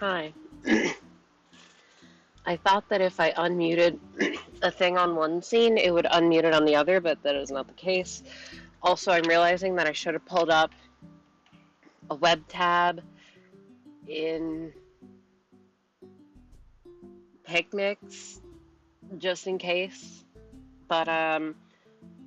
Hi. I thought that if I unmuted a thing on one scene, it would unmute it on the other, but that is not the case. Also, I'm realizing that I should have pulled up a web tab in Picnics just in case. But I'm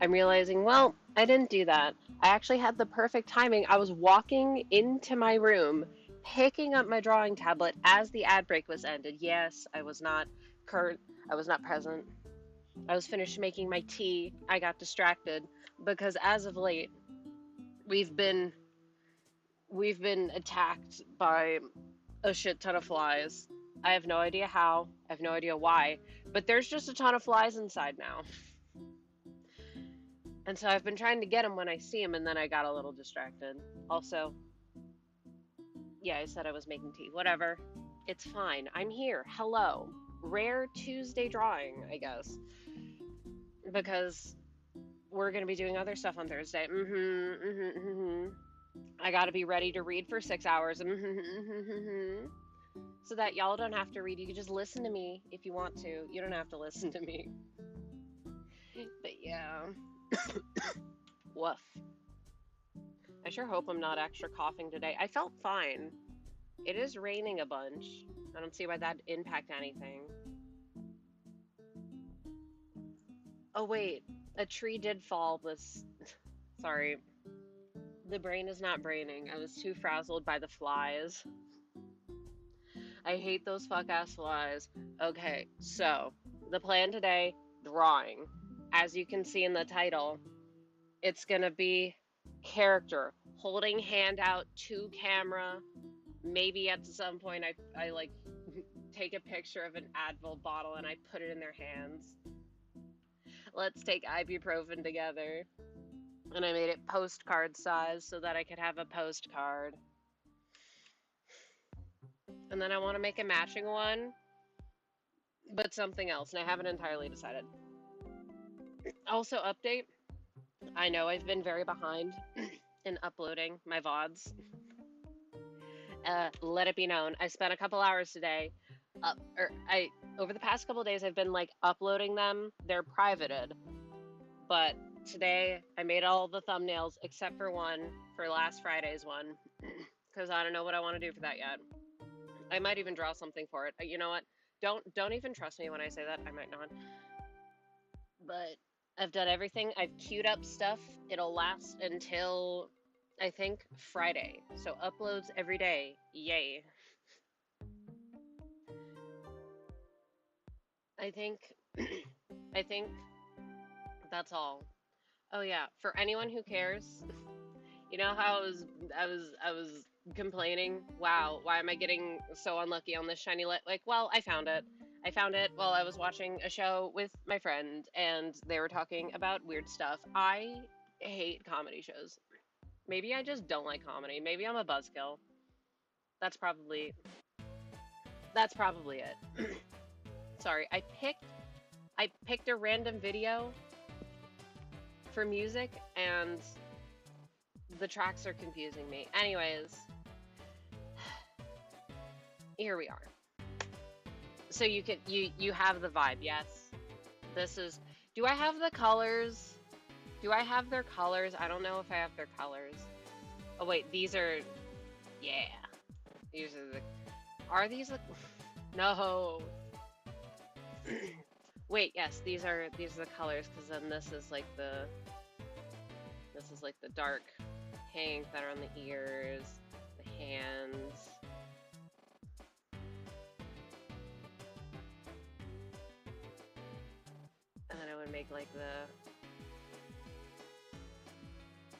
realizing, well, I didn't do that. I actually had the perfect timing. I was walking into my room, picking up my drawing tablet as the ad break was ended. Yes, I was not current. I was not present. I was finished making my tea. I got distracted because as of late, we've been we've been attacked by a shit ton of flies. I have no idea how. I have no idea why, but there's just a ton of flies inside now. And so I've been trying to get them when I see them, and then I got a little distracted. Also, yeah, I said I was making tea. Whatever. It's fine. I'm here. Hello. Rare Tuesday drawing, I guess, because we're going to be doing other stuff on Thursday. I got to be ready to read for 6 hours. So that y'all don't have to read. You can just listen to me if you want to. You don't have to listen to me. But yeah. Woof. I sure hope I'm not extra coughing today. I felt fine. It is raining a bunch. I don't see why that'd impact anything. Oh, wait. A tree did fall this. Sorry. The brain is not braining. I was too frazzled by the flies. I hate those fuck ass flies. Okay, so the plan today, drawing. As you can see in the title, it's gonna be character holding hand out to camera. Maybe at some point I like take a picture of an Advil bottle and I put it in their hands. Let's take ibuprofen together. And I made it postcard size so that I could have a postcard. And then I want to make a matching one, but something else, and I haven't entirely decided. Also, update. I know I've been very behind in uploading my VODs. Let it be known, I spent a couple hours today. Over the past couple days, I've been like uploading them. They're privated, but today I made all the thumbnails except for one for last Friday's one because I don't know what I want to do for that yet. I might even draw something for it. You know what? Don't even trust me when I say that. I might not. But I've done everything. I've queued up stuff. It'll last until I think Friday. So uploads every day. Yay. I think I think that's all. Oh yeah, for anyone who cares, you know how I was complaining, wow, why am I getting so unlucky on this shiny lit? Like, well, I found it. I found it while I was watching a show with my friend and they were talking about weird stuff. I hate comedy shows. Maybe I just don't like comedy. Maybe I'm a buzzkill. That's probably that's probably it. Sorry, I picked a random video for music and the tracks are confusing me. Anyways, here we are. So you have the vibe, yes? This is do I have the colors? Do I have their colors? I don't know if I have their colors. Oh wait, these are yeah. These are the are these the no. Wait, yes, these are the colors because then this is like the dark pink that are on the ears, the hands. And then I would make like the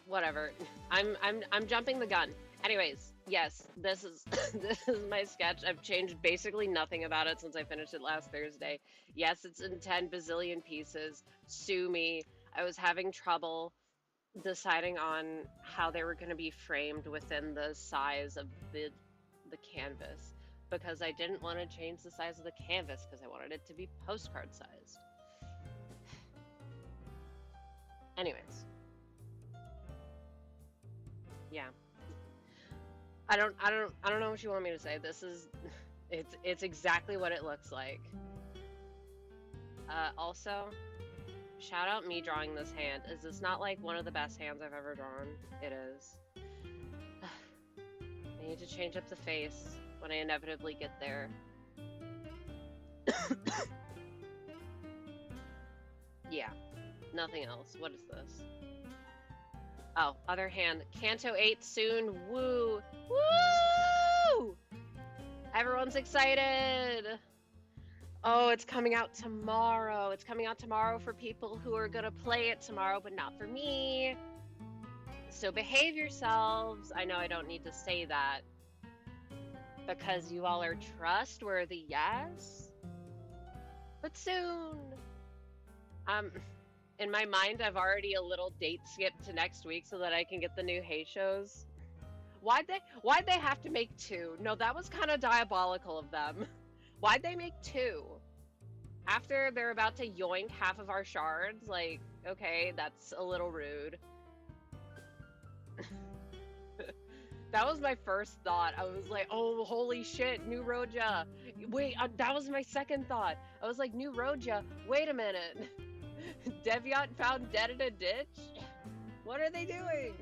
whatever. I'm jumping the gun. Anyways, yes, this is this is my sketch. I've changed basically nothing about it since I finished it last Thursday. Yes, it's in 10 bazillion pieces. Sue me. I was having trouble deciding on how they were going to be framed within the size of the canvas because I didn't want to change the size of the canvas because I wanted it to be postcard sized. Anyways, yeah. I don't know what you want me to say. This is It's exactly what it looks like. Also, shout out me drawing this hand. Is this not like one of the best hands I've ever drawn? It is. I need to change up the face when I inevitably get there. Yeah, nothing else. What is this? Oh, other hand. Canto 8 soon. Woo! Woo! Everyone's excited! Oh, it's coming out tomorrow. It's coming out tomorrow for people who are gonna play it tomorrow, but not for me. So behave yourselves. I know I don't need to say that because you all are trustworthy, yes? But soon. In my mind, I've already a little date skipped to next week so that I can get the new Hay shows. Why'd they have to make two? No, that was kind of diabolical of them. Why'd they make two? After they're about to yoink half of our shards? Like, okay, that's a little rude. That was my first thought. I was like, oh, holy shit, new Roja. Wait, that was my second thought. I was like, new Roja, wait a minute. Deviant found dead in a ditch? What are they doing?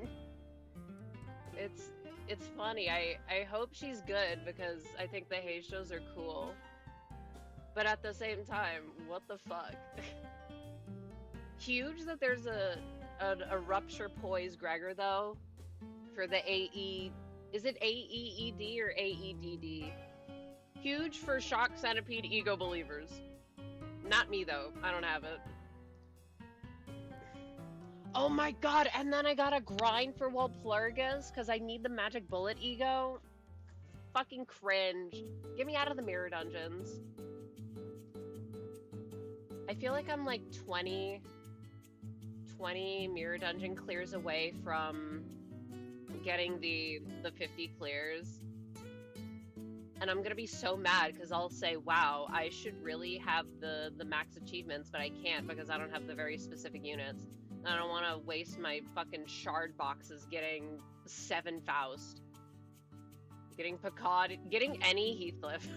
It's funny. I hope she's good because I think the Hay shows are cool. But at the same time, what the fuck? Huge that there's a Rupture Poise Gregor though for the AE. Is it AEED or AEDD? Huge for Shock Centipede Ego Believers. Not me though. I don't have it. Oh my god, and then I gotta grind for Walpurgis because I need the Magic Bullet Ego. Fucking cringe. Get me out of the mirror dungeons. I feel like I'm like 20 mirror dungeon clears away from getting the 50 clears. And I'm gonna be so mad because I'll say, wow, I should really have the max achievements, but I can't because I don't have the very specific units. I don't want to waste my fucking shard boxes getting 7 Faust. Getting Picard, getting any Heathcliff.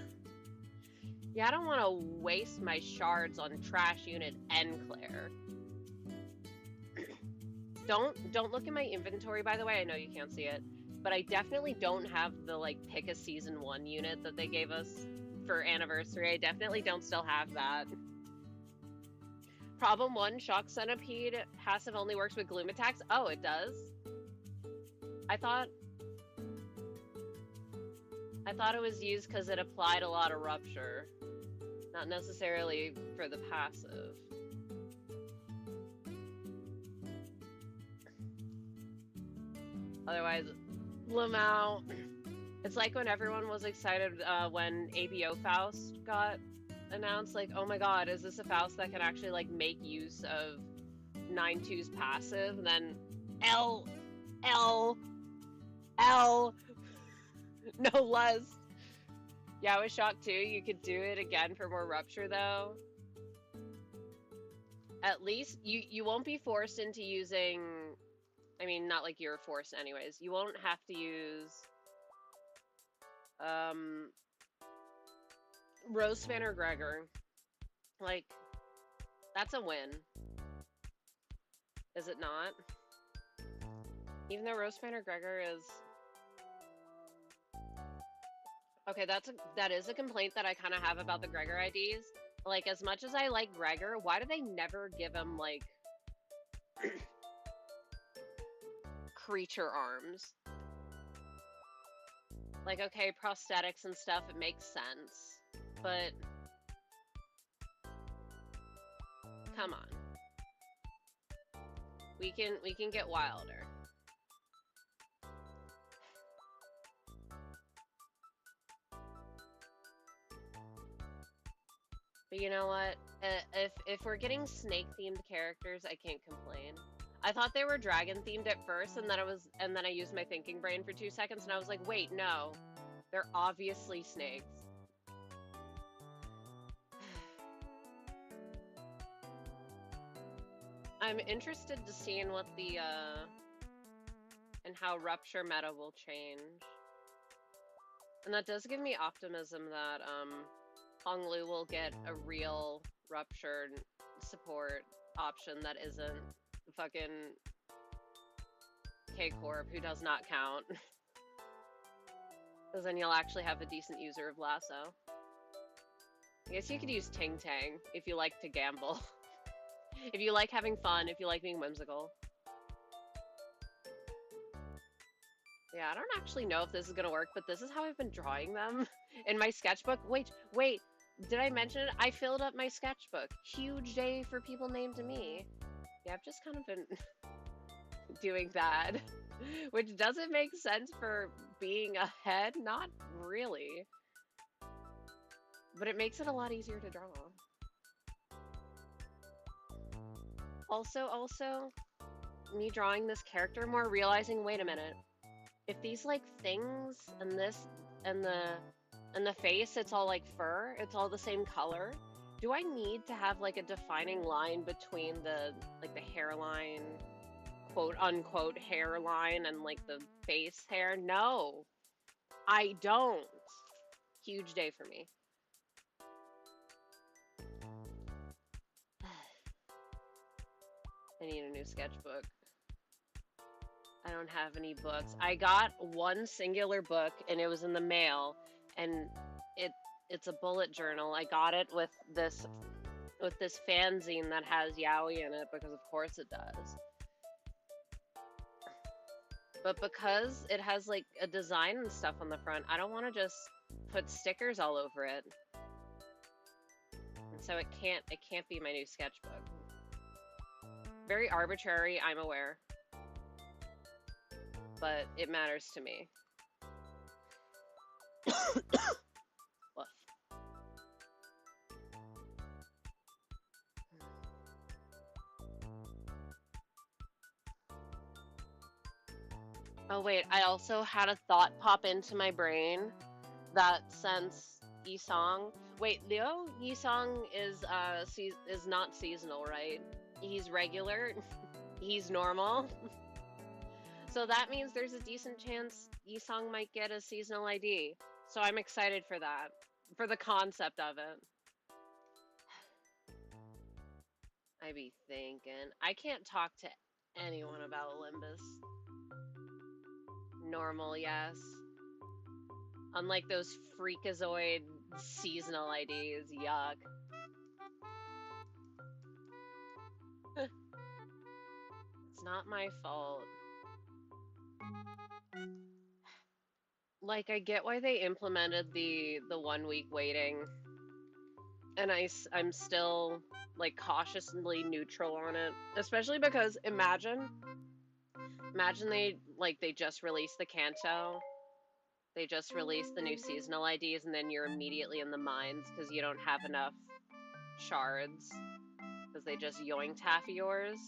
Yeah, I don't want to waste my shards on trash unit and Claire. Don't look at my inventory, by the way. I know you can't see it. But I definitely don't have the, like, pick a season 1 unit that they gave us for anniversary. I definitely don't still have that. Problem 1, Shock Centipede passive only works with Gloom attacks. Oh, it does? I thought it was used because it applied a lot of Rupture. Not necessarily for the passive. Otherwise, Lamau. It's like when everyone was excited when ABO Faust got announced, like, oh my god, is this a Faust that can actually, like, make use of 9-2's passive? And then L, no less. Yeah, I was shocked too. You could do it again for more Rupture, though. At least you won't be forced into using... I mean, not like you're forced anyways. You won't have to use... Rosefan or Gregor. Like, that's a win. Is it not? Even though Rosefan or Gregor is... Okay, that is a complaint that I kind of have about the Gregor IDs. Like, as much as I like Gregor, why do they never give him, like... creature arms? Like, okay, prosthetics and stuff, it makes sense. But... come on. We can get wilder. But you know what? If we're getting snake-themed characters, I can't complain. I thought they were dragon-themed at first, and then I used my thinking brain for 2 seconds, and I was like, wait, no. They're obviously snakes. I'm interested to see in what the, and how Rupture meta will change. And that does give me optimism that Honglu will get a real ruptured support option that isn't fucking K-Corp, who does not count. Because then you'll actually have a decent user of Lasso. I guess you could use Ting Tang if you like to gamble. If you like having fun, if you like being whimsical. Yeah, I don't actually know if this is gonna work, but this is how I've been drawing them in my sketchbook. Wait, did I mention it? I filled up my sketchbook. Huge day for people named to me. Yeah, I've just kind of been doing that, which doesn't make sense for being ahead. Not really. But it makes it a lot easier to draw. Also, me drawing this character more, realizing, wait a minute, if these like things and this and the face, it's all like fur, it's all the same color. Do I need to have like a defining line between the like the hairline, quote unquote hairline, and like the face hair? No, I don't. Huge day for me. I need a new sketchbook. I don't have any books. I got one singular book and it was in the mail, and it's a bullet journal. I got it with this fanzine that has yaoi in it because of course it does. But because it has like a design and stuff on the front, I don't want to just put stickers all over it. And so it can't be my new sketchbook. Very arbitrary, I'm aware. But it matters to me. Woof. Oh wait, I also had a thought pop into my brain that since Yisong, wait, Leo Yisong is not seasonal, right? He's regular, he's normal. So that means there's a decent chance Yisong might get a seasonal ID. So I'm excited for that, for the concept of it. I be thinking, I can't talk to anyone about Olympus. Normal, yes. Unlike those freakazoid seasonal IDs, yuck. It's not my fault. Like, I get why they implemented the 1 week waiting, and I'm still like cautiously neutral on it, especially because imagine they just released the Kanto, they just released the new seasonal IDs, and then you're immediately in the mines because you don't have enough shards because they just yoinked half of yours.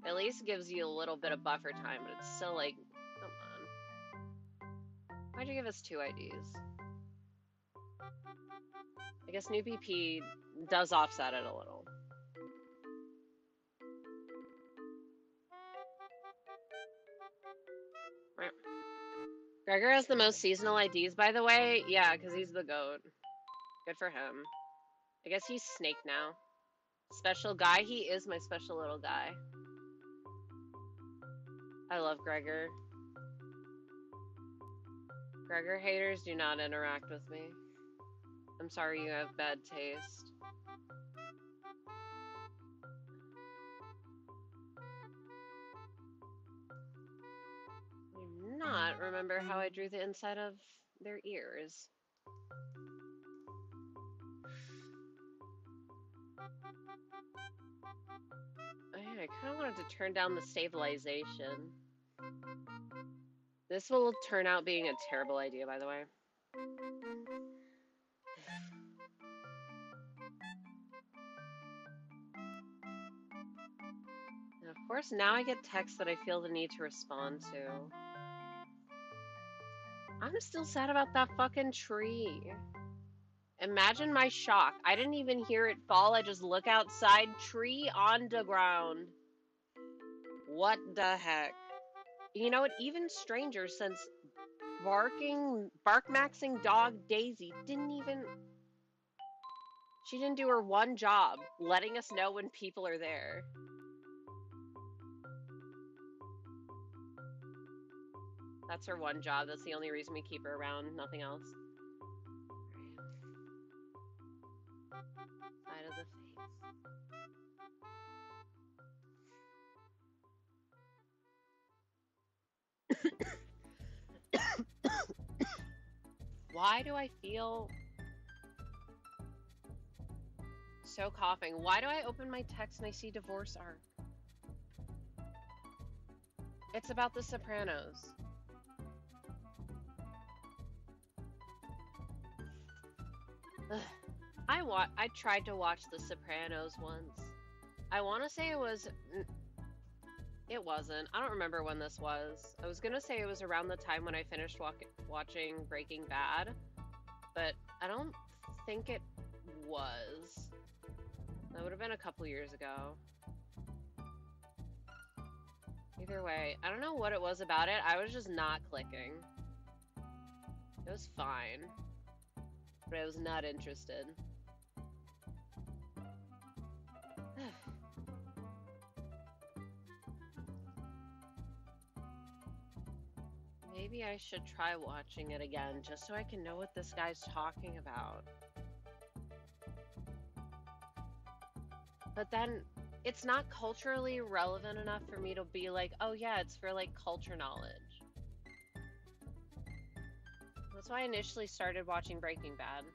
At least gives you a little bit of buffer time, but it's still like, come on. Why'd you give us 2 IDs? I guess new BP does offset it a little. Gregor has the most seasonal IDs, by the way. Yeah, because he's the GOAT. Good for him. I guess he's Snake now. Special guy? He is my special little guy. I love Gregor. Gregor haters do not interact with me. I'm sorry you have bad taste. I do not remember how I drew the inside of their ears. I kind of wanted to turn down the stabilization. This will turn out being a terrible idea, by the way. And of course, now I get text that I feel the need to respond to. I'm still sad about that fucking tree. Imagine my shock. I didn't even hear it fall. I just look outside, tree on the ground. What the heck? You know what? Even stranger, since bark-maxing dog Daisy she didn't do her one job, letting us know when people are there. That's her one job. That's the only reason we keep her around, nothing else. Side of the face. Why do I feel so coughing? Why do I open my text and I see divorce arc? It's about The Sopranos. Ugh. I tried to watch The Sopranos once. I want to say it wasn't. I don't remember when this was. I was gonna say it was around the time when I finished watching Breaking Bad, but I don't think it was. That would have been a couple years ago. Either way, I don't know what it was about it. I was just not clicking. It was fine, but I was not interested. Maybe I should try watching it again, just so I can know what this guy's talking about. But then, it's not culturally relevant enough for me to be like, oh yeah, it's for like culture knowledge. That's why I initially started watching Breaking Bad.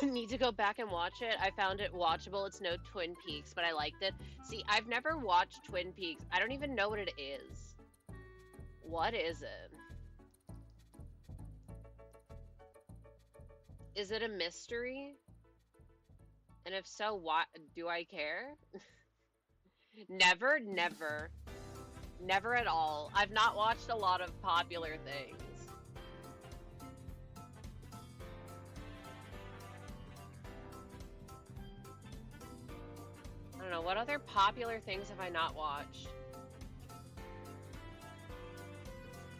Need to go back and watch it. I found it watchable. It's no Twin Peaks, but I liked it. See, I've never watched Twin Peaks. I don't even know what it is. What is it? Is it a mystery? And if so, what do I care? Never, never. Never at all. I've not watched a lot of popular things. I don't know, what other popular things have I not watched?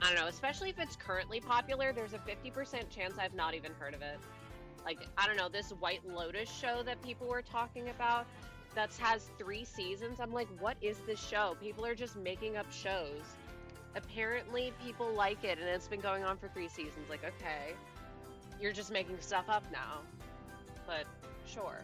I don't know, especially if it's currently popular, there's a 50% chance I've not even heard of it. Like, I don't know, this White Lotus show that people were talking about that has 3 seasons. I'm like, what is this show? People are just making up shows. Apparently, people like it, and it's been going on for 3 seasons. Like, okay, you're just making stuff up now. But, sure.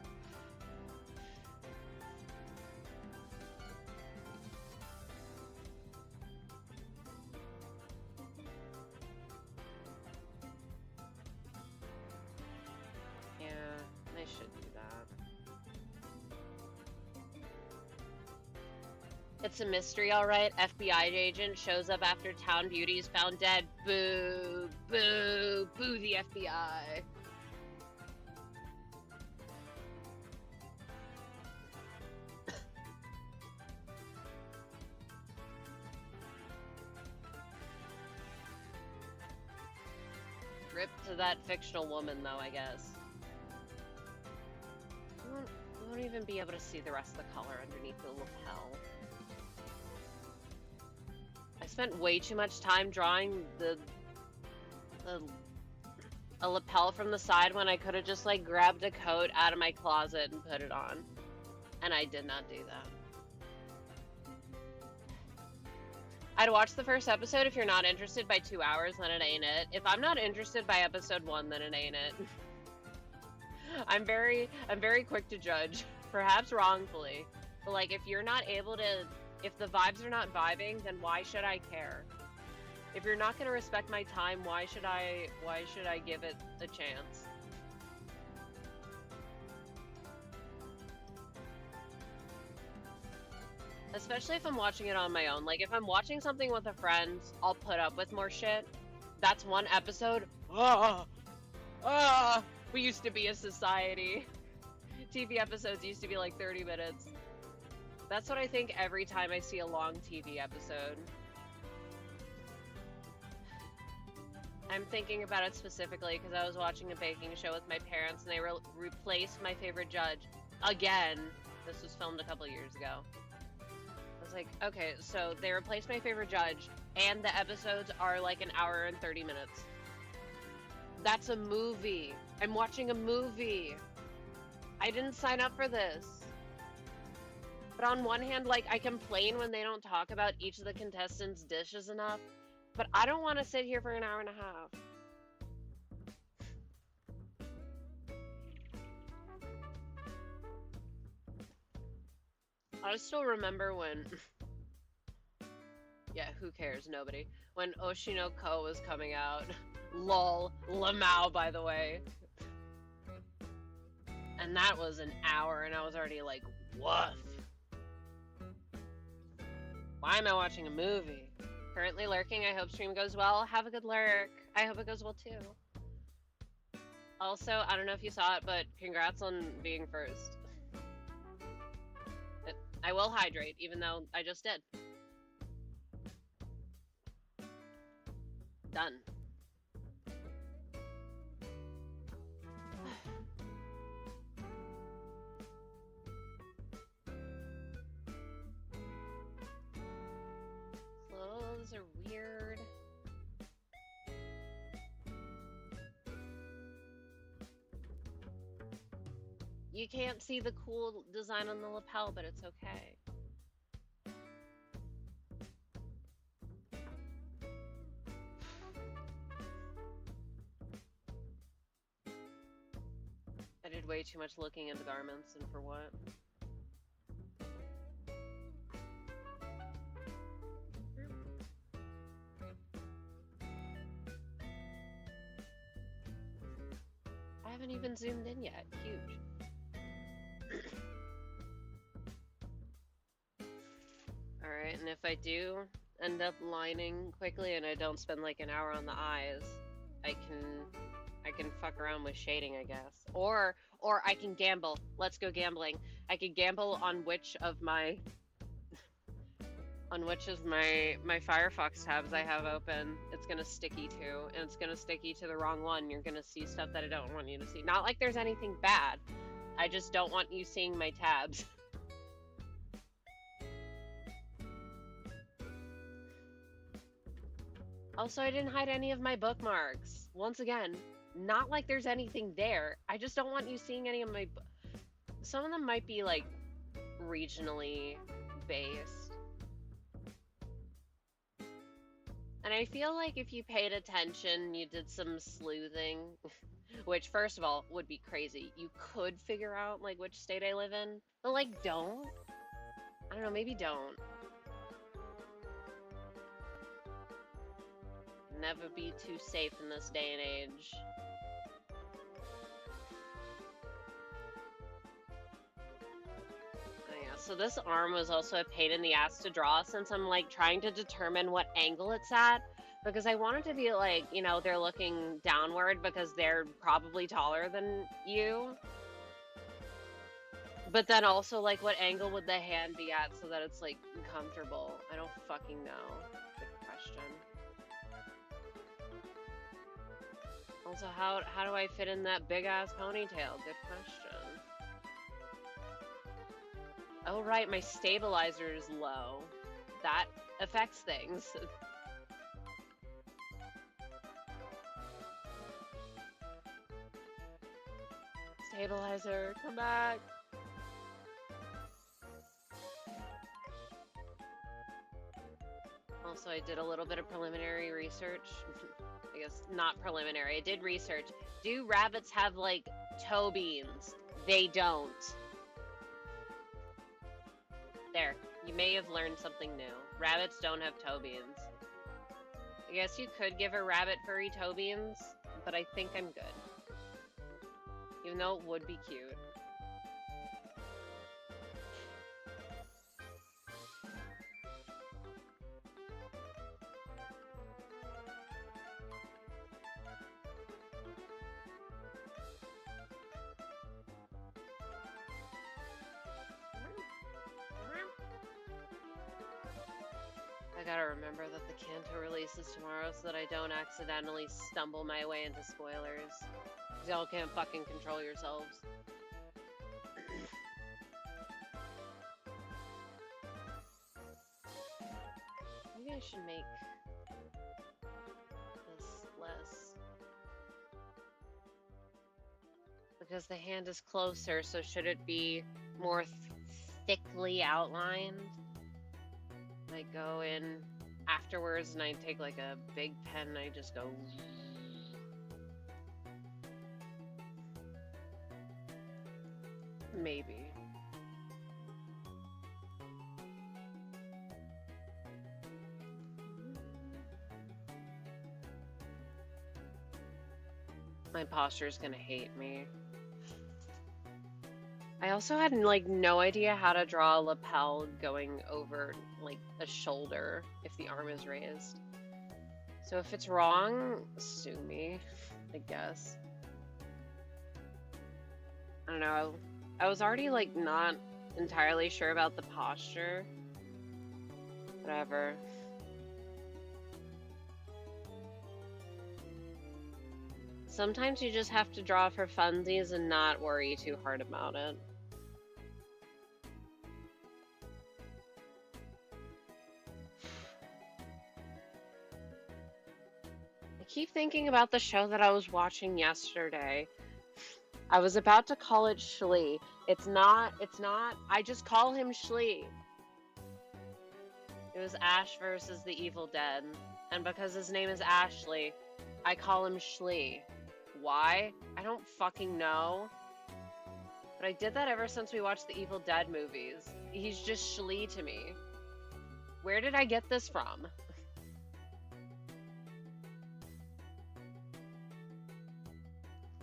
I should do that. It's a mystery, alright. FBI agent shows up after town beauty is found dead. Boo, boo, boo the FBI. Rip to that fictional woman, though, I guess. You won't even be able to see the rest of the color underneath the lapel. I spent way too much time drawing a lapel from the side when I could have just like grabbed a coat out of my closet and put it on. And I did not do that. I'd watch the first episode. If you're not interested by 2 hours, then it ain't it. If I'm not interested by episode 1, then it ain't it. I'm very quick to judge, perhaps wrongfully. But like, if you're not able to, if the vibes are not vibing, then why should I care? If you're not gonna respect my time, why should I give it a chance? Especially if I'm watching it on my own. Like, if I'm watching something with a friend, I'll put up with more shit. That's one episode. We used to be a society. TV episodes used to be like 30 minutes. That's what I think every time I see a long TV episode. I'm thinking about it specifically because I was watching a baking show with my parents and they replaced my favorite judge. again. This was filmed a couple years ago. I was like, okay, so they replaced my favorite judge, and the episodes are like an hour and 30 minutes. That's a movie. I'm watching a movie. I didn't sign up for this. But on one hand, like, I complain when they don't talk about each of the contestants' dishes enough, but I don't want to sit here for an hour and a half. I still remember when... yeah, who cares? Nobody. When Oshinoko was coming out. Lol. Lamau, by the way. And that was an hour, and I was already like, woof. Why am I watching a movie? Currently lurking. I hope stream goes well. Have a good lurk. I hope it goes well, too. Also, I don't know if you saw it, but congrats on being first. I will hydrate, even though I just did. Done. Clothes are weird. You can't see the cool design on the lapel, but it's okay. I did way too much looking into garments, and for what? I haven't even zoomed in yet. Huge. Alright, and if I do end up lining quickly and I don't spend like an hour on the eyes, I can fuck around with shading, I guess. Or I can gamble. Let's go gambling. I could gamble on which of my my Firefox tabs I have open it's gonna sticky to, and it's gonna sticky to the wrong one. You're gonna see stuff that I don't want you to see. Not like there's anything bad. I just don't want you seeing my tabs. Also, I didn't hide any of my bookmarks. Once again, not like there's anything there. I just don't want you seeing any of my... Some of them might be, like, regionally based. And I feel like if you paid attention, you did some sleuthing, which, first of all, would be crazy. You could figure out, like, which state I live in, but, like, don't. I don't know, maybe don't. Never be too safe in this day and age. Oh yeah, so this arm was also a pain in the ass to draw, since I'm like trying to determine what angle it's at, because I want it to be like, you know, they're looking downward because they're probably taller than you. But then also, like, what angle would the hand be at so that it's like comfortable? I don't fucking know. Good question. Also, how do I fit in that big-ass ponytail? Good question. Oh, right, my stabilizer is low. That affects things. Stabilizer, come back. Also, I did a little bit of preliminary research. I guess not preliminary. I did research. Do rabbits have, like, toe beans? They don't. There. You may have learned something new. Rabbits don't have toe beans. I guess you could give a rabbit furry toe beans, but I think I'm good. Even though it would be cute. I gotta remember that the Kanto release is tomorrow so that I don't accidentally stumble my way into spoilers. Y'all can't fucking control yourselves. should make this less. Because the hand is closer, so should it be more thickly outlined? I go in afterwards and I take like a big pen and I just go. Maybe. My posture's gonna hate me. I also had like no idea how to draw a lapel going over like a shoulder if the arm is raised. So if it's wrong, sue me, I guess. I don't know. I was already like not entirely sure about the posture. Whatever. Sometimes you just have to draw for funsies and not worry too hard about it. I keep thinking about the show that I was watching yesterday. I was about to call it Shlee. It's not, I just call him Shlee. It was Ash versus the Evil Dead. And because his name is Ashley, I call him Shlee. Why? I don't fucking know. But I did that ever since we watched the Evil Dead movies. He's just Shlee to me. Where did I get this from?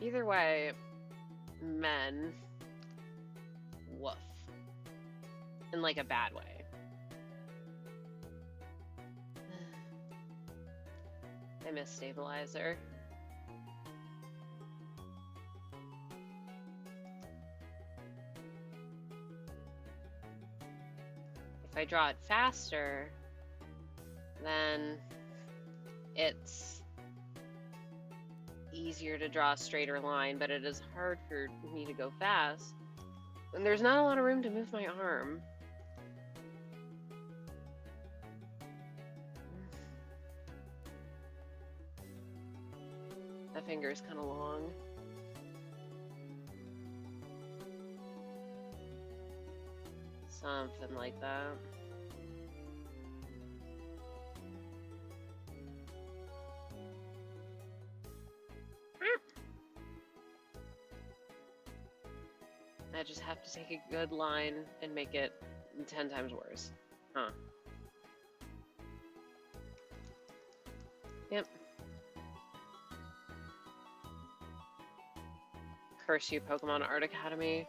Either way, men. Woof. In like a bad way. I miss stabilizer. If I draw it faster, then it's easier to draw a straighter line, but it is hard for me to go fast. And there's not a lot of room to move my arm. That finger is kind of long. Something like that. I just have to take a good line and make it 10 times worse. Huh. Yep. Curse you, Pokemon Art Academy.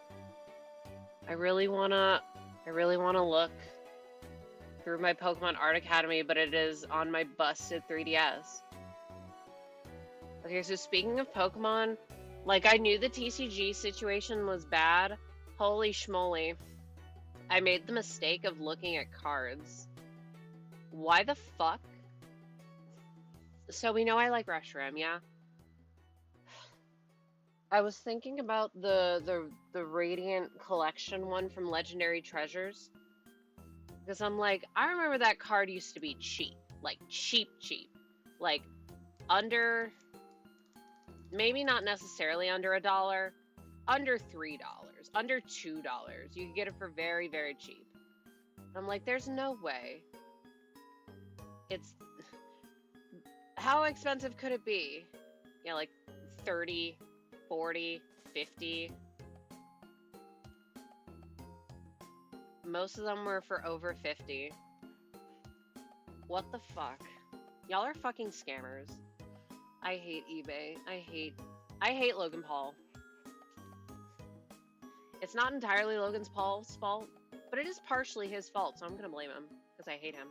I really wanna look through my Pokemon Art Academy, but it is on my busted 3DS. Okay, so speaking of Pokemon, like I knew the TCG situation was bad. Holy schmoly. I made the mistake of looking at cards. Why the fuck? So we know I like Reshiram, yeah? I was thinking about the Radiant Collection one from Legendary Treasures. Because I'm like, I remember that card used to be cheap. Like, cheap. Like, under... Maybe not necessarily under $1. Under $3. Under $2. You could get it for very, very cheap. I'm like, there's no way. It's... How expensive could it be? Yeah, like 30, 40, 50. Most of them were for over 50. What the fuck? Y'all are fucking scammers. I hate eBay. I hate Logan Paul. It's not entirely Logan Paul's fault, but it is partially his fault, so I'm gonna blame him, because I hate him.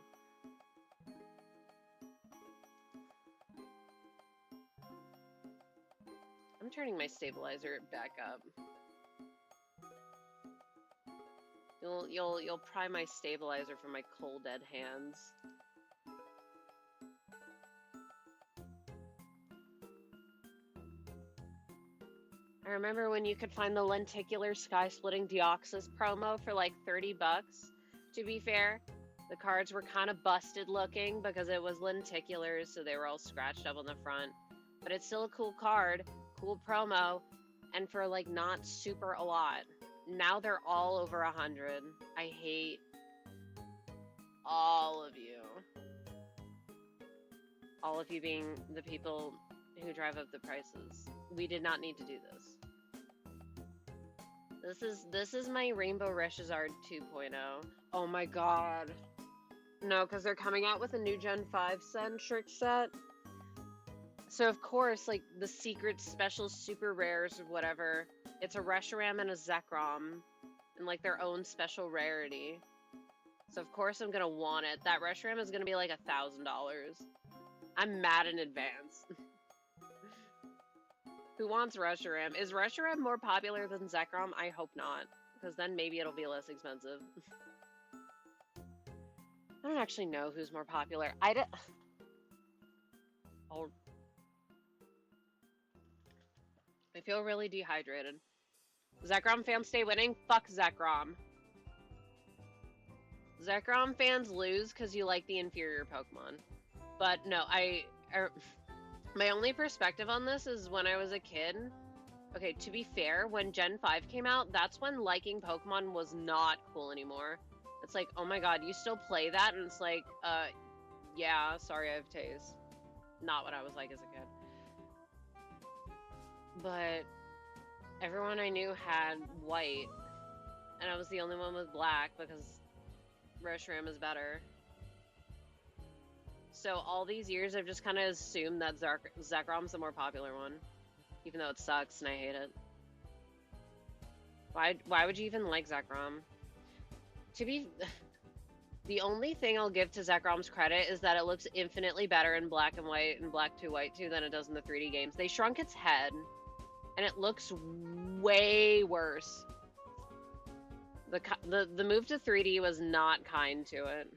I'm turning my stabilizer back up. You'll pry my stabilizer from my cold dead hands. I remember when you could find the lenticular sky-splitting Deoxys promo for like $30, to be fair. The cards were kind of busted looking because it was lenticulars, so they were all scratched up on the front. But it's still a cool card, cool promo, and for like not super a lot. Now they're all over 100. I hate all of you. All of you being the people who drive up the prices. We did not need to do this. This is my Rainbow Resizard 2.0. Oh my god. No, because they're coming out with a new Gen 5 centric set. So of course, like the secret special super rares or whatever, it's a Reshiram and a Zekrom and like their own special rarity. So of course I'm gonna want it. That Reshiram is gonna be like $1,000. I'm mad in advance. Who wants Reshiram? Is Reshiram more popular than Zekrom? I hope not, because then maybe it'll be less expensive. I don't actually know who's more popular. Oh, I feel really dehydrated. Zekrom fans stay winning? Fuck Zekrom. Zekrom fans lose because you like the inferior Pokemon. But no, my only perspective on this is when I was a kid. Okay, to be fair, when Gen 5 came out, that's when liking Pokemon was not cool anymore. It's like, oh my god, you still play that? And it's like, yeah, sorry, I have taste. Not what I was like as a kid. But everyone I knew had white, and I was the only one with black because Reshiram is better. So all these years, I've just kind of assumed that Zekrom's the more popular one, even though it sucks and I hate it. Why would you even like Zekrom? The only thing I'll give to Zekrom's credit is that it looks infinitely better in black and white and black 2 white 2 than it does in the 3D games. They shrunk its head, and it looks way worse. The move to 3D was not kind to it.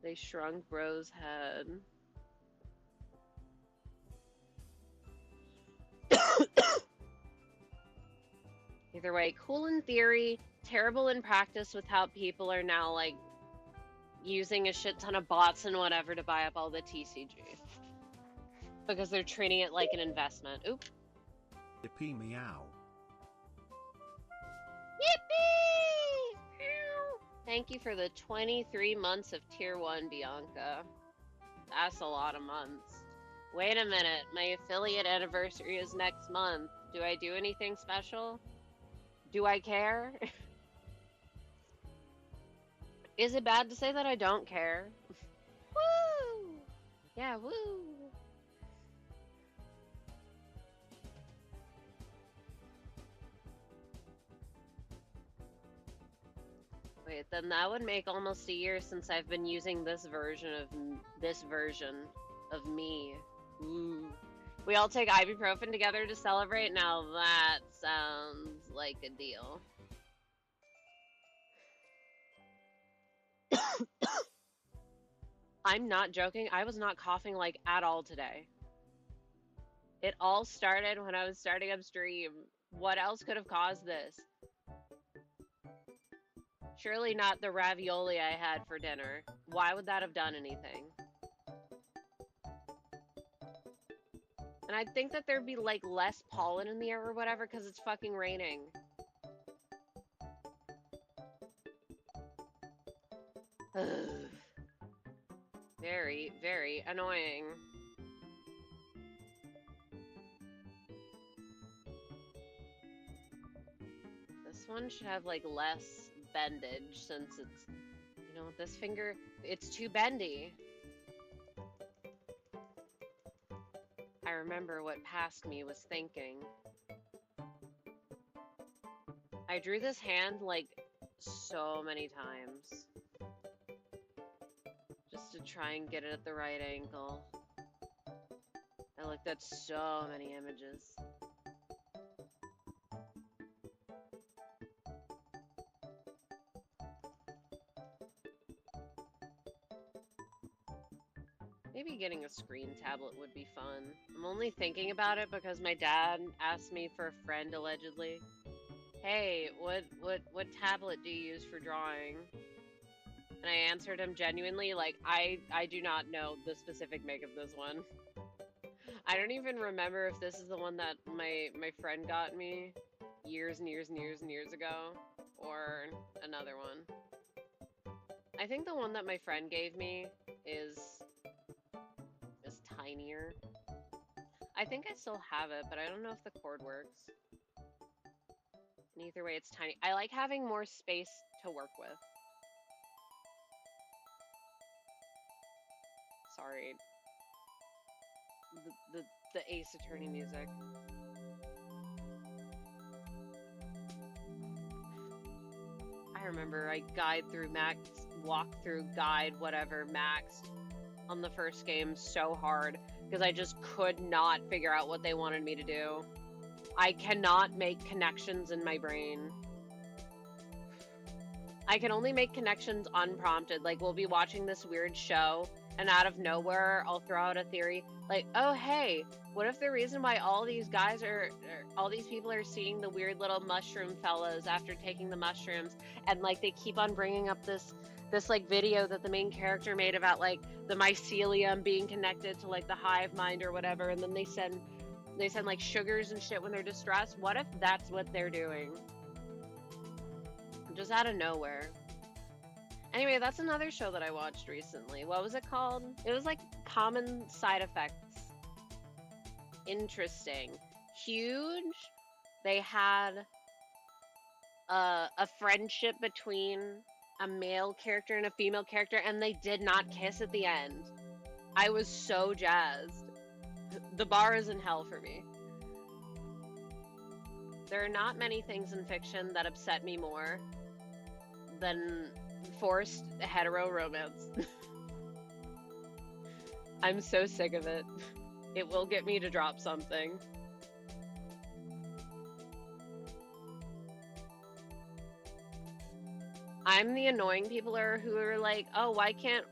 They shrunk Bro's head. Either way, cool in theory, terrible in practice with how people are now, like, using a shit ton of bots and whatever to buy up all the TCG. Because they're treating it like an investment. Oop. Yippee meow. Yippee! Thank you for the 23 months of Tier 1, Bianca. That's a lot of months. Wait a minute, my affiliate anniversary is next month. Do I do anything special? Do I care? Is it bad to say that I don't care? Woo! Yeah, woo! Wait, then that would make almost a year since I've been using this version of me. Ooh. We all take ibuprofen together to celebrate? Now that sounds like a deal. I'm not joking. I was not coughing like at all today. It all started when I was starting up stream. What else could have caused this? Surely not the ravioli I had for dinner. Why would that have done anything? And I'd think that there'd be like less pollen in the air or whatever because it's fucking raining. Very, very annoying. This one should have like less bendage since it's, you know, this finger, it's too bendy. I remember what past me was thinking. I drew this hand like so many times just to try and get it at the right angle. I looked at so many images. Maybe getting a screen tablet would be fun. I'm only thinking about it because my dad asked me for a friend allegedly. Hey, what tablet do you use for drawing? And I answered him genuinely, like, I do not know the specific make of this one. I don't even remember if this is the one that my friend got me years and years and years and years ago, or another one. I think the one that my friend gave me is tinier. I think I still have it, but I don't know if the cord works. And either way, it's tiny. I like having more space to work with. Sorry. The Ace Attorney music. I remember I walked through guide, whatever, maxed on the first game so hard because I just could not figure out what they wanted me to do. I cannot make connections in my brain. I can only make connections unprompted. Like, we'll be watching this weird show, and out of nowhere, I'll throw out a theory. Like, oh, hey, what if the reason why all these people are seeing the weird little mushroom fellas after taking the mushrooms, and, like, they keep on bringing up this like, video that the main character made about, like, the mycelium being connected to, like, the hive mind or whatever, and then they send, like, sugars and shit when they're distressed? What if that's what they're doing? Just out of nowhere. Anyway, that's another show that I watched recently. What was it called? It was like Common Side Effects. Interesting. Huge. They had a friendship between a male character and a female character, and they did not kiss at the end. I was so jazzed. The bar is in hell for me. There are not many things in fiction that upset me more than forced hetero romance. I'm so sick of it. It will get me to drop something. I'm the annoying people who are like, oh, why can't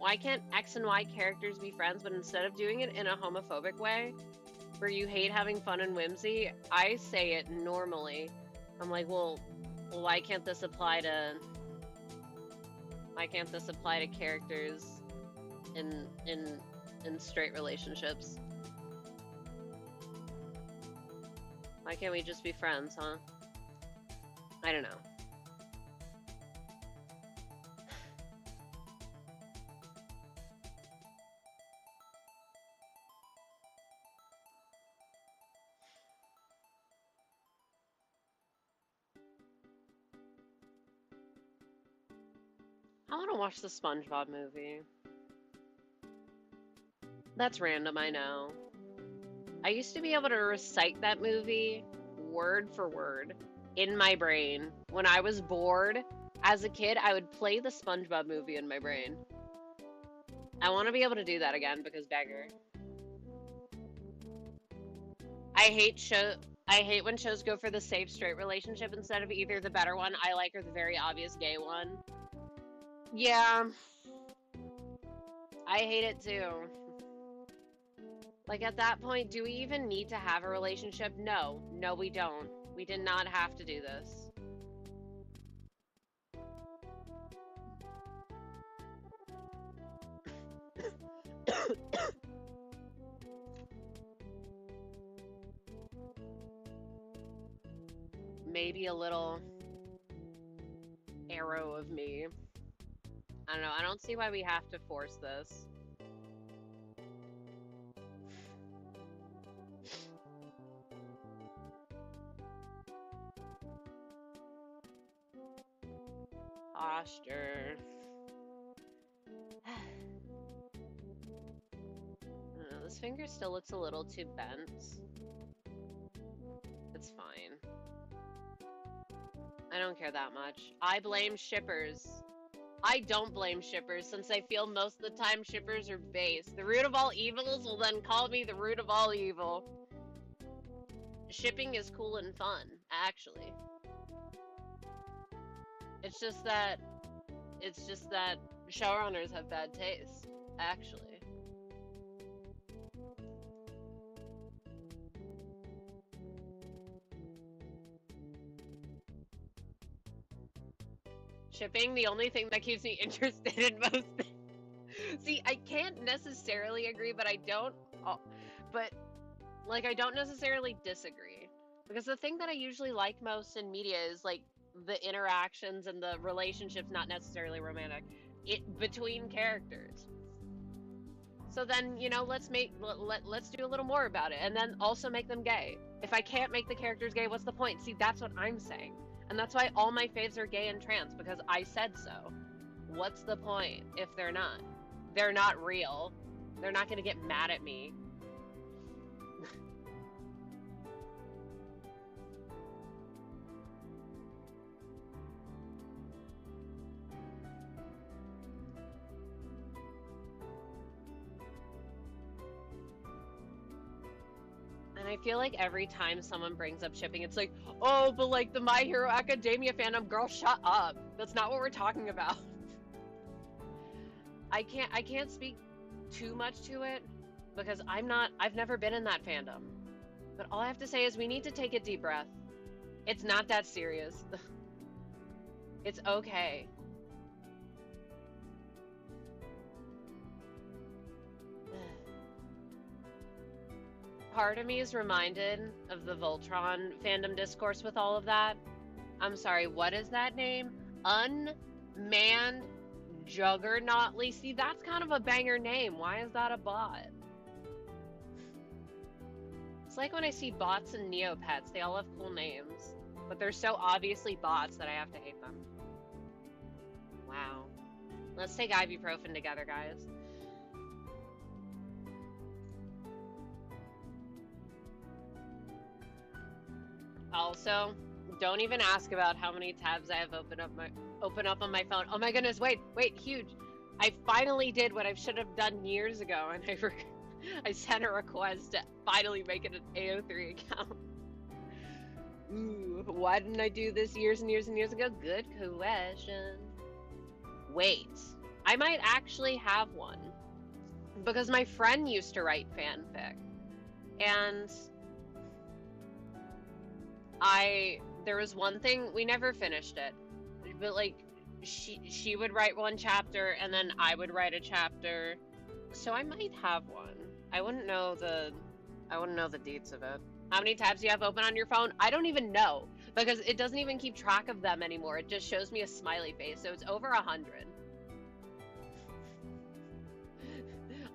X and Y characters be friends? But instead of doing it in a homophobic way, where you hate having fun and whimsy, I say it normally. I'm like, well, why can't this apply to characters in straight relationships? Why can't we just be friends, huh? I don't know. I want to watch the SpongeBob movie. That's random, I know. I used to be able to recite that movie word for word in my brain. When I was bored as a kid, I would play the SpongeBob movie in my brain. I want to be able to do that again because beggar. I hate when shows go for the safe straight relationship instead of either the better one I like or the very obvious gay one. Yeah. I hate it too. Like, at that point, do we even need to have a relationship? No. No, we don't. We did not have to do this. Maybe a little arrow of me. I don't know. I don't see why we have to force this. Posture. I don't know, this finger still looks a little too bent. It's fine. I don't care that much. I blame shippers. I don't blame shippers, since I feel most of the time shippers are base. The root of all evils will then call me the root of all evil. Shipping is cool and fun, actually. It's just that showrunners have bad taste, actually. shipping the only thing that keeps me interested in most things. See, I can't necessarily agree, but I don't. But like, I don't necessarily disagree, because the thing that I usually like most in media is like the interactions and the relationships, not necessarily romantic, between characters. So then, you know, let's do a little more about it, and then also make them gay. If I can't make the characters gay, what's the point? See, that's what I'm saying. And that's why all my faves are gay and trans, because I said so. What's the point if they're not? They're not real. They're not going to get mad at me. And I feel like every time someone brings up shipping, it's like, oh, but like the My Hero Academia fandom, girl, shut up. That's not what we're talking about. I can't speak too much to it because I've never been in that fandom. But all I have to say is we need to take a deep breath. It's not that serious. It's okay. Part of me is reminded of the Voltron fandom discourse with all of that. I'm sorry, what is that name? Unmanned Juggernautly. See, that's kind of a banger name. Why is that a bot? It's like when I see bots and Neopets, they all have cool names, but they're so obviously bots that I have to hate them. Wow. Let's take ibuprofen together, guys. Also, don't even ask about how many tabs I have open up on my phone. Oh my goodness, wait, huge. I finally did what I should have done years ago, and I sent a request to finally make it an AO3 account. Ooh, why didn't I do this years and years and years ago? Good question. Wait, I might actually have one, because my friend used to write fanfic, and there was one thing, we never finished it, but like she would write one chapter and then I would write a chapter, so I might have one. I wouldn't know the deets of it. How many tabs do you have open on your phone? I don't even know, because it doesn't even keep track of them anymore. It just shows me a smiley face, so it's over 100.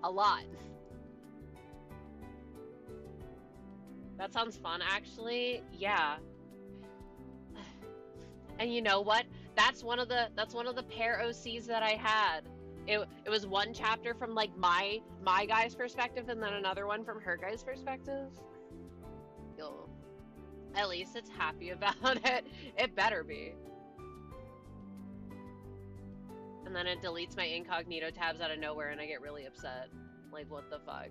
A lot. That sounds fun, actually. Yeah. And you know what? That's one of the pair OCs that I had. It was one chapter from like my guy's perspective, and then another one from her guy's perspective. Yo, at least it's happy about it. It better be. And then it deletes my incognito tabs out of nowhere, and I get really upset. Like, what the fuck?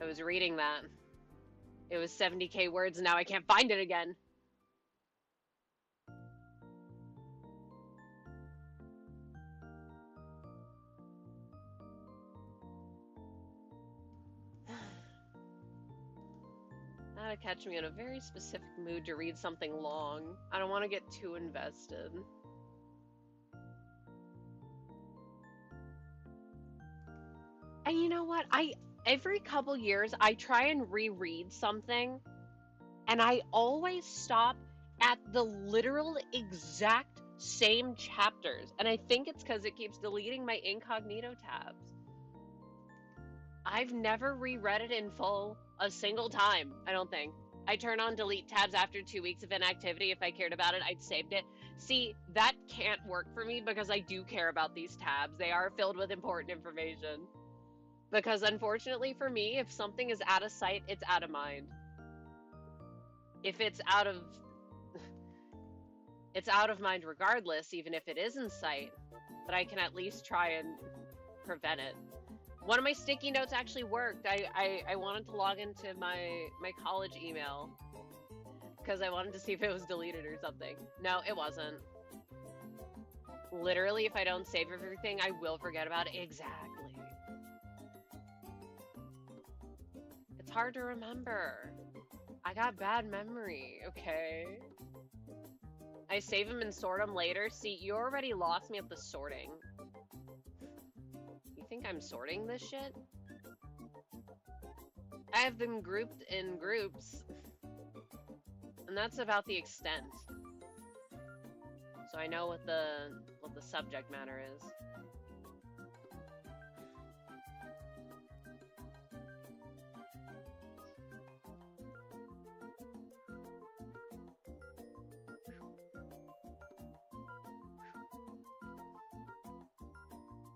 I was reading that. It was 70k words, and now I can't find it again. That'll catch me in a very specific mood to read something long. I don't want to get too invested. And you know what? Every couple years I try and reread something, and I always stop at the literal exact same chapters. And I think it's because it keeps deleting my incognito tabs. I've never reread it in full a single time, I don't think. I turn on delete tabs after 2 weeks of inactivity. If I cared about it, I'd saved it. See, that can't work for me because I do care about these tabs. They are filled with important information. Because unfortunately for me, if something is out of sight, it's out of mind. If it's out of mind regardless, even if it is in sight, but I can at least try and prevent it. One of my sticky notes actually worked. I wanted to log into my college email because I wanted to see if it was deleted or something. No, it wasn't. Literally, if I don't save everything, I will forget about it. Exactly. It's hard to remember. I got bad memory, okay? I save them and sort them later. See, you already lost me at the sorting. You think I'm sorting this shit? I have them grouped in groups, and that's about the extent. So I know what the subject matter is.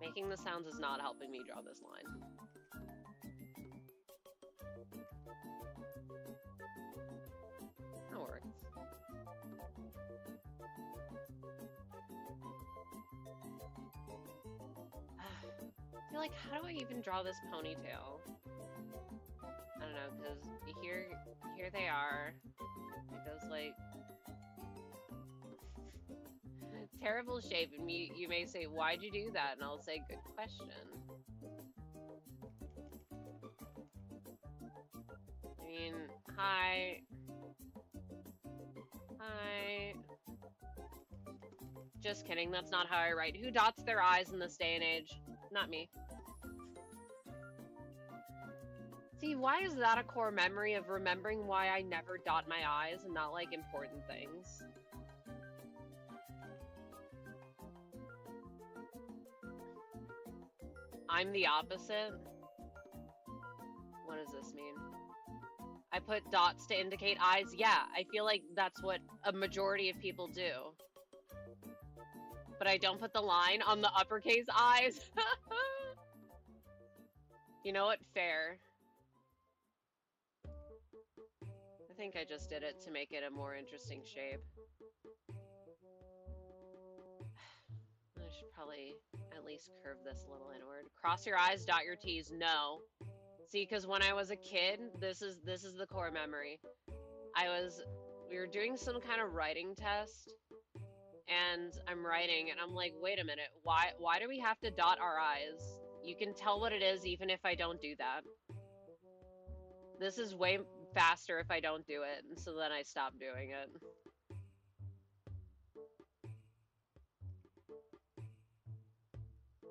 Making the sounds is not helping me draw this line. That works. I feel like, how do I even draw this ponytail? I don't know, because here they are. It goes like... terrible shape, and you may say, why'd you do that? And I'll say, good question. I mean, hi. Just kidding, that's not how I write. Who dots their eyes in this day and age? Not me. See, why is that a core memory of remembering why I never dot my eyes and not like important things? I'm the opposite. What does this mean? I put dots to indicate eyes. Yeah, I feel like that's what a majority of people do. But I don't put the line on the uppercase eyes. You know what? Fair. I think I just did it to make it a more interesting shape. I should probably at least curve this a little inward. Cross your eyes, dot your T's. No. See, because when I was a kid, this is the core memory. We were doing some kind of writing test, and I'm writing, and I'm like, wait a minute, why do we have to dot our eyes? You can tell what it is even if I don't do that. This is way faster if I don't do it, and so then I stopped doing it.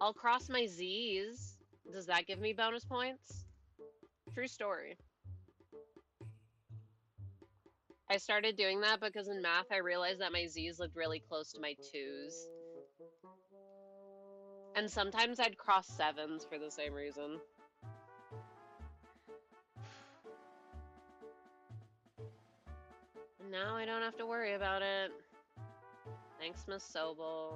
I'll cross my Z's. Does that give me bonus points? True story. I started doing that because in math I realized that my Z's looked really close to my 2's. And sometimes I'd cross 7's for the same reason. And now I don't have to worry about it. Thanks, Miss Sobel.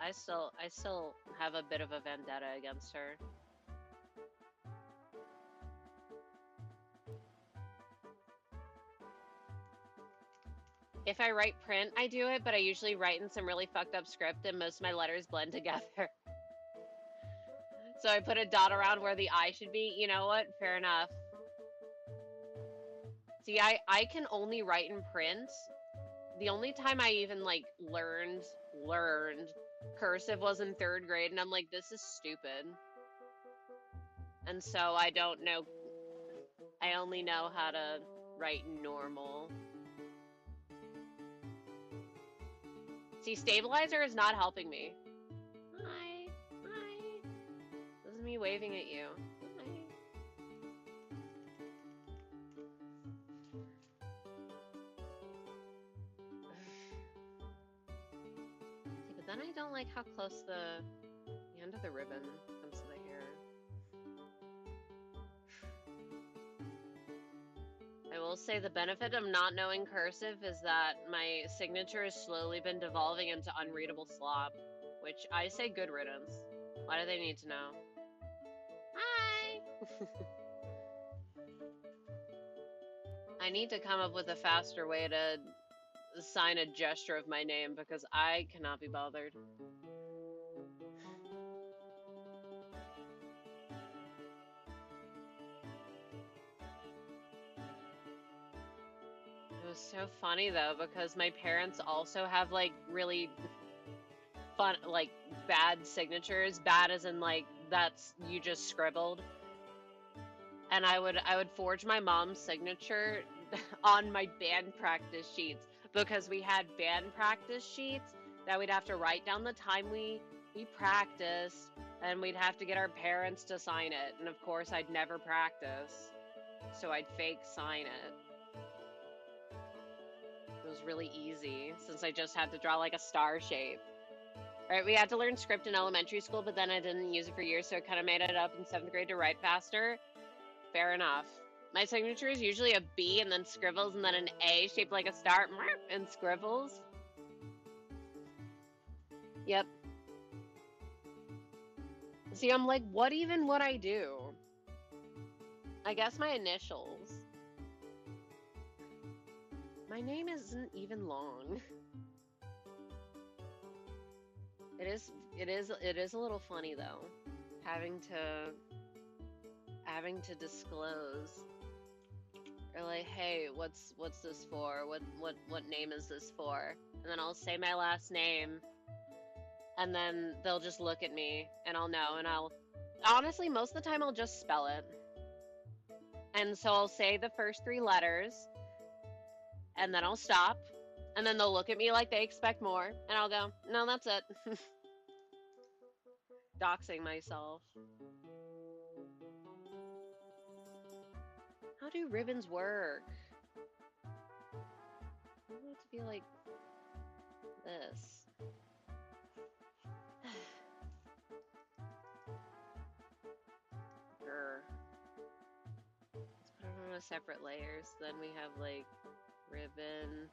I still have a bit of a vendetta against her. If I write print, I do it, but I usually write in some really fucked up script and most of my letters blend together. So I put a dot around where the I should be. You know what? Fair enough. See, I can only write in print. The only time I even, like, learned cursive was in 3rd grade, and I'm like, this is stupid. And so I don't know, I only know how to write normal. See, stabilizer is not helping me. Hi. This is me waving at you. Hi. See, but then I don't like how close the end of the ribbon comes to the hair. I will say the benefit of not knowing cursive is that my signature has slowly been devolving into unreadable slop, which I say good riddance. Why do they need to know? Hi! I need to come up with a faster way to sign a gesture of my name because I cannot be bothered. It was so funny though because my parents also have like really fun, like bad signatures, bad as in like that's you just scribbled. And I would forge my mom's signature on my band practice sheets because we had band practice sheets that we'd have to write down the time we practiced, and we'd have to get our parents to sign it. And of course, I'd never practice, so I'd fake sign it. It was really easy since I just had to draw like a star shape. Right, we had to learn script in elementary school, but then I didn't use it for years, so I kind of made it up in 7th grade to write faster. Fair enough. My signature is usually a B and then scribbles and then an A shaped like a star and scribbles. Yep. See, I'm like, what even would I do? I guess my initials. My name isn't even long. It is a little funny though, having to disclose, or like, hey, what's this for? What name is this for? And then I'll say my last name, and then they'll just look at me, and I'll know, and I'll honestly most of the time I'll just spell it, and so I'll say the first 3 letters, and then I'll stop, and then they'll look at me like they expect more, and I'll go, no, that's it. Doxing myself. How do ribbons work? I want it to be like this. Grr. Let's put it on a separate layer, so then we have like ribbon.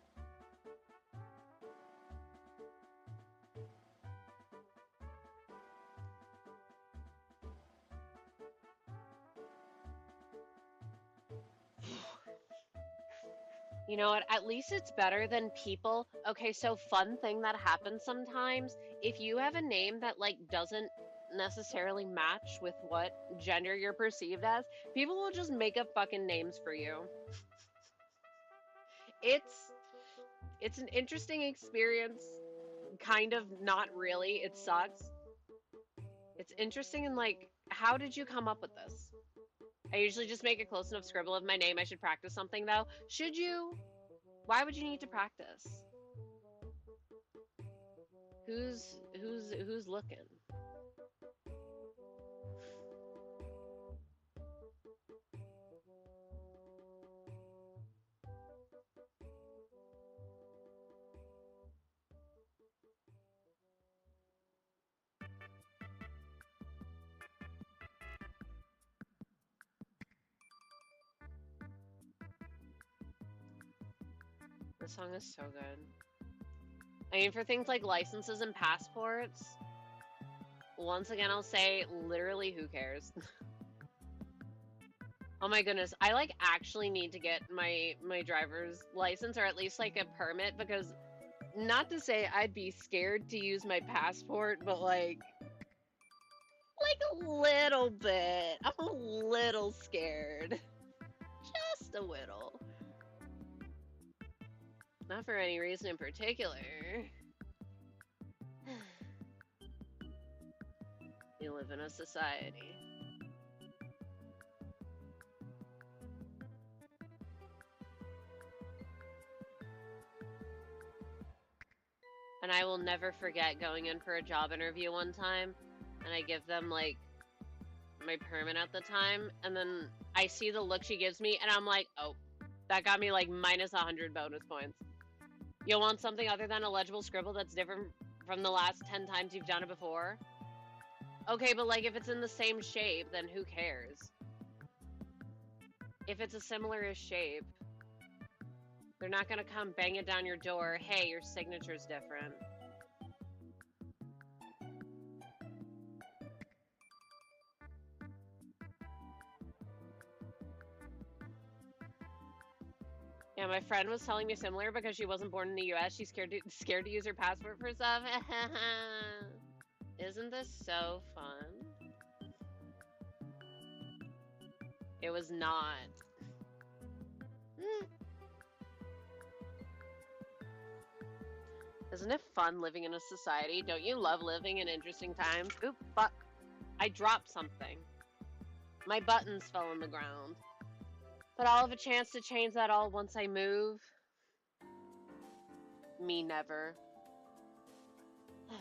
You know what? At least it's better than people. Okay, so fun thing that happens sometimes. If you have a name that like doesn't necessarily match with what gender you're perceived as, people will just make up fucking names for you. It's an interesting experience. Kind of, not really. It sucks. It's interesting and like, how did you come up with this? I usually just make a close enough scribble of my name. I should practice something though. Should you? Why would you need to practice? Who's looking? This song is so good. I mean, for things like licenses and passports, once again, I'll say, literally, who cares? Oh my goodness, I like actually need to get my driver's license, or at least like a permit, because not to say I'd be scared to use my passport, but like a little bit. I'm a little scared. Just a little. Not for any reason in particular. You live in a society. And I will never forget going in for a job interview one time, and I give them like my permit at the time, and then I see the look she gives me, and I'm like, oh, that got me like minus 100 bonus points. You want something other than a legible scribble that's different from the last 10 times you've done it before? Okay, but like if it's in the same shape, then who cares? If it's a similar-ish shape, they're not gonna come bang it down your door, hey, your signature's different. Yeah, my friend was telling me similar because she wasn't born in the US. She's scared to use her passport for stuff. Isn't this so fun? It was not. Isn't it fun living in a society? Don't you love living in interesting times? Oop, fuck. I dropped something. My buttons fell on the ground. But I'll have a chance to change that all once I move. Me never. I'm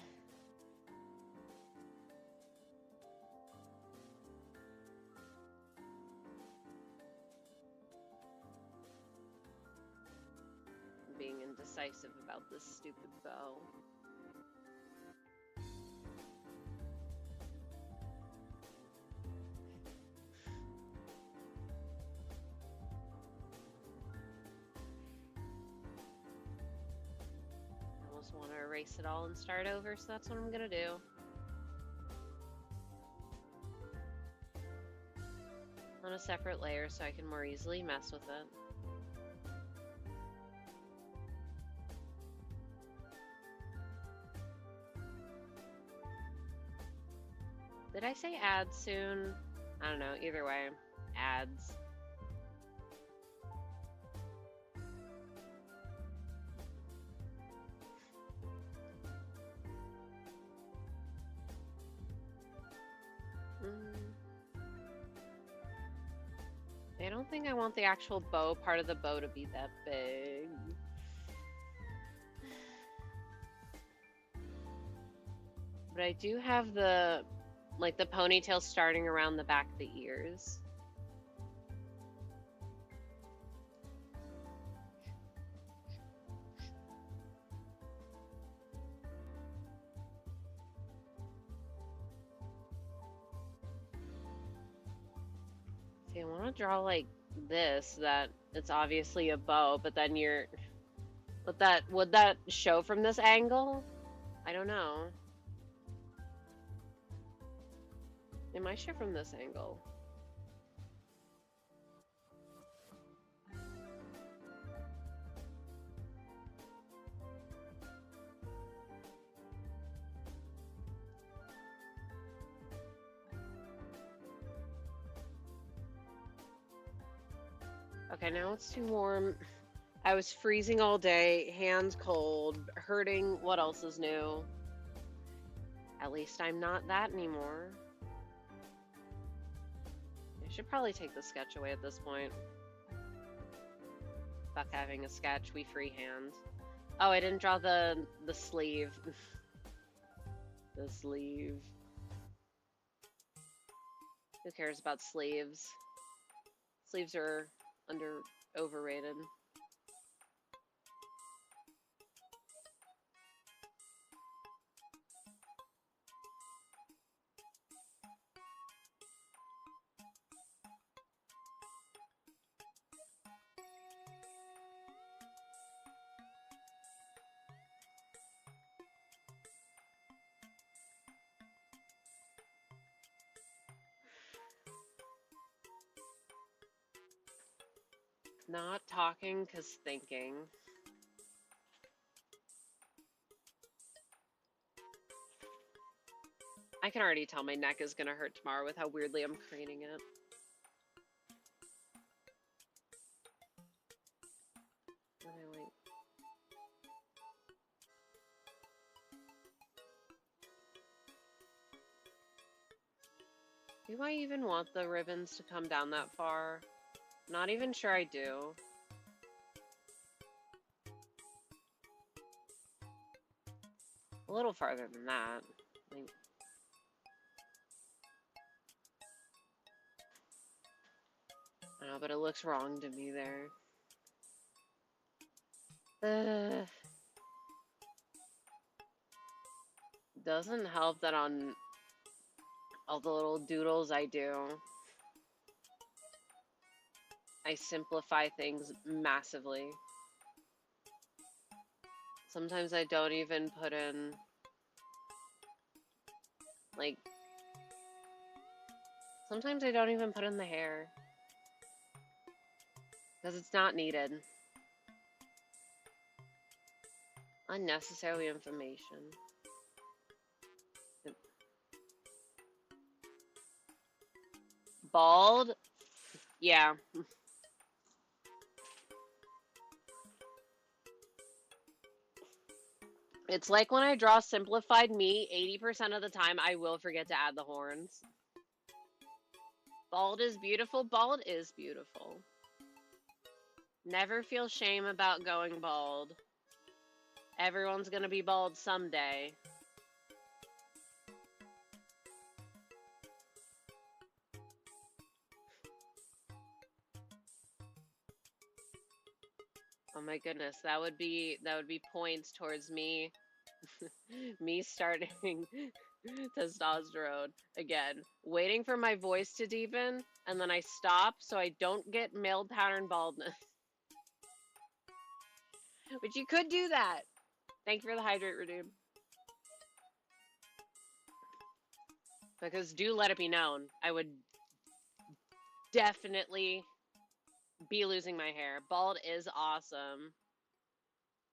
being indecisive about this stupid bow. I almost want to erase it all and start over, so that's what I'm gonna do. On a separate layer so I can more easily mess with it. Did I say add soon? I don't know, either way, ads. I don't think I want the actual bow part of the bow to be that big. But I do have the ponytail starting around the back of the ears. See, I want to draw like this, that it's obviously a bow, but then would that show from this angle? I don't know. It might show from this angle. Okay, now it's too warm. I was freezing all day, hands cold, hurting. What else is new? At least I'm not that anymore. I should probably take the sketch away at this point. Fuck having a sketch, we freehand. Oh, I didn't draw the sleeve. The sleeve. Who cares about sleeves? Sleeves are overrated. Not talking, 'cause thinking. I can already tell my neck is gonna hurt tomorrow with how weirdly I'm craning it. Okay, wait. Do I even want the ribbons to come down that far? Not even sure I do. A little farther than that. Like, oh, but it looks wrong to me there. Doesn't help that on all the little doodles I do, I simplify things massively. Sometimes I don't even put in, like, sometimes I don't even put in the hair. Because it's not needed. Unnecessary information. Bald? Yeah. It's like when I draw simplified me, 80% of the time I will forget to add the horns. Bald is beautiful. Bald is beautiful. Never feel shame about going bald. Everyone's gonna be bald someday. Oh my goodness, that would be points towards me me starting testosterone again. Waiting for my voice to deepen and then I stop so I don't get male pattern baldness. But you could do that. Thank you for the hydrate redeem. Because do let it be known, I would definitely be losing my hair. Bald is awesome.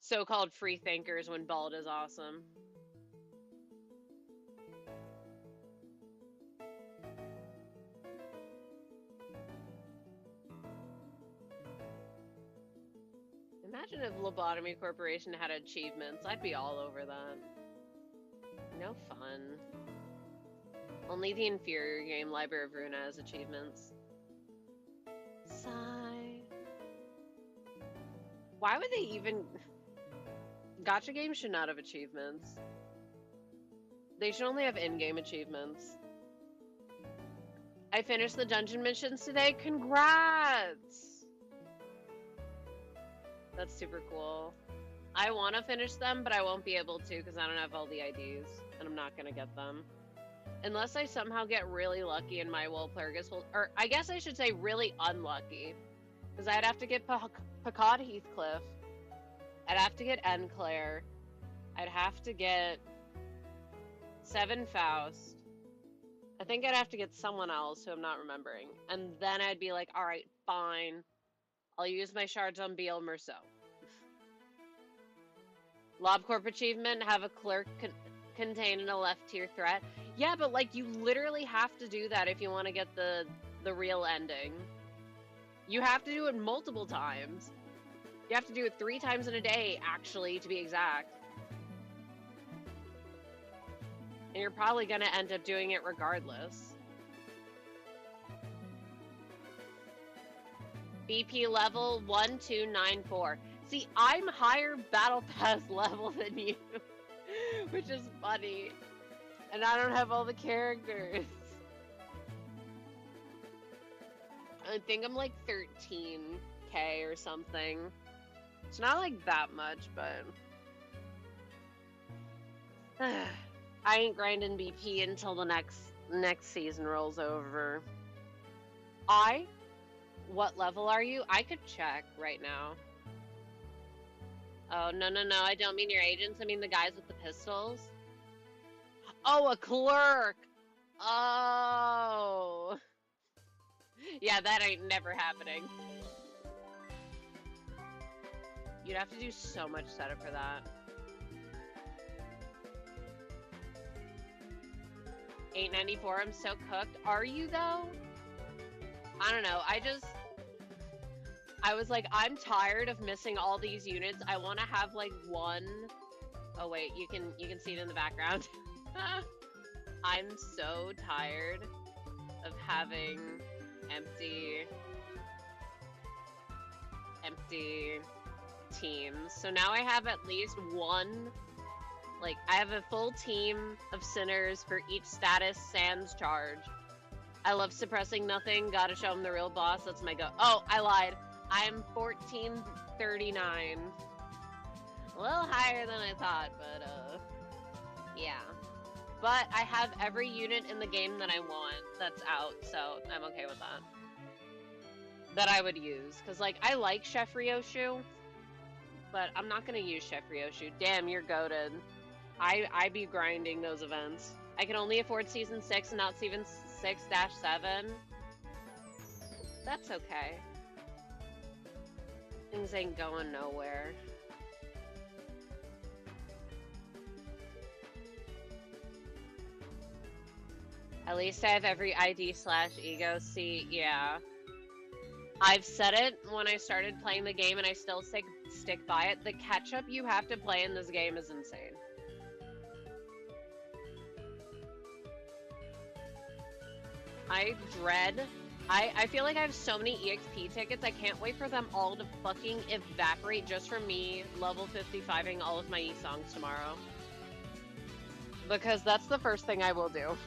So-called free thinkers when bald is awesome. Imagine if Lobotomy Corporation had achievements. I'd be all over that. No fun. Only the inferior game Library of Ruina has achievements. Sigh. Why would they even... Gacha games should not have achievements. They should only have in-game achievements. I finished the dungeon missions today. Congrats! That's super cool. I want to finish them, but I won't be able to because I don't have all the IDs, and I'm not going to get them. Unless I somehow get really lucky and my Walpurgis will... Or I guess I should say really unlucky. Because I'd have to get Picard Heathcliff. I'd have to get Enclair. I'd have to get Seven Faust. I think I'd have to get someone else who I'm not remembering. And then I'd be like, alright, fine. I'll use my shards on Biel Merceau. LobCorp achievement, have a clerk contained in a left tier threat. Yeah, but like you literally have to do that if you want to get the real ending. You have to do it multiple times. You have to do it 3 times in a day, actually, to be exact. And you're probably going to end up doing it regardless. BP level 1294. See, I'm higher battle pass level than you, which is funny. And I don't have all the characters. I think I'm like 13k or something. It's not like that much, but... I ain't grinding BP until the next season rolls over. What level are you? I could check right now. Oh, no, I don't mean your agents. I mean the guys with the pistols. Oh, a clerk! Oh! Yeah, that ain't never happening. You'd have to do so much setup for that. 894, I'm so cooked. Are you, though? I don't know, I was like, I'm tired of missing all these units. I want to have, like, one... Oh, wait, you can see it in the background. I'm so tired of having empty teams. So now I have at least one, like, I have a full team of sinners for each status sans charge. I love suppressing nothing, gotta show them the real boss, that's my go. Oh, I lied. I'm 1439. A little higher than I thought, but, yeah. But I have every unit in the game that I want that's out, so I'm okay with that. That I would use. Because, like, I like Chef Ryoshu, but I'm not going to use Chef Ryoshu. Damn, you're goated. I be grinding those events. I can only afford Season 6 and not Season 6-7. That's okay. Things ain't going nowhere. At least I have every ID/ego. See, yeah. I've said it when I started playing the game and I still stick by it. The catch-up you have to play in this game is insane. I dread I feel like I have so many EXP tickets, I can't wait for them all to fucking evaporate just from me level 55ing all of my E-songs tomorrow. Because that's the first thing I will do.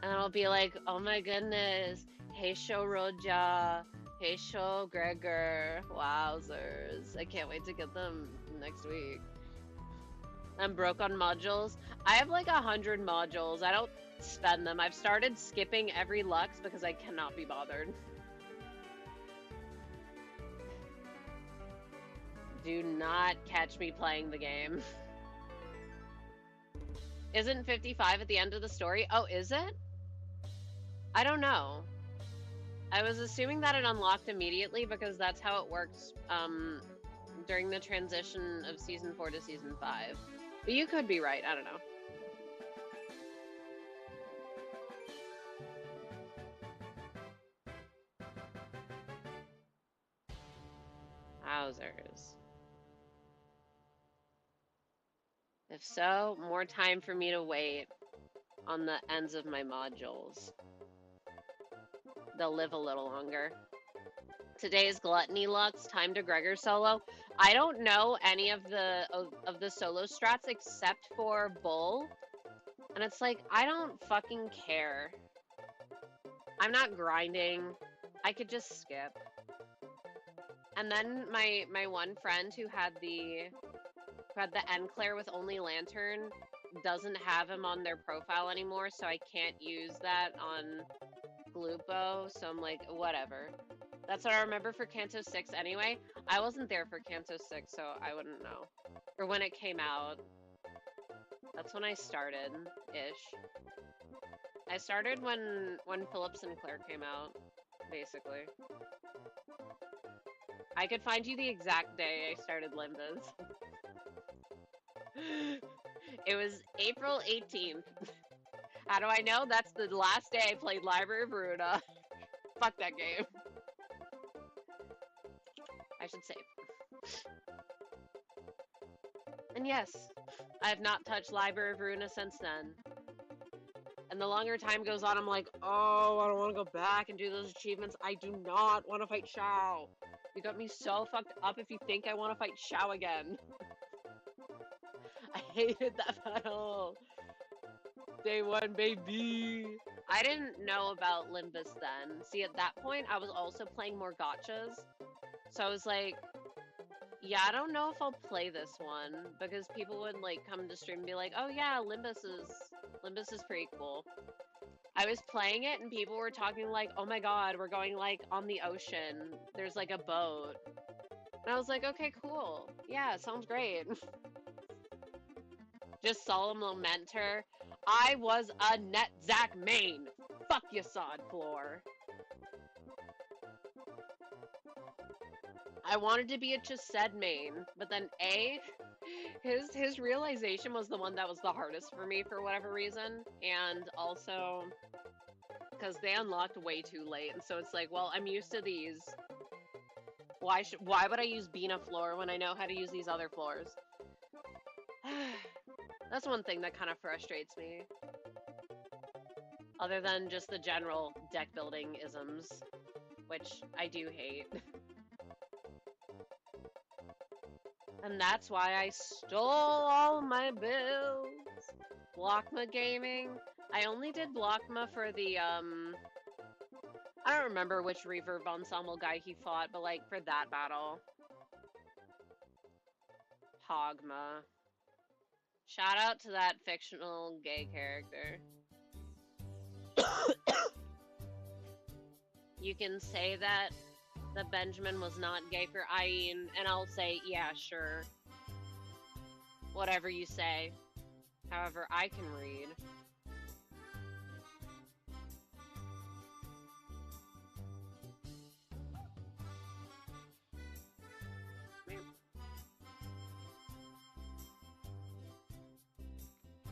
And I'll be like, oh my goodness, hey Show Roja, hey Show Gregor, wowzers. I can't wait to get them next week. I'm broke on modules. I have like 100 modules. I don't spend them. I've started skipping every Lux because I cannot be bothered. Do not catch me playing the game. Isn't 55 at the end of the story? Oh, is it? I don't know. I was assuming that it unlocked immediately because that's how it works during the transition of Season 4 to Season 5. But you could be right, I don't know. Wowzers. If so, more time for me to wait on the ends of my modules. They'll live a little longer. Today's Gluttony Lux, time to Gregor solo. I don't know any of the solo strats except for Bull. And it's like, I don't fucking care. I'm not grinding. I could just skip. And then my one friend who had the Enclair with only Lantern doesn't have him on their profile anymore, so I can't use that on Glupo, so I'm like, whatever. That's what I remember for Kanto 6 anyway. I wasn't there for Kanto 6, so I wouldn't know. Or when it came out. That's when I started-ish. I started when Philip Sinclair came out, basically. I could find you the exact day I started Limbas. It was April 18th. How do I know? That's the last day I played Library of Ruina. Fuck that game. I should save. And yes, I have not touched Library of Ruina since then. And the longer time goes on, I'm like, oh, I don't want to go back and do those achievements. I do not want to fight Shao. You got me so fucked up if you think I want to fight Shao again. I hated that battle. Day one, baby. I didn't know about Limbus then. See, at that point, I was also playing more gotchas. So I was like, yeah, I don't know if I'll play this one. Because people would, like, come to stream and be like, oh yeah, Limbus is pretty cool. I was playing it and people were talking like, oh my god, we're going, like, on the ocean. There's, like, a boat. And I was like, okay, cool. Yeah, sounds great. Just Solemn Lamenter. I was a net Zac main. Fuck you, sod floor. I wanted to be a Chesed main, but then his realization was the one that was the hardest for me for whatever reason, and also because they unlocked way too late, and so it's like, well, I'm used to these. Why would I use Bina floor when I know how to use these other floors? That's one thing that kind of frustrates me. Other than just the general deck building isms, which I do hate. And that's why I stole all my builds. Blockma Gaming. I only did Blockma for the, I don't remember which Reverb Ensemble guy he fought, but like for that battle. Hogma. Shout out to that fictional gay character. You can say that Benjamin was not gay for Ayin, and I'll say, yeah, sure. Whatever you say. However, I can read.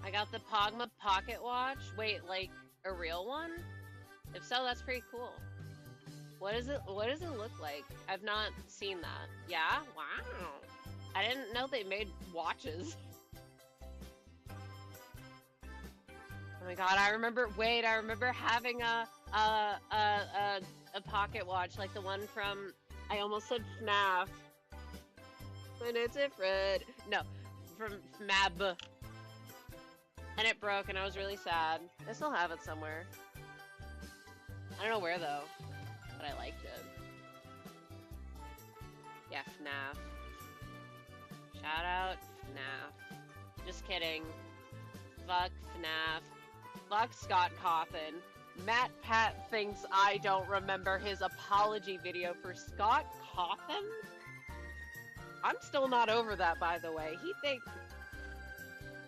I got the Pogma pocket watch. Wait, like a real one? If so, that's pretty cool. What does it look like? I've not seen that. Yeah? Wow. I didn't know they made watches. Oh my god, I remember. Wait, I remember having a pocket watch like the one from. I almost said FNAF. When it's different. No, from FMAB. And it broke, and I was really sad. I still have it somewhere. I don't know where though, but I liked it. Yeah, FNAF. Shout out FNAF. Just kidding. Fuck FNAF. Fuck Scott Coffin. Matt Pat thinks I don't remember his apology video for Scott Coffin? I'm still not over that, by the way. He thinks...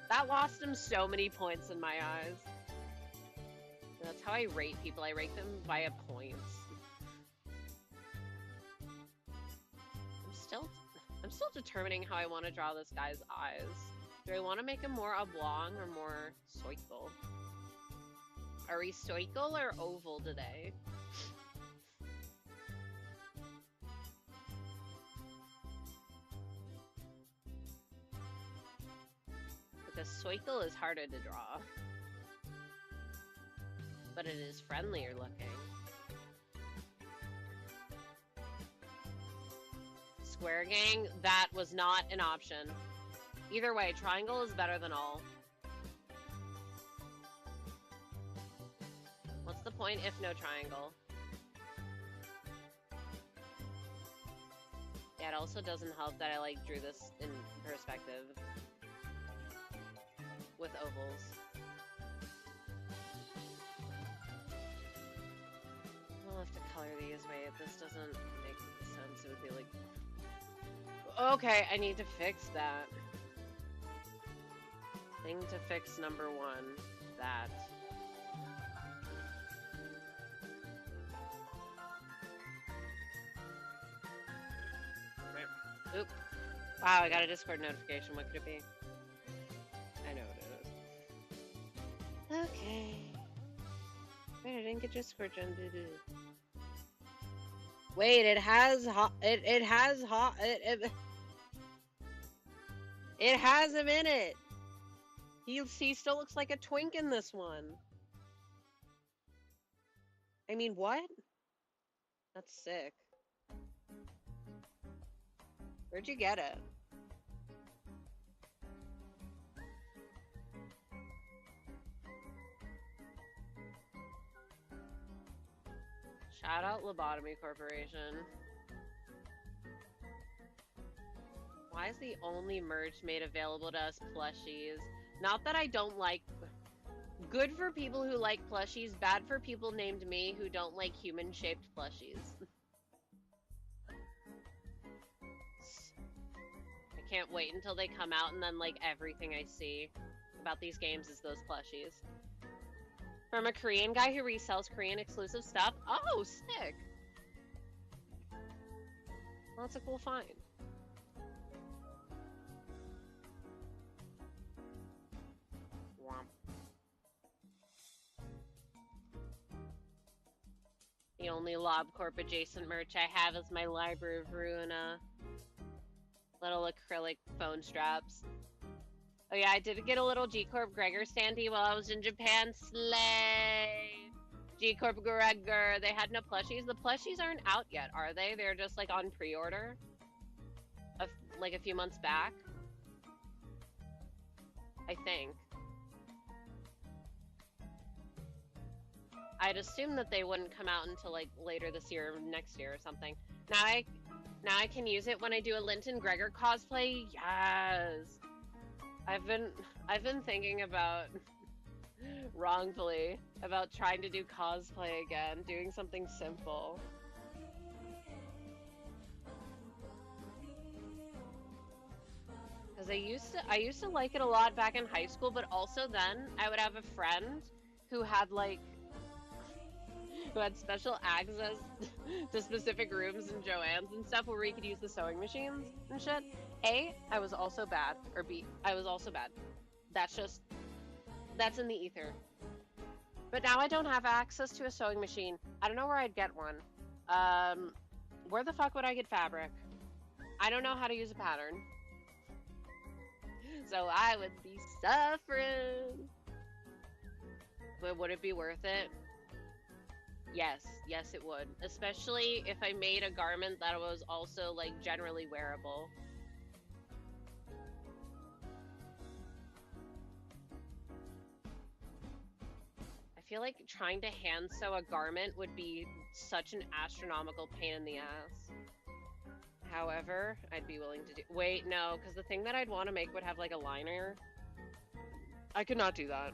That lost him so many points in my eyes. That's how I rate people. I rate them via points. I'm still determining how I want to draw this guy's eyes. Do I want to make him more oblong or more circle? Are we circle or oval today? Because circle is harder to draw. But it is friendlier looking. Square gang, that was not an option. Either way, triangle is better than all. What's the point if no triangle? Yeah, it also doesn't help that I like drew this in perspective with ovals. I'll have to color these. Wait, this doesn't make sense. It would be like... Okay, I need to fix that. Thing to fix number one. That. Oop. Wow, I got a Discord notification. What could it be? I know what it is. Okay. Wait, I didn't get Discord done. Wait, it has hot. It has hot. It has him in it. He still looks like a twink in this one. I mean, what? That's sick. Where'd you get it? Shout out Lobotomy Corporation. Why is the only merch made available to us plushies? Not that I don't like... Good for people who like plushies, bad for people named me who don't like human-shaped plushies. I can't wait until they come out and then, like, everything I see about these games is those plushies. From a Korean guy who resells Korean exclusive stuff. Oh, sick! Well, that's a cool find. Womp. The only LobCorp adjacent merch I have is my Library of Ruina little acrylic phone straps. Oh yeah, I did get a little G-Corp Gregor standee while I was in Japan. Slay! G-Corp Gregor. They had no plushies. The plushies aren't out yet, are they? They're just like on pre-order? Like a few months back? I think. I'd assume that they wouldn't come out until like later this year or next year or something. Now I can use it when I do a Linton Gregor cosplay. Yes. I've been thinking about wrongfully about trying to do cosplay again, doing something simple. Cuz I used to like it a lot back in high school, but also then I would have a friend who had like who had special access to specific rooms in Joann's and stuff where we could use the sewing machines and shit. A, I was also bad. Or B, I was also bad. That's in the ether. But now I don't have access to a sewing machine. I don't know where I'd get one. Where the fuck would I get fabric? I don't know how to use a pattern. So I would be suffering. But would it be worth it? Yes, yes it would. Especially if I made a garment that was also like generally wearable. I feel like trying to hand sew a garment would be such an astronomical pain in the ass. However, I'd be willing to do. Wait, no, because the thing that I'd want to make would have like a liner. I could not do that.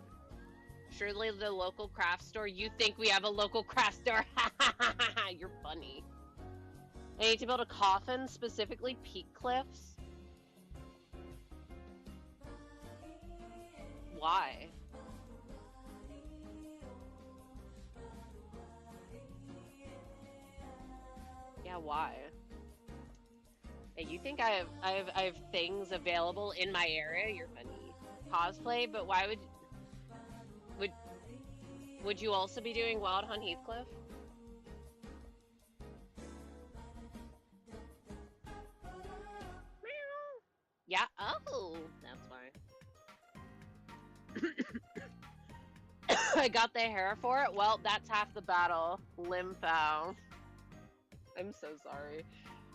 Surely the local craft store. You think we have a local craft store? You're funny. I need to build a coffin, specifically peak cliffs. Why? Yeah, why? Hey, you think I have things available in my area? You're funny. Cosplay, but why would you also be doing Wild Hunt Heathcliff? Yeah. Oh, that's why. I got the hair for it. Well, that's half the battle. Lympho. I'm so sorry.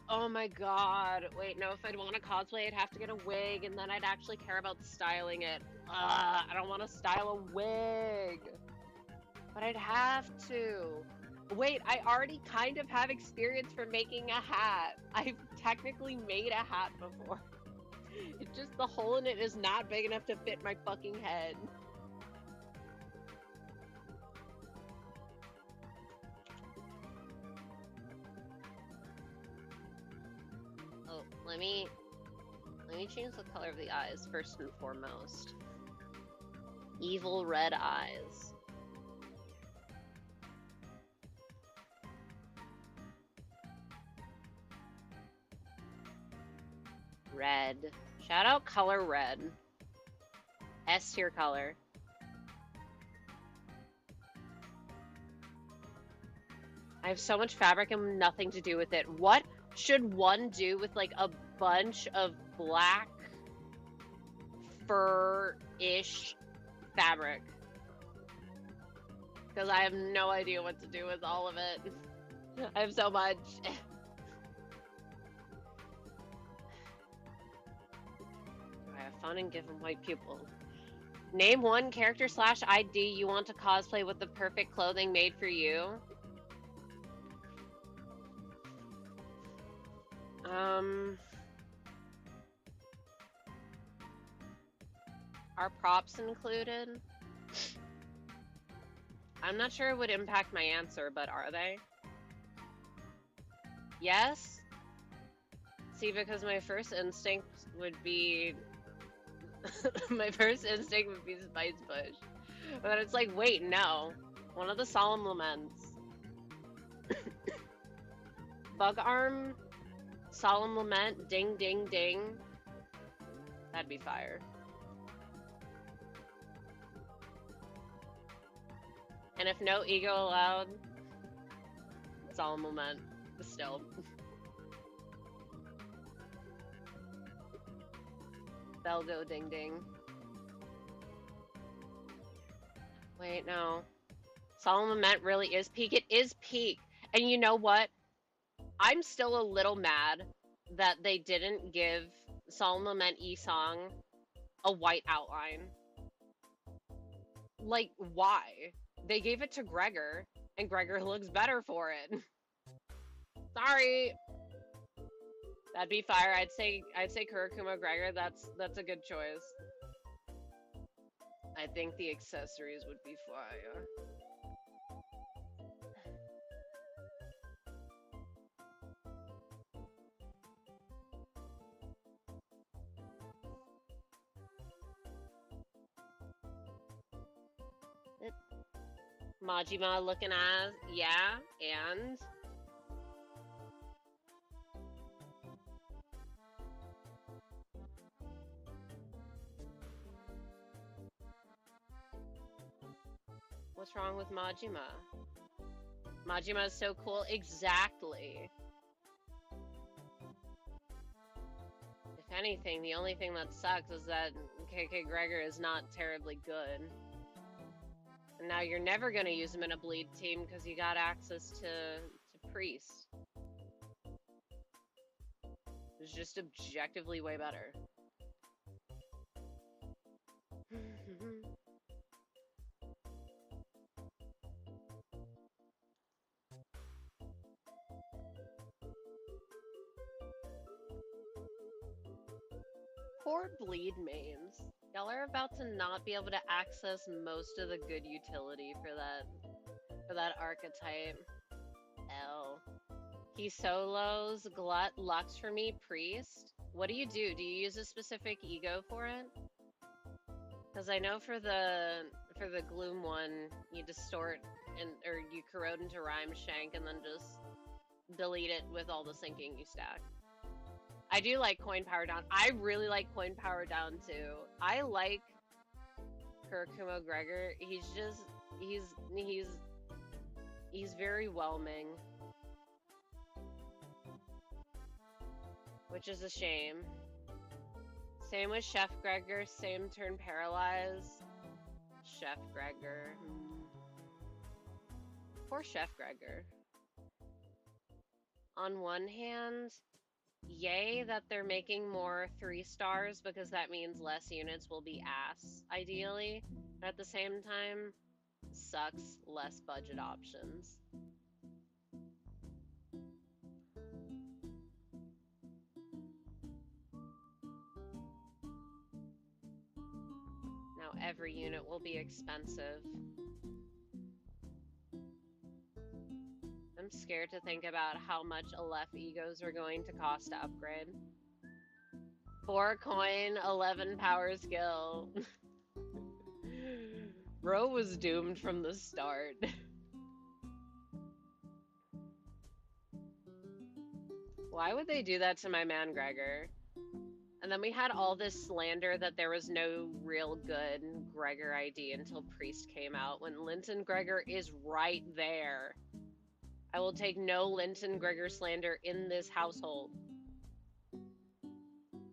Oh my god. Wait, no, if I'd want to cosplay, I'd have to get a wig, and then I'd actually care about styling it. I don't want to style a wig. But I'd have to. Wait, I already kind of have experience for making a hat. I've technically made a hat before. It's just the hole in it is not big enough to fit my fucking head. Oh, let me change the color of the eyes first and foremost. Evil red eyes. Red. Shout out color red. S tier color. I have so much fabric and nothing to do with it. What should one do with like a bunch of black fur-ish fabric? Because I have no idea what to do with all of it. I have so much. I have fun and give them white pupil. Name one character / ID you want to cosplay with the perfect clothing made for you. Are props included? I'm not sure it would impact my answer, but are they? Yes? See, because my first instinct would be... my first instinct would be Spice Bush. But it's like, wait, no. One of the Solemn Laments. Bug Arm, Solemn Lament, Ding Ding Ding. That'd be fire. And if no ego allowed, Solemn Lament. Still. Bell go ding ding. Wait, no. Solemn Lament really is peak. It is peak. And you know what? I'm still a little mad that they didn't give Solemn Lament E-Song a white outline. Like, why? They gave it to Gregor, and Gregor looks better for it. Sorry. That'd be fire. I'd say Kurokuma Gregor. That's a good choice. I think the accessories would be fire. Majima looking as, yeah, and what's wrong with Majima? Majima is so cool. Exactly. If anything, the only thing that sucks is that KK Gregor is not terribly good. And now you're never gonna use him in a bleed team because you got access to priest. It's just objectively way better. Poor bleed mains. Y'all are about to not be able to access most of the good utility for that archetype. L. He solos Glut Lux for me, Priest. What do? Do you use a specific ego for it? Because I know for the Gloom one, you distort or you corrode into Rhyme Shank and then just delete it with all the syncing you stack. I do like Coin Power Down. I really like Coin Power Down too. I like Kurakumo Gregor. He's very whelming. Which is a shame. Same with Chef Gregor, same turn paralyzed. Chef Gregor. Poor Chef Gregor. On one hand, yay that they're making more 3 stars because that means less units will be ass, ideally. But at the same time, sucks, less budget options. Now every unit will be expensive. I'm scared to think about how much Aleph egos are going to cost to upgrade. 4 coin, 11 power skill. Bro was doomed from the start. Why would they do that to my man Gregor? And then we had all this slander that there was no real good Gregor ID until Priest came out, when Linton Gregor is right there. I will take no Linton Gregor slander in this household.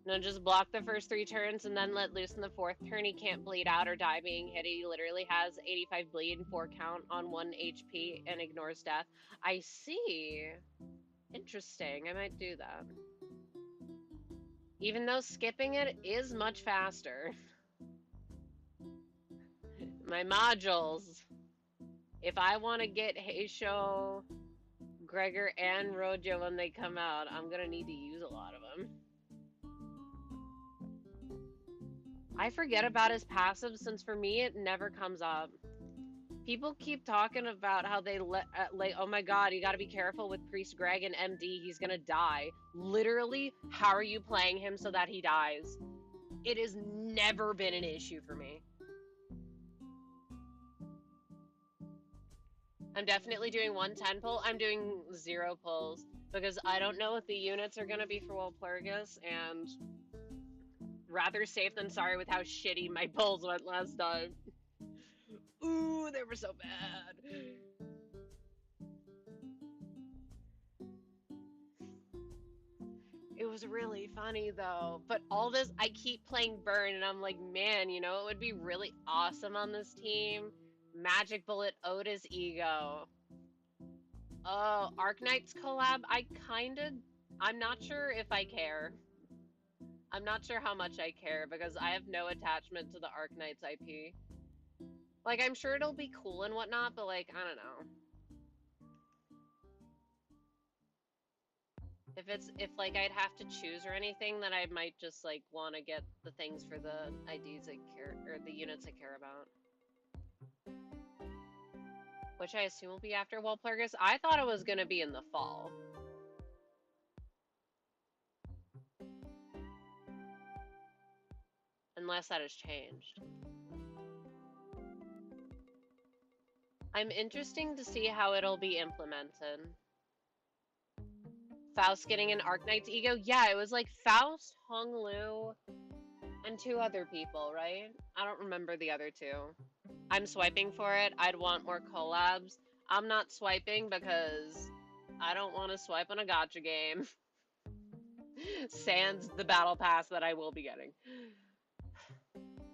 No, just block the first 3 turns and then let loose in the 4th turn. He can't bleed out or die being hit. He literally has 85 bleed and 4 count on 1 HP and ignores death. I see. Interesting. I might do that. Even though skipping it is much faster. My modules. If I want to get Heisho, Gregor, and Rojo when they come out, I'm going to need to use a lot of them. I forget about his passive since for me it never comes up. People keep talking about how they oh my god, you gotta be careful with Priest Greg and MD, he's gonna die. Literally, how are you playing him so that he dies? It has never been an issue for me. I'm definitely doing 110 pull. I'm doing 0 pulls because I don't know what the units are gonna be for Walpurgis, and rather safe than sorry with how shitty my pulls went last time. Ooh, they were so bad. It was really funny though. But all this, I keep playing Burn and I'm like, man, you know, it would be really awesome on this team. Magic Bullet Otis Ego. Oh, Arknights collab? I'm not sure if I care. I'm not sure how much I care because I have no attachment to the Arknights IP. Like, I'm sure it'll be cool and whatnot, but like, I don't know. If like I'd have to choose or anything, then I might just like want to get the things for the IDs I care, or the units I care about. Which I assume will be after Walpurgis. I thought it was gonna be in the fall. Unless that has changed. I'm interested to see how it'll be implemented. Faust getting an Arknight's ego? Yeah, it was like Faust, Hung Lu, and 2 other people, right? I don't remember the other 2. I'm swiping for it. I'd want more collabs. I'm not swiping because I don't want to swipe on a gacha game. Sans the battle pass that I will be getting.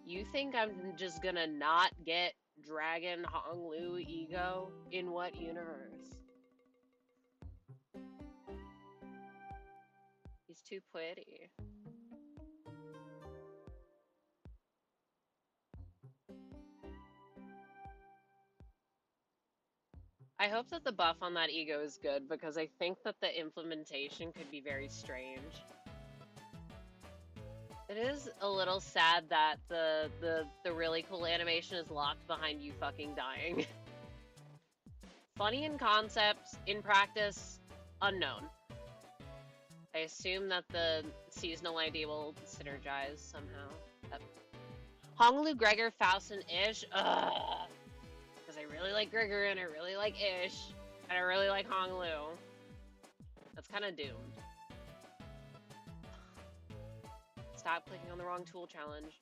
You think I'm just gonna not get Dragon Honglu ego? In what universe? He's too pretty. I hope that the buff on that ego is good because I think that the implementation could be very strange. It is a little sad that the really cool animation is locked behind you fucking dying. Funny in concept, in practice, unknown. I assume that the seasonal ID will synergize somehow. Honglu, Gregor, Faust, and Ish. Ugh. Because I really like Gregor and I really like Ish. And I really like Honglu. That's kind of doomed. Stop clicking on the wrong tool challenge.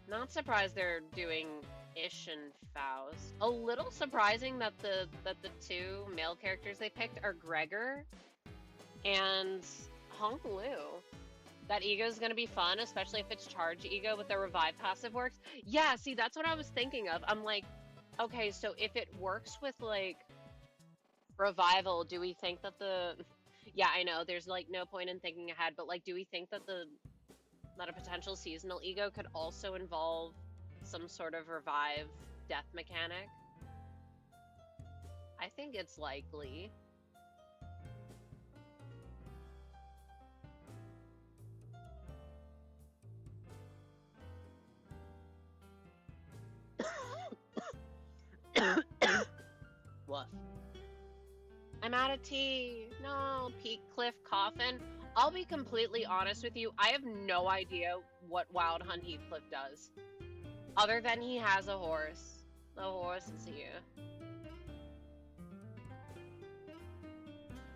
Not surprised they're doing Ish and Faust. A little surprising that the two male characters they picked are Gregor and Honglu. That ego is going to be fun, especially if it's charge ego with the revive passive works. Yeah, see, that's what I was thinking of. I'm like, okay, so if it works with, like, revival, do we think that the... Yeah, I know, there's, like, no point in thinking ahead, but, like, do we think that that a potential seasonal ego could also involve some sort of revive death mechanic? I think it's likely. Woof. I'm out of tea. No, Peak Cliff Coffin. I'll be completely honest with you. I have no idea what Wild Hunt Heathcliff does. Other than he has a horse. The horse is here.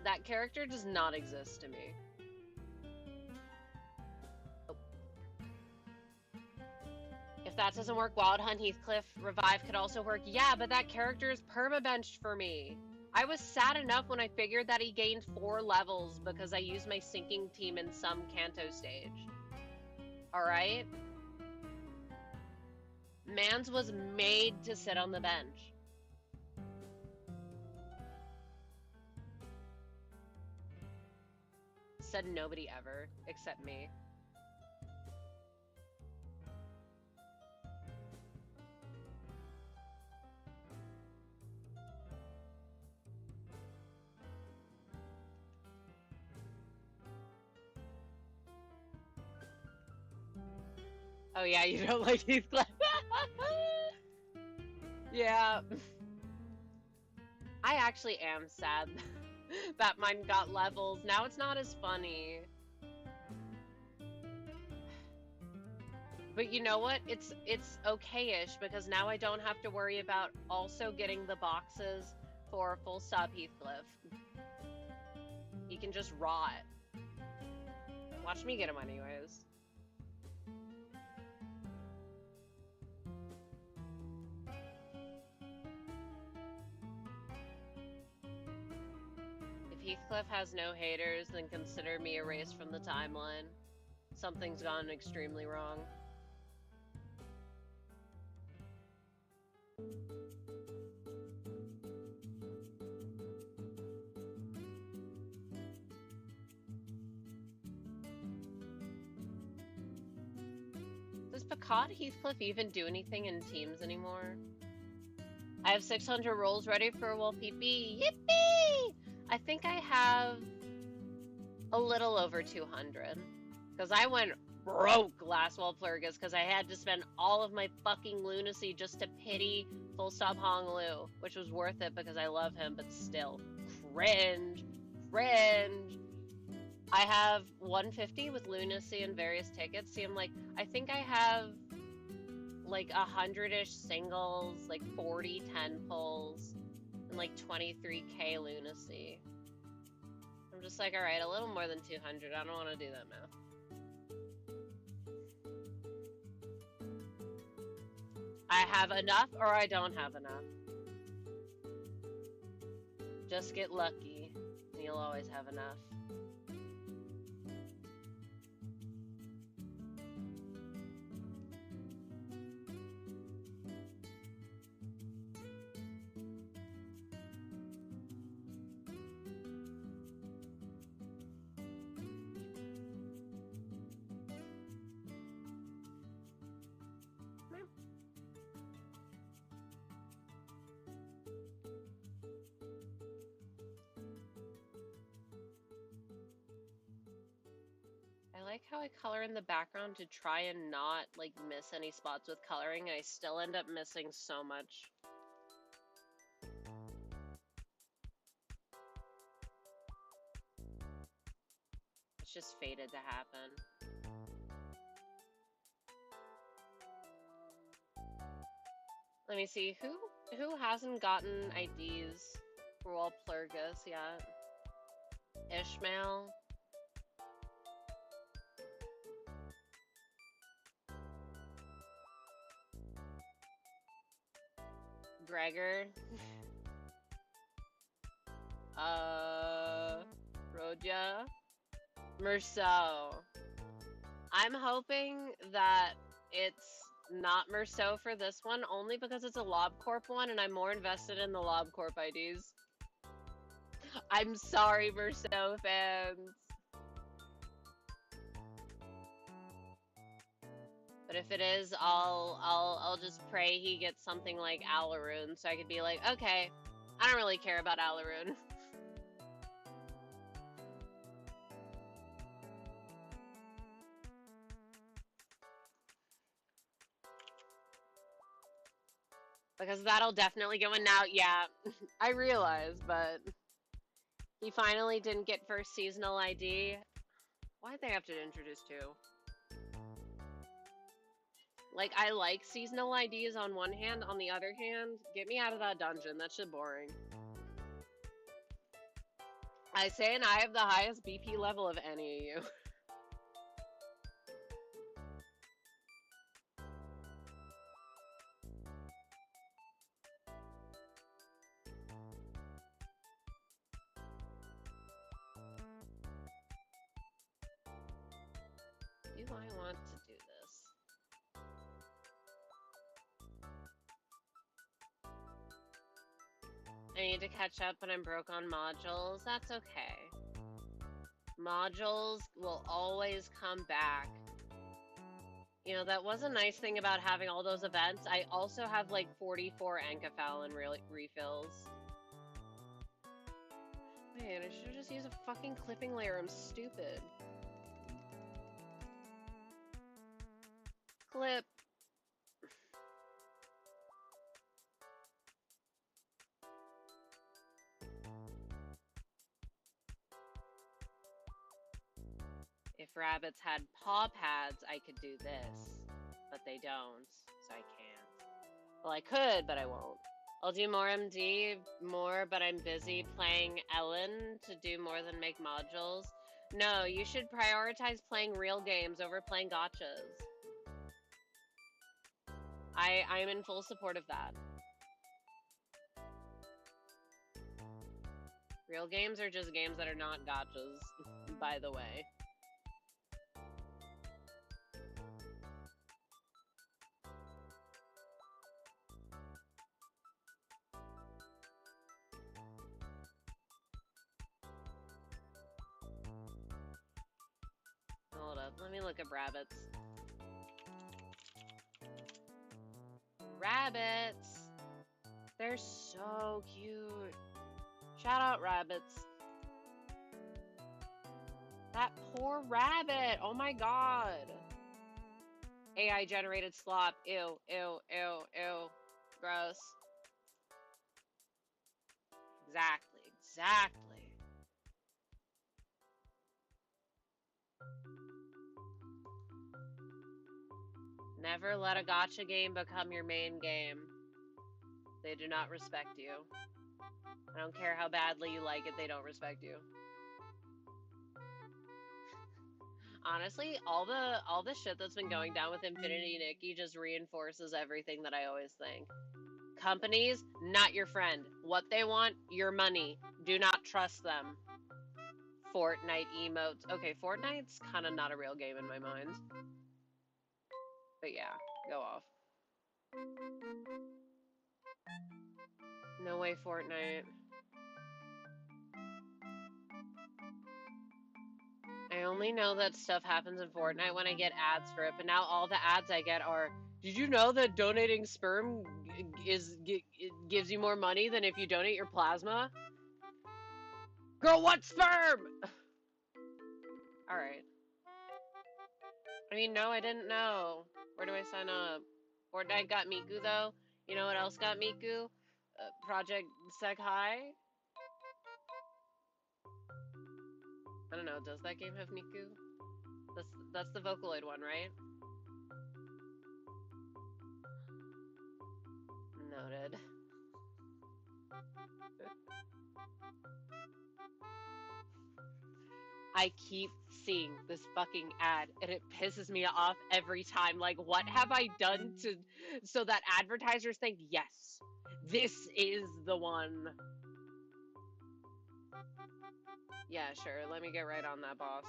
That character does not exist to me. Oh. If that doesn't work, Wild Hunt Heathcliff Revive could also work. Yeah, but that character is permabenched for me. I was sad enough when I figured that he gained 4 levels because I used my sinking team in some Kanto stage. Alright? Mans was made to sit on the bench. Said nobody ever, except me. Oh yeah, you don't like Heathcliff? Yeah. I actually am sad that mine got levels. Now it's not as funny. But you know what? It's okay-ish because now I don't have to worry about also getting the boxes for full sub Heathcliff. He can just rot. Watch me get him anyways. If Heathcliff has no haters, then consider me erased from the timeline. Something's gone extremely wrong. Does Picard Heathcliff even do anything in teams anymore? I have 600 rolls ready for Wolf PP. Yippee! I think I have a little over 200. Because I went broke last Walpurgis because I had to spend all of my fucking lunacy just to pity full stop Hong Lu, which was worth it because I love him, but still. Cringe. Cringe. I have 150 with lunacy and various tickets. See, I'm like, I think I have like 100-ish singles, like 40 10 pulls, and like 23k lunacy. I'm just like, alright, a little more than 200. I don't want to do that now. I have enough or I don't have enough. Just get lucky and you'll always have enough. like how I color in the background to try and not, like, miss any spots with coloring, and I still end up missing so much. It's just fated to happen. Let me see, who hasn't gotten IDs for Walpurgis yet? Ishmael? Gregor? Rodia? Merceau. I'm hoping that it's not Merceau for this one, only because it's a LobCorp one, and I'm more invested in the LobCorp IDs. I'm sorry, Merceau fans. But if it is, I'll just pray he gets something like Alaroon, so I could be like, okay, I don't really care about Alaroon. Because that'll definitely go in now. Yeah, I realize, but he finally didn't get first seasonal ID. Why'd they have to introduce two? Like, I like seasonal IDs on one hand, on the other hand, get me out of that dungeon. That shit boring. I say, and I have the highest BP level of any of you. Do I want to do this? I need to catch up, but I'm broke on modules. That's okay. Modules will always come back. You know, that was a nice thing about having all those events. I also have like 44 Anchophalin refills. Man, I should just use a fucking clipping layer. I'm stupid. Clip. If rabbits had paw pads, I could do this. But they don't, so I can't. Well, I could, but I won't. I'll do more MD, but I'm busy playing Ellen to do more than make modules. No, you should prioritize playing real games over playing gotchas. I'm in full support of that. Real games are just games that are not gotchas, by the way. Hold up, let me look at rabbits. Rabbits! They're so cute. Shout out rabbits. That poor rabbit! Oh my god! AI generated slop. Ew, ew, ew, ew. Gross. Exactly, exactly. Never let a gotcha game become your main game. They do not respect you. I don't care how badly you like it, they don't respect you. Honestly, all the shit that's been going down with Infinity Nikki just reinforces everything that I always think. Companies, not your friend. What they want, your money. Do not trust them. Fortnite emotes. Okay, Fortnite's kind of not a real game in my mind. But yeah, go off. No way, Fortnite. I only know that stuff happens in Fortnite when I get ads for it, but now all the ads I get are, did you know that donating sperm gives you more money than if you donate your plasma? Girl, what sperm? Alright. I mean, no, I didn't know. Where do I sign up? Fortnite got Miku, though. You know what else got Miku? Project Sekai? I don't know, does that game have Miku? That's the Vocaloid one, right? Noted. I keep seeing this fucking ad and it pisses me off every time. Like, what have I done to so that advertisers think, yes, this is the one? Yeah, sure. Let me get right on that, boss.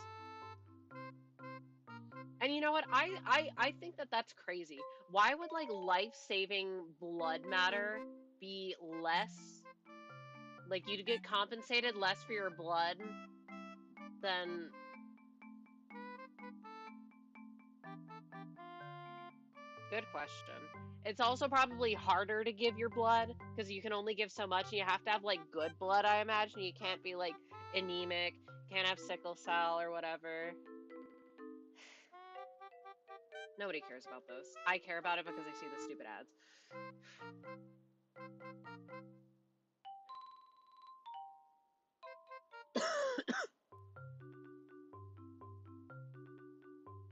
And you know what? I think that that's crazy. Why would like life-saving blood matter be less? Like you'd get compensated less for your blood than. Good question. It's also probably harder to give your blood because you can only give so much and you have to have like good blood, I imagine. You can't be like anemic, can't have sickle cell or whatever. Nobody cares about this. I care about it because I see the stupid ads.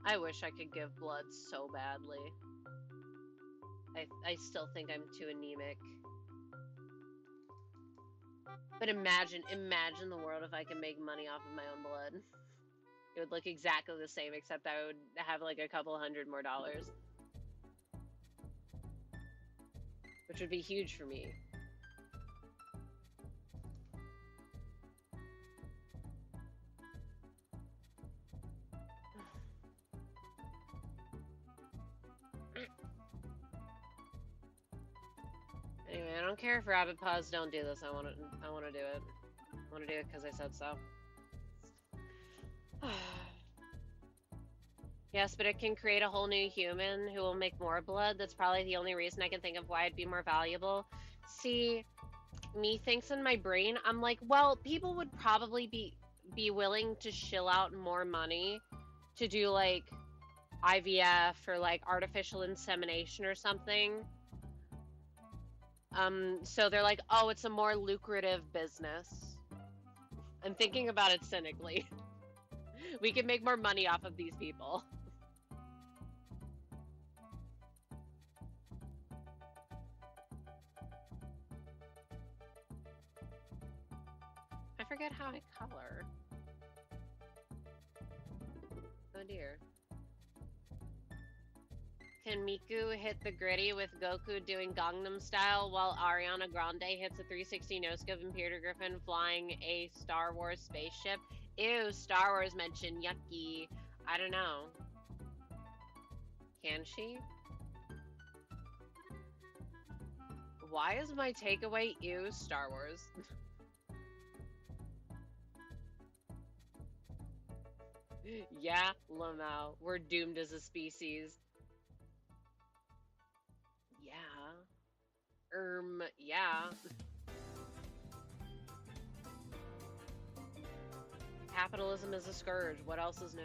I wish I could give blood so badly. I still think I'm too anemic. But imagine the world if I could make money off of my own blood. It would look exactly the same, except I would have like a couple $100 more, which would be huge for me. Anyway, I don't care if rabbit paws don't do this. I want to do it. I want to do it because I said so. Yes, but it can create a whole new human who will make more blood. That's probably the only reason I can think of why it'd be more valuable. See, me thinks in my brain, I'm like, well, people would probably be willing to shill out more money to do like IVF or like artificial insemination or something. So they're like, oh, it's a more lucrative business. I'm thinking about it cynically. We can make more money off of these people. I forget how I color. Oh dear. Can Miku hit the gritty with Goku doing Gangnam Style while Ariana Grande hits a 360 no-scope and Peter Griffin flying a Star Wars spaceship? Ew, Star Wars mention, yucky. I don't know. Can she? Why is my takeaway ew Star Wars? Yeah, Lamau, we're doomed as a species. Yeah. Yeah. Capitalism is a scourge. What else is new?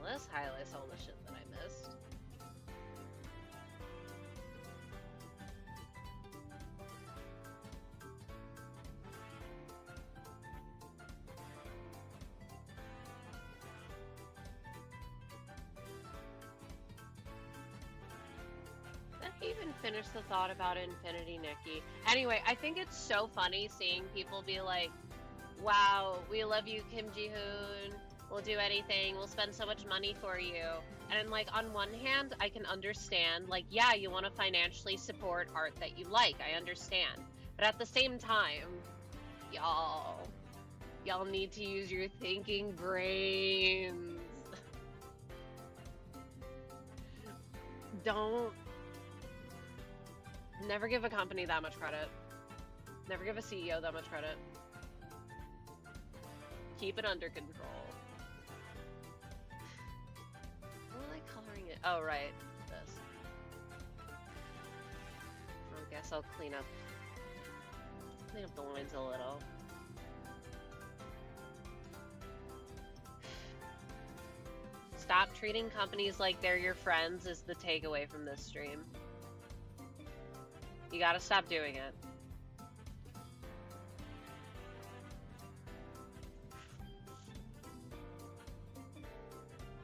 Well, this highlights all the shit that I missed. Even finish the thought about Infinity, Nikki. Anyway, I think it's so funny seeing people be like, wow, we love you, Kim Ji-hoon. We'll do anything. We'll spend so much money for you. And I'm like, on one hand, I can understand, like, yeah, you want to financially support art that you like. I understand. But at the same time, y'all need to use your thinking brains. Don't. Never give a company that much credit. Never give a CEO that much credit. Keep it under control. What am I coloring it? Oh, right. This. I guess I'll clean up the lines a little. Stop treating companies like they're your friends is the takeaway from this stream. You gotta stop doing it.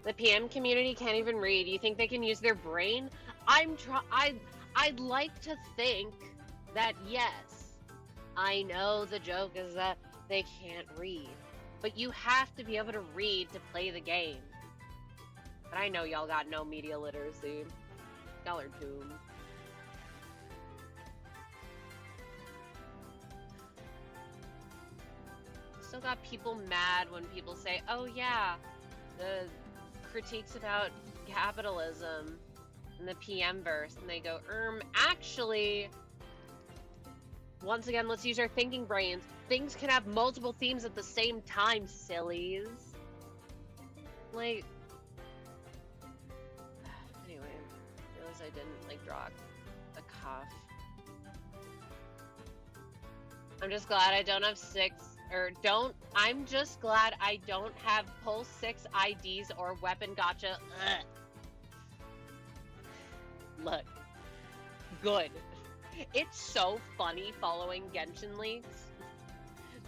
The PM community can't even read. You think they can use their brain? I'd like to think that yes. I know the joke is that they can't read. But you have to be able to read to play the game. But I know y'all got no media literacy. Y'all are doomed. Still got people mad when people say, oh yeah, the critiques about capitalism in the PM verse, and they go, actually, once again, let's use our thinking brains. Things can have multiple themes at the same time, sillies. Like, anyway, I realized I didn't, like, draw a cuff. I'm just glad I don't have I'm just glad I don't have Pulse 6 IDs or Weapon Gotcha. Ugh. Look. Good. It's so funny following Genshin leaks.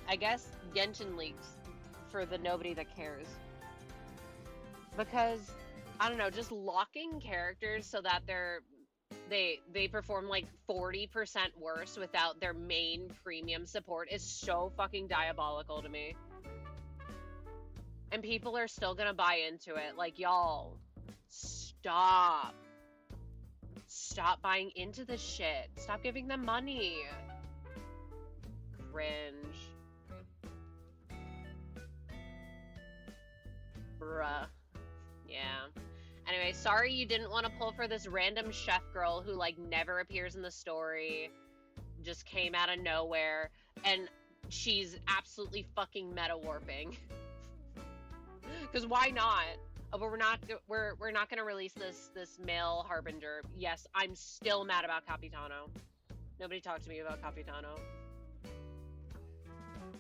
I guess Genshin leaks for the nobody that cares. Because, I don't know, just locking characters so that they perform like 40% worse without their main premium support is so fucking diabolical to me. And people are still gonna buy into it. Like, y'all, stop. Stop buying into this shit. Stop giving them money. Cringe. Bruh. Yeah. Anyway, sorry you didn't want to pull for this random chef girl who, like, never appears in the story. Just came out of nowhere. And she's absolutely fucking meta warping. Because why not? Oh, but we're not gonna release this male harbinger. Yes, I'm still mad about Capitano. Nobody talked to me about Capitano.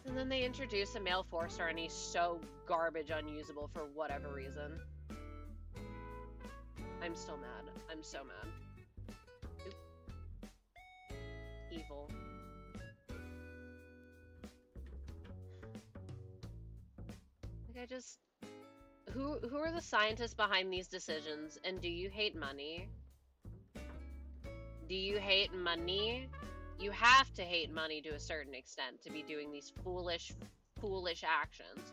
And then they introduce a male 4-star and he's so garbage unusable for whatever reason. I'm still mad. I'm so mad. Oop. Evil. Like, I just... Who are the scientists behind these decisions? And do you hate money? Do you hate money? You have to hate money to a certain extent to be doing these foolish actions.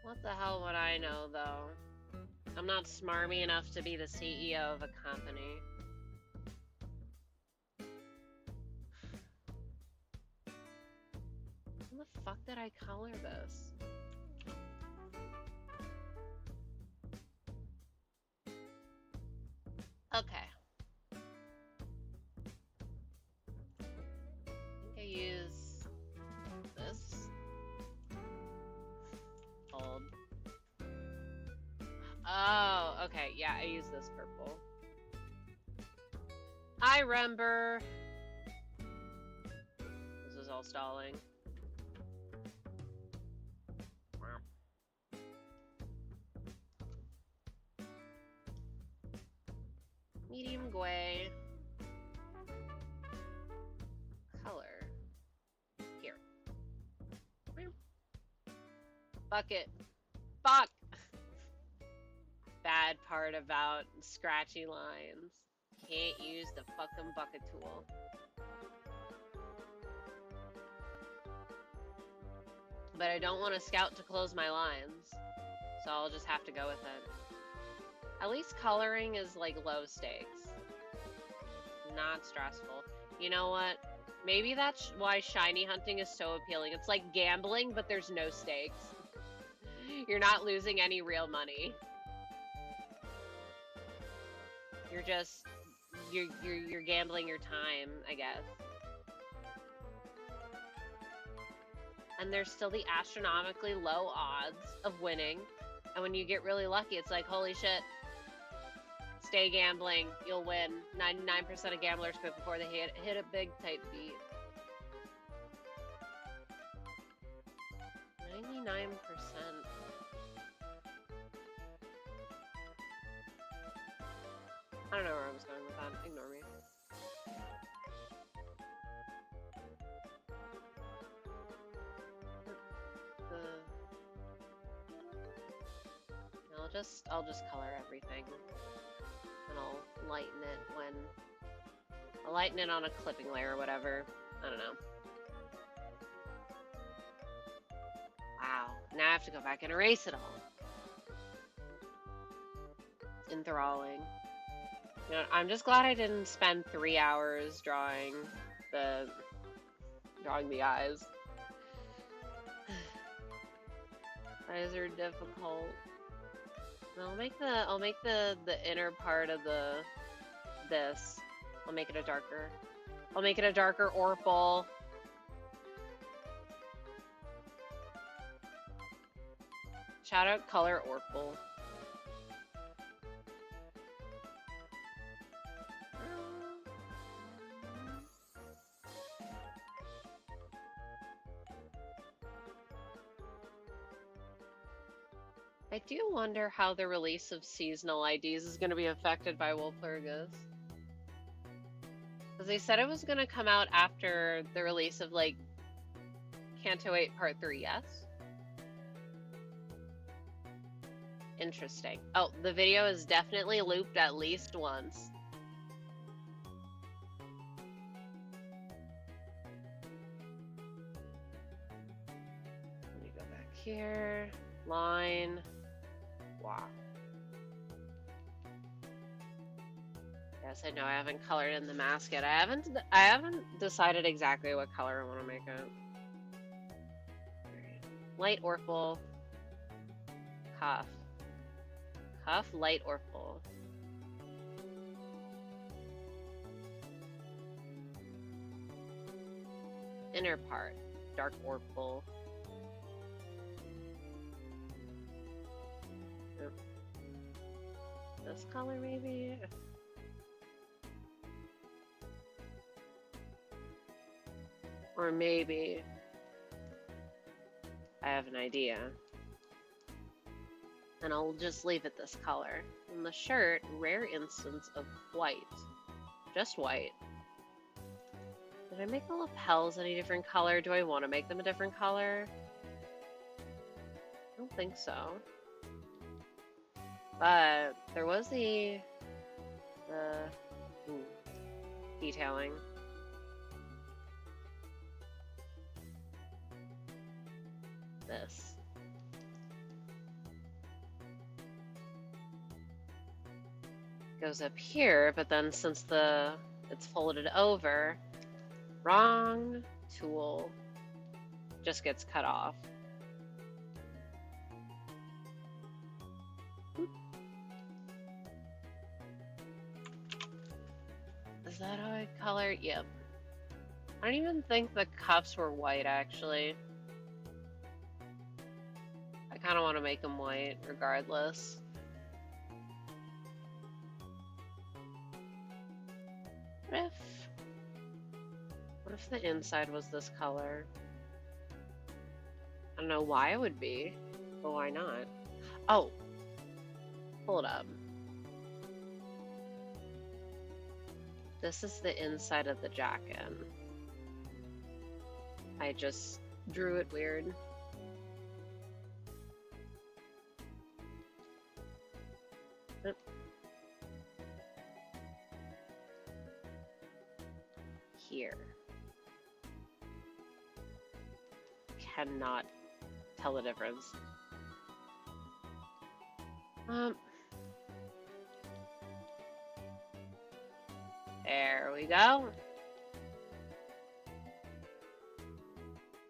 What the hell would I know, though? I'm not smarmy enough to be the CEO of a company. How the fuck did I color this? Okay. I think I use this. Old. Oh, okay. Yeah, I use this purple. I remember. This is all stalling. Medium gray. Color. Here. Bucket. Fuck! Bad part about scratchy lines. Can't use the fucking bucket tool. But I don't want to scout to close my lines. So I'll just have to go with it. At least coloring is like low stakes. Not stressful. You know what? Maybe that's why shiny hunting is so appealing. It's like gambling, but there's no stakes. You're not losing any real money. You're just you're gambling your time, I guess. And there's still the astronomically low odds of winning. And when you get really lucky, it's like, holy shit, Stay gambling. You'll win. 99% of gamblers quit before they hit a big tight beat. 99%. I don't know where I was going with that. Ignore me. I'll just color everything, and I'll lighten it when I'll lighten it on a clipping layer or whatever. I don't know. Wow. Now I have to go back and erase it all. It's enthralling. You know, I'm just glad I didn't spend 3 hours drawing the eyes. Eyes are difficult. I'll make the inner part of this. I'll make it a darker. I'll make it a darker orpal. Shout out color orpal. I do wonder how the release of seasonal IDs is going to be affected by Walpurgis. Because they said it was going to come out after the release of, like, Canto 8 Part 3, yes? Interesting. Oh, the video is definitely looped at least once. Let me go back here. Line. Wow. Yes, I know I haven't colored in the mask yet. I haven't decided exactly what color I want to make it. Light orpal. Cuff. Cuff, light orpal. Inner part, dark orpal. This color maybe? Or maybe I have an idea. And I'll just leave it this color. And the shirt, rare instance of white. Just white. Did I make the lapels any different color? Do I want to make them a different color? I don't think so. But there was the detailing. This. Goes up here, but then since it's folded over, wrong tool, just gets cut off. Is that how I colored? Yep. I don't even think the cuffs were white, actually. I kind of want to make them white, regardless. What if the inside was this color? I don't know why it would be, but why not? Oh, hold up. This is the inside of the jacket. I just drew it weird. Here. Cannot tell the difference. There we go.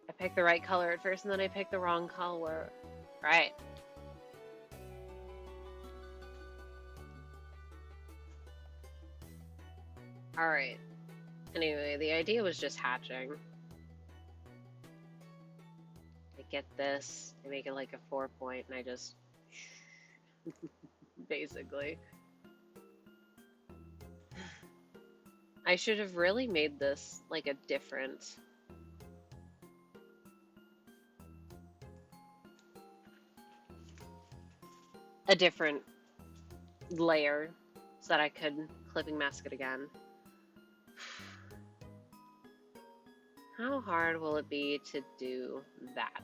I picked the right color at first and then I picked the wrong color. Right. Alright. Anyway, the idea was just hatching. I get this, I make it like a 4-point, and I just basically. I should have really made this like a different layer so that I could clipping mask it again. How hard will it be to do that?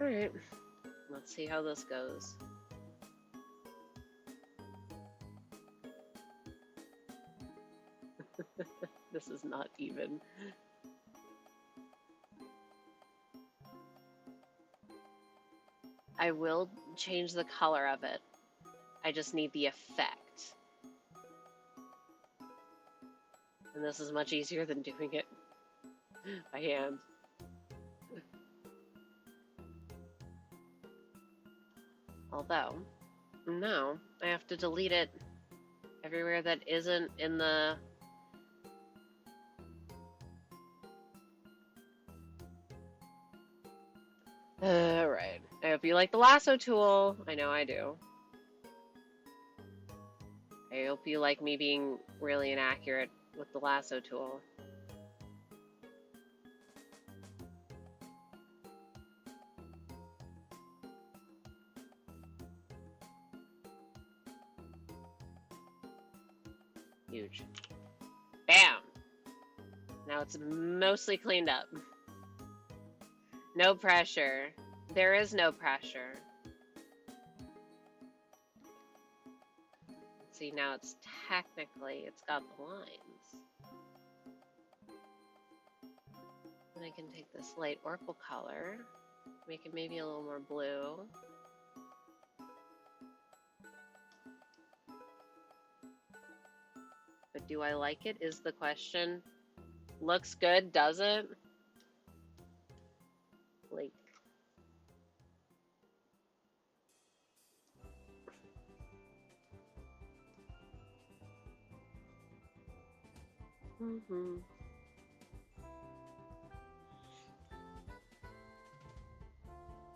All right, let's see how this goes. This is not even. I will change the color of it. I just need the effect. And this is much easier than doing it by hand. Although, no, I have to delete it everywhere that isn't in the... Alright. I hope you like the lasso tool. I know I do. I hope you like me being really inaccurate with the lasso tool. Huge. Bam! Now it's mostly cleaned up. No pressure. There is no pressure. See, now it's technically, it's got the lines. And I can take this light Orpal color, make it maybe a little more blue. But do I like it is the question. Looks good, does it? Like,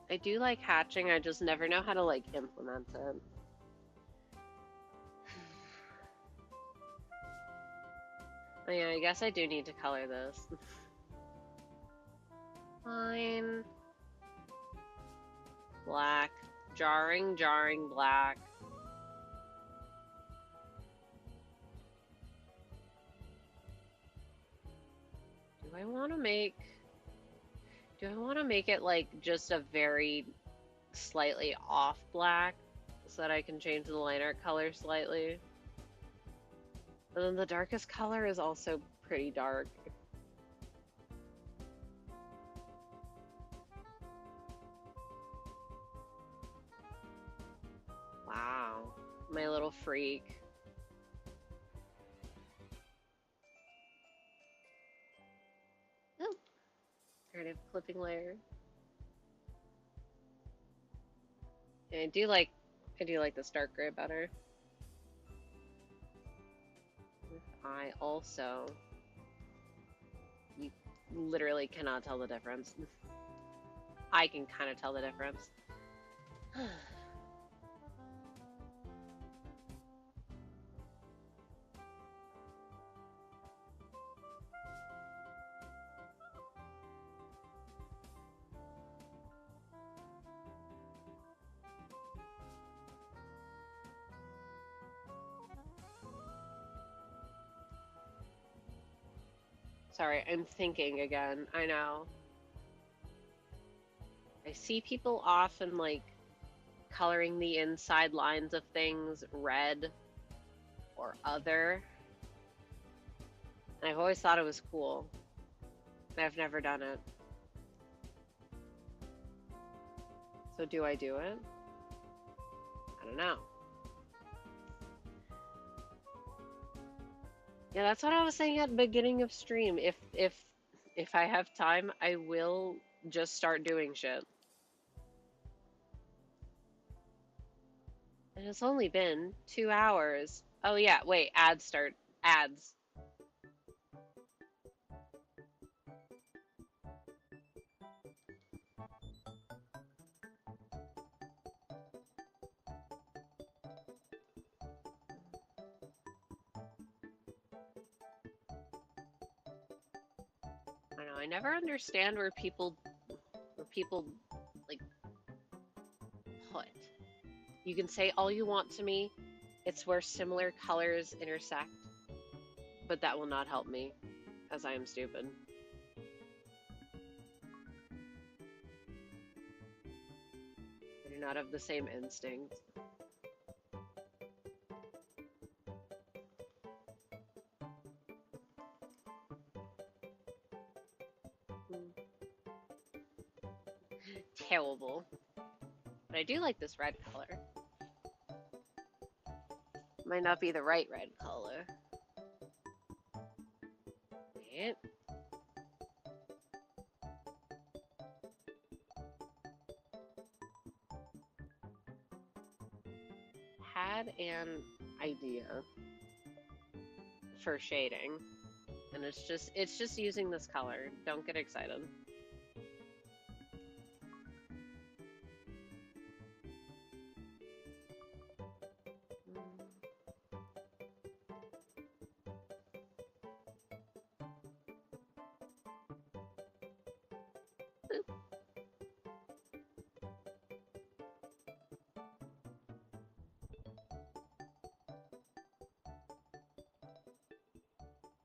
I do like hatching, I just never know how to like implement it. Oh yeah, I guess I do need to color this. Fine. Black. Jarring, jarring black. Do I want to make it like just a very slightly off black so that I can change the line art color slightly? And then the darkest color is also pretty dark. Wow, my little freak. Oh, creative clipping layer. And I do like this dark gray better. I also, you literally cannot tell the difference. I can kind of tell the difference. Sorry, I'm thinking again. I know. I see people often like coloring the inside lines of things red or other. And I've always thought it was cool. I've never done it. So do I do it? I don't know. Yeah, that's what I was saying at the beginning of stream. If I have time, I will just start doing shit. And it's only been 2 hours. Oh yeah, wait, ads start. Ads. I don't know, I never understand where people like put. You can say all you want to me. It's where similar colors intersect, but that will not help me, as I am stupid. I do not have the same instinct. Terrible. But I do like this red color. Might not be the right red color. Wait. Had an idea for shading, and it's just using this color. Don't get excited.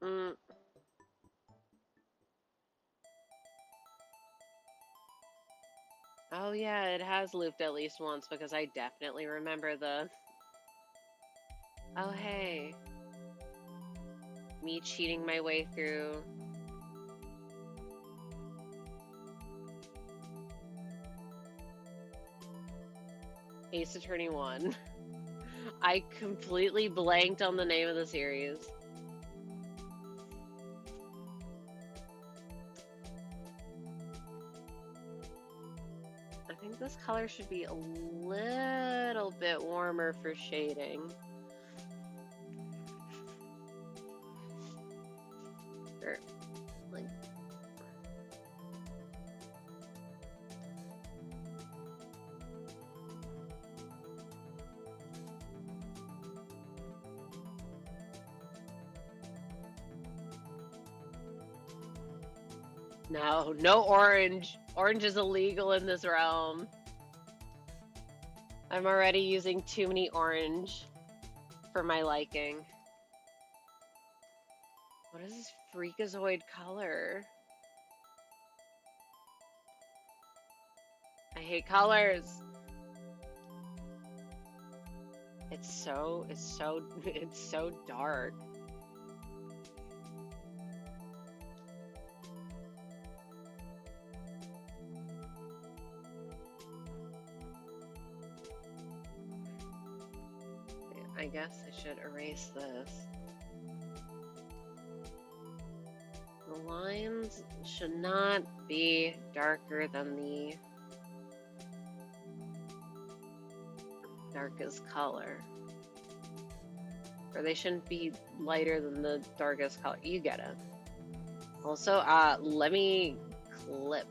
Mm. Oh yeah, it has looped at least once because I definitely remember the. Oh hey, me cheating my way through. Ace Attorney 1. I completely blanked on the name of the series. I think this color should be a little bit warmer for shading. Or, like, no, no orange. Orange is illegal in this realm. I'm already using too many orange for my liking. What is this freakazoid color? I hate colors. It's so dark. I guess I should erase this. The lines should not be darker than the darkest color. Or they shouldn't be lighter than the darkest color. You get it. Also, let me clip.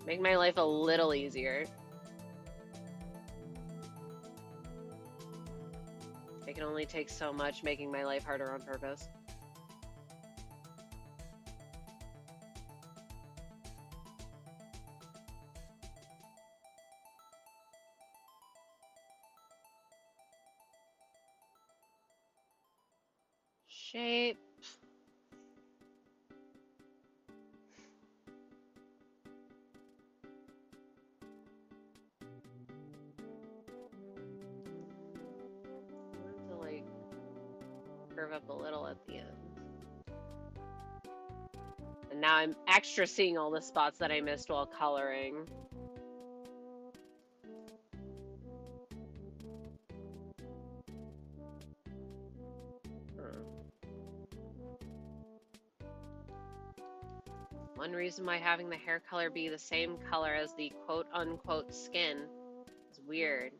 Make my life a little easier. It can only take so much making my life harder on purpose. Shape. I have to like curve up a little at the end. And now I'm extra seeing all the spots that I missed while coloring. One reason why having the hair color be the same color as the quote-unquote skin is weird.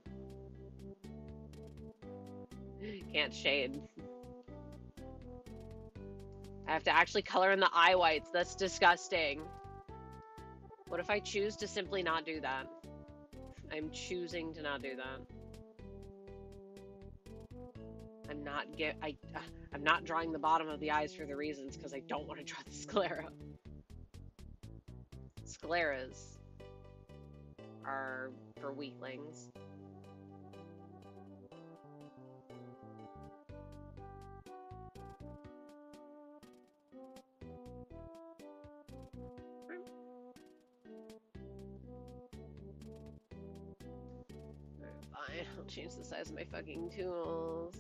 Can't shade. I have to actually color in the eye whites. That's disgusting. What if I choose to simply not do that? I'm choosing to not do that. I'm not drawing the bottom of the eyes for the reasons because I don't want to draw the sclera. Scleras are for weaklings. Fine, I'll change the size of my fucking tools.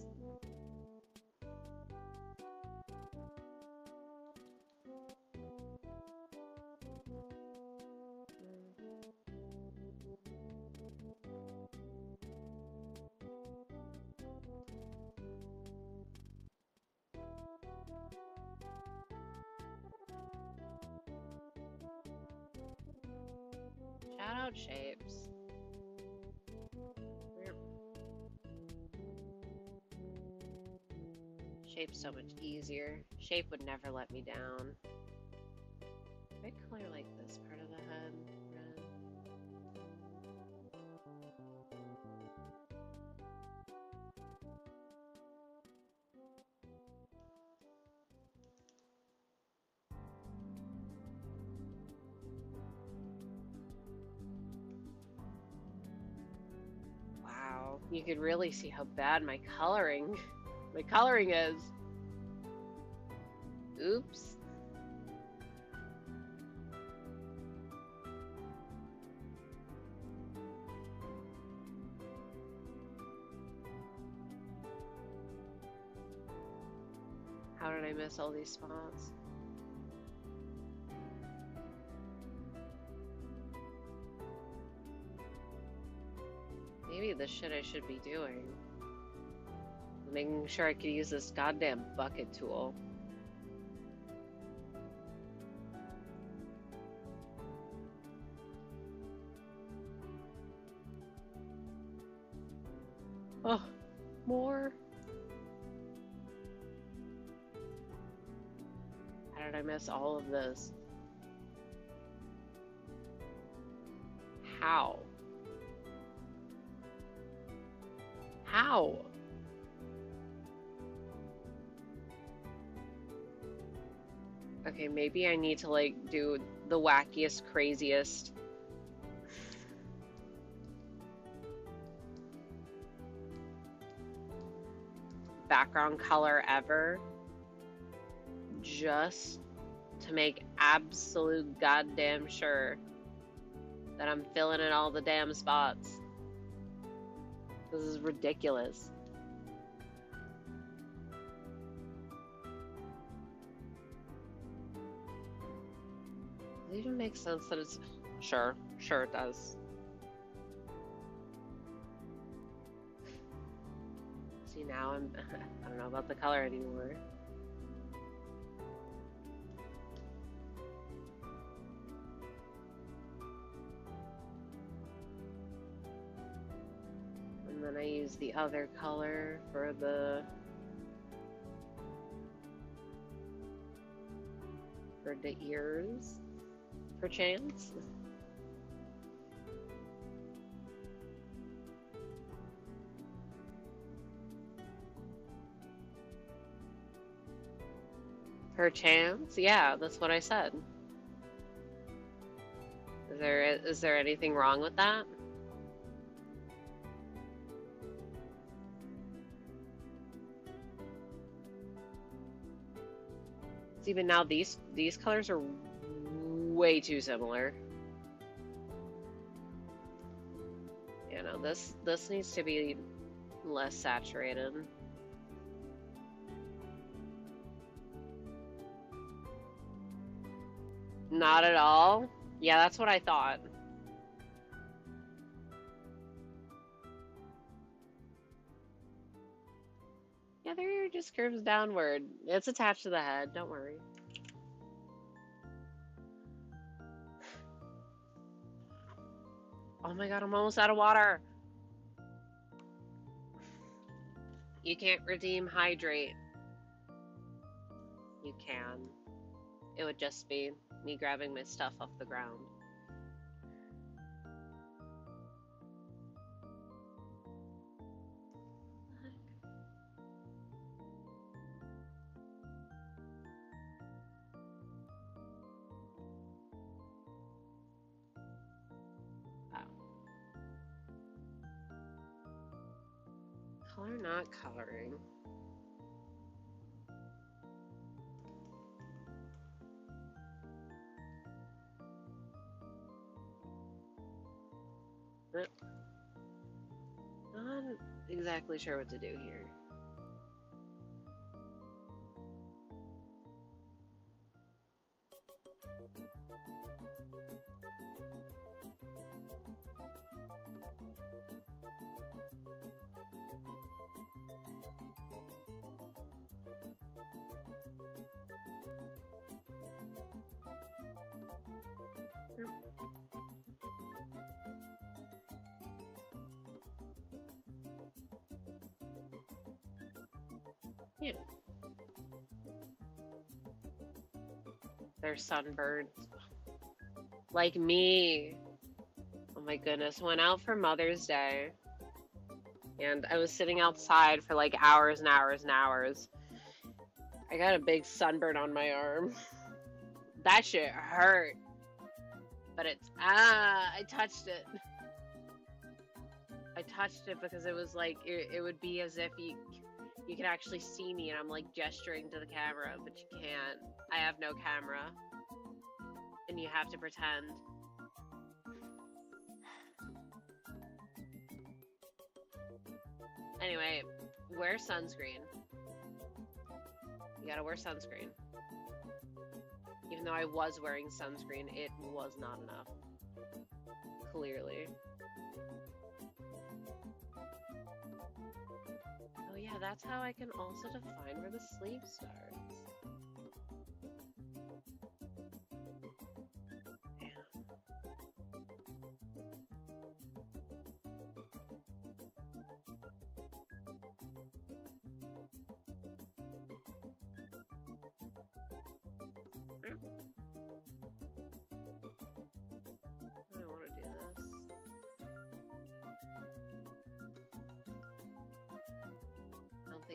Shout out shapes. Shape's so much easier. Shape would never let me down. I color like this part of the head red. Wow, you could really see how bad my coloring is. Oops. How did I miss all these spots? Maybe the shit I should be doing. Making sure I could use this goddamn bucket tool. Oh, more. How did I miss all of this? How? How? Okay, maybe I need to like do the wackiest, craziest background color ever just to make absolute goddamn sure that I'm filling in all the damn spots. This is ridiculous. Does it even make sense that it's... Sure it does. See, now I don't know about the color anymore. And then I use the other color for the ears, perchance. Perchance? Yeah, that's what I said. Is there anything wrong with that? Even now these colors are way too similar. You know, this needs to be less saturated. Not at all? Yeah, that's what I thought. Yeah, there just curves downward. It's attached to the head, don't worry. Oh my god, I'm almost out of water. You can't redeem hydrate. You can. It would just be me grabbing my stuff off the ground. Color not coloring. Not exactly sure what to do here. Yeah. They're sunbirds. Like me. Oh my goodness. Went out for Mother's Day. And I was sitting outside for like hours and hours and hours. I got a big sunburn on my arm. That shit hurt. But it's, I touched it. I touched it because it was like, it would be as if you could actually see me and I'm like gesturing to the camera, but you can't. I have no camera. And you have to pretend. Anyway, wear sunscreen. You gotta wear sunscreen. Even though I was wearing sunscreen, it was not enough. Clearly. Oh yeah, that's how I can also define where the sleeve starts.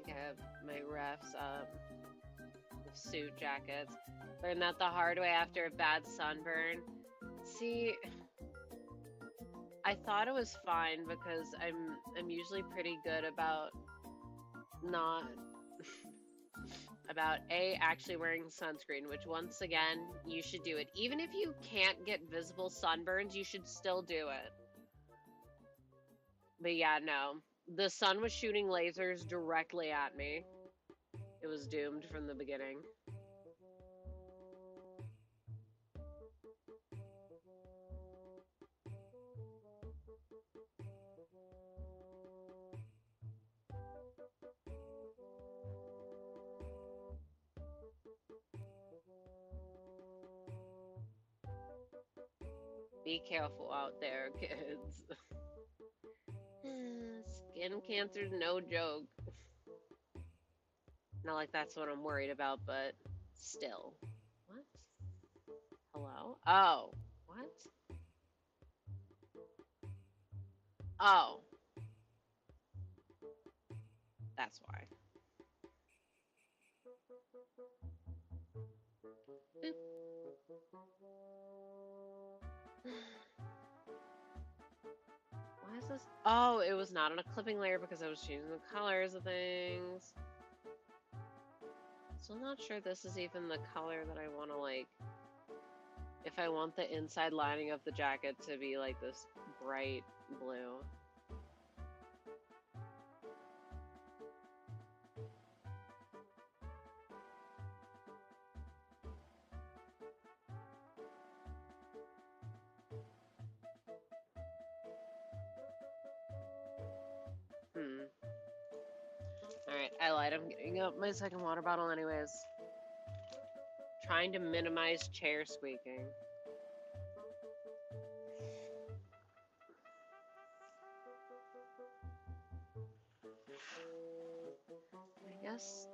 I have my refs suit jackets. Learned that the hard way after a bad sunburn. See, I thought it was fine because I'm usually pretty good about not about actually wearing sunscreen, which once again, you should do it. Even if you can't get visible sunburns, you should still do it. But yeah, no. The sun was shooting lasers directly at me. It was doomed from the beginning. Be careful out there, kids. Skin cancer's no joke. Not like that's what I'm worried about, but still. What? Hello? Oh. What? Oh. That's why. Boop. Why is this? Oh, it was not on a clipping layer because I was changing the colors of things. Still not sure this is even the color that I want to like. If I want the inside lining of the jacket to be like this bright blue. Alright, I lied. I'm getting up my second water bottle anyways. Trying to minimize chair squeaking. guess.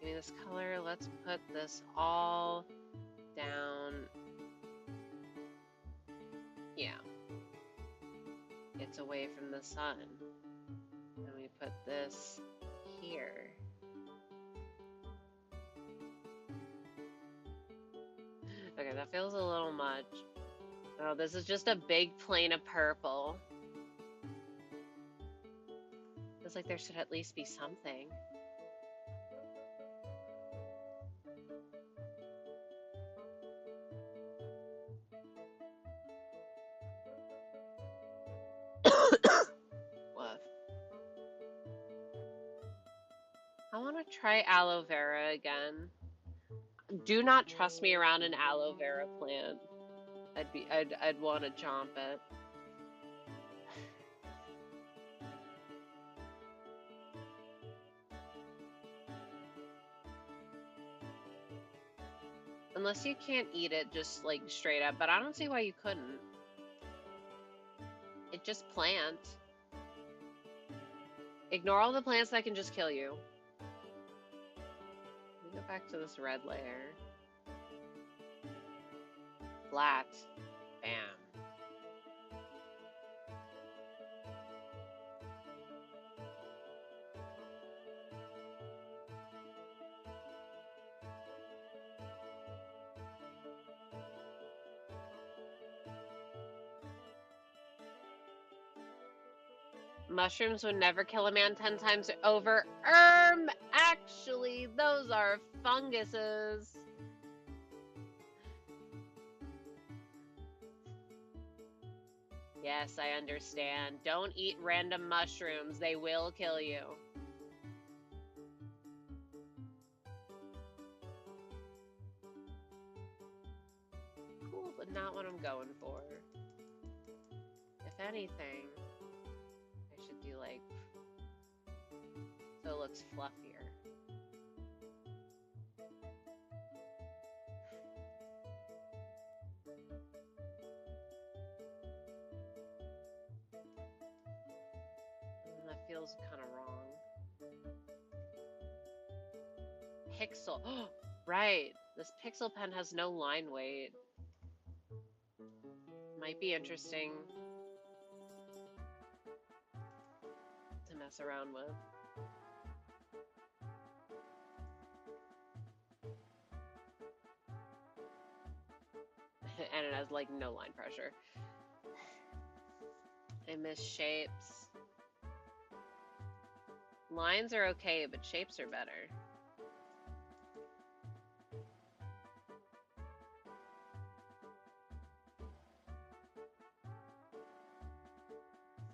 Give me this color. Let's put this all down. Yeah. It's away from the sun. And we put this here. Okay, that feels a little much. Oh, this is just a big plane of purple. Feels like there should at least be something. What? I want to try aloe vera again. Do not trust me around an aloe vera plant. I'd want to chomp it. Unless you can't eat it just like straight up, but I don't see why you couldn't. It just plant. Ignore all the plants that can just kill you. Let me go back to this red layer. Flat. Bam. Mushrooms would never kill a man 10 times over. Actually, those are funguses. Yes, I understand. Don't eat random mushrooms. They will kill you. Cool, but not what I'm going for. If anything, I should do like, so it looks fluffier. That feels kind of wrong. Pixel. Right. This pixel pen has no line weight. Might be interesting to mess around with. And it has like no line pressure. I miss shapes. Lines are okay, but shapes are better.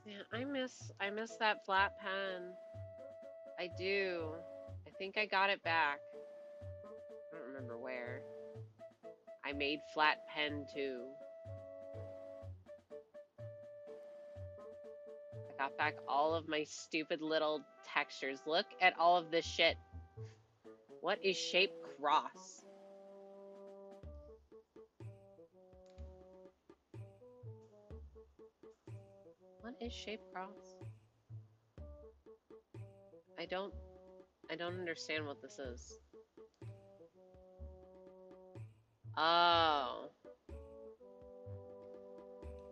Yeah, I miss that flat pen. I do. I think I got it back. I don't remember where. I made flat pen too. I got back all of my stupid little textures. Look at all of this shit. What is shape cross? What is shape cross? I don't understand what this is. Oh.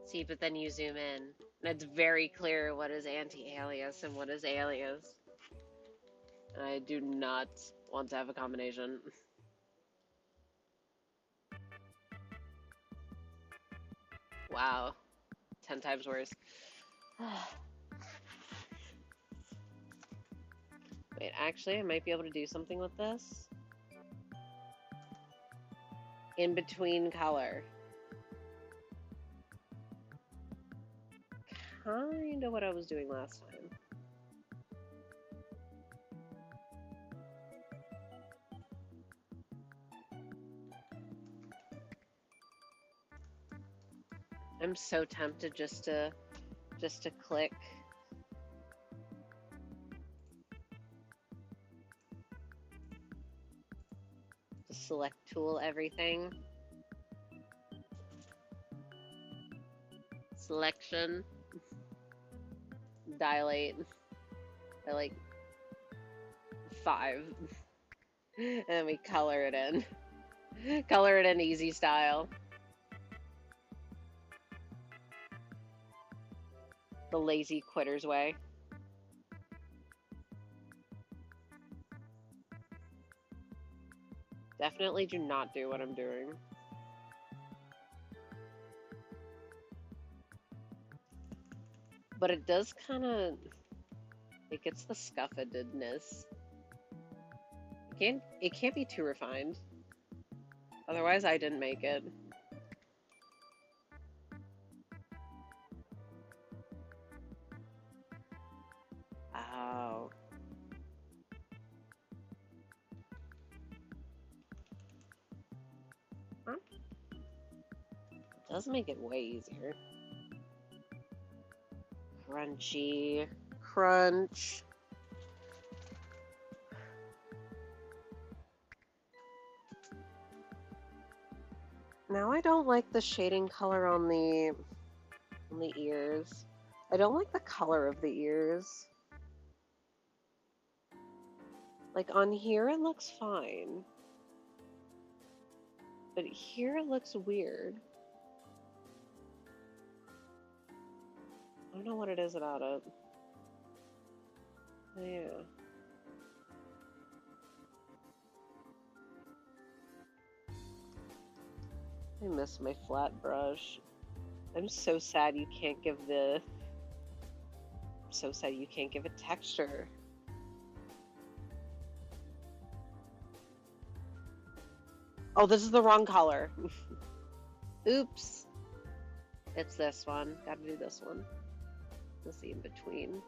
See, but then you zoom in, and it's very clear what is anti-alias and what is alias. And I do not want to have a combination. Wow. 10 times worse. Wait, actually, I might be able to do something with this. In between color. Kinda what I was doing last time. I'm so tempted just to click. To select tool everything. Selection. dilate by like 5. And then we color it in. Color it in easy style. The lazy quitter's way. Definitely do not do what I'm doing. But it does kind of... It gets the scuffedness. It can't be too refined. Otherwise, I didn't make it. Oh. Huh? It does make it way easier. Crunchy. Crunch. Now I don't like the shading color on the ears. I don't like the color of the ears. Like on here it looks fine. But here it looks weird. I don't know what it is about it. Yeah. I miss my flat brush. I'm so sad you can't give the... I'm so sad you can't give it texture. Oh, this is the wrong color. Oops. It's this one. Gotta do this one. Let's see in between.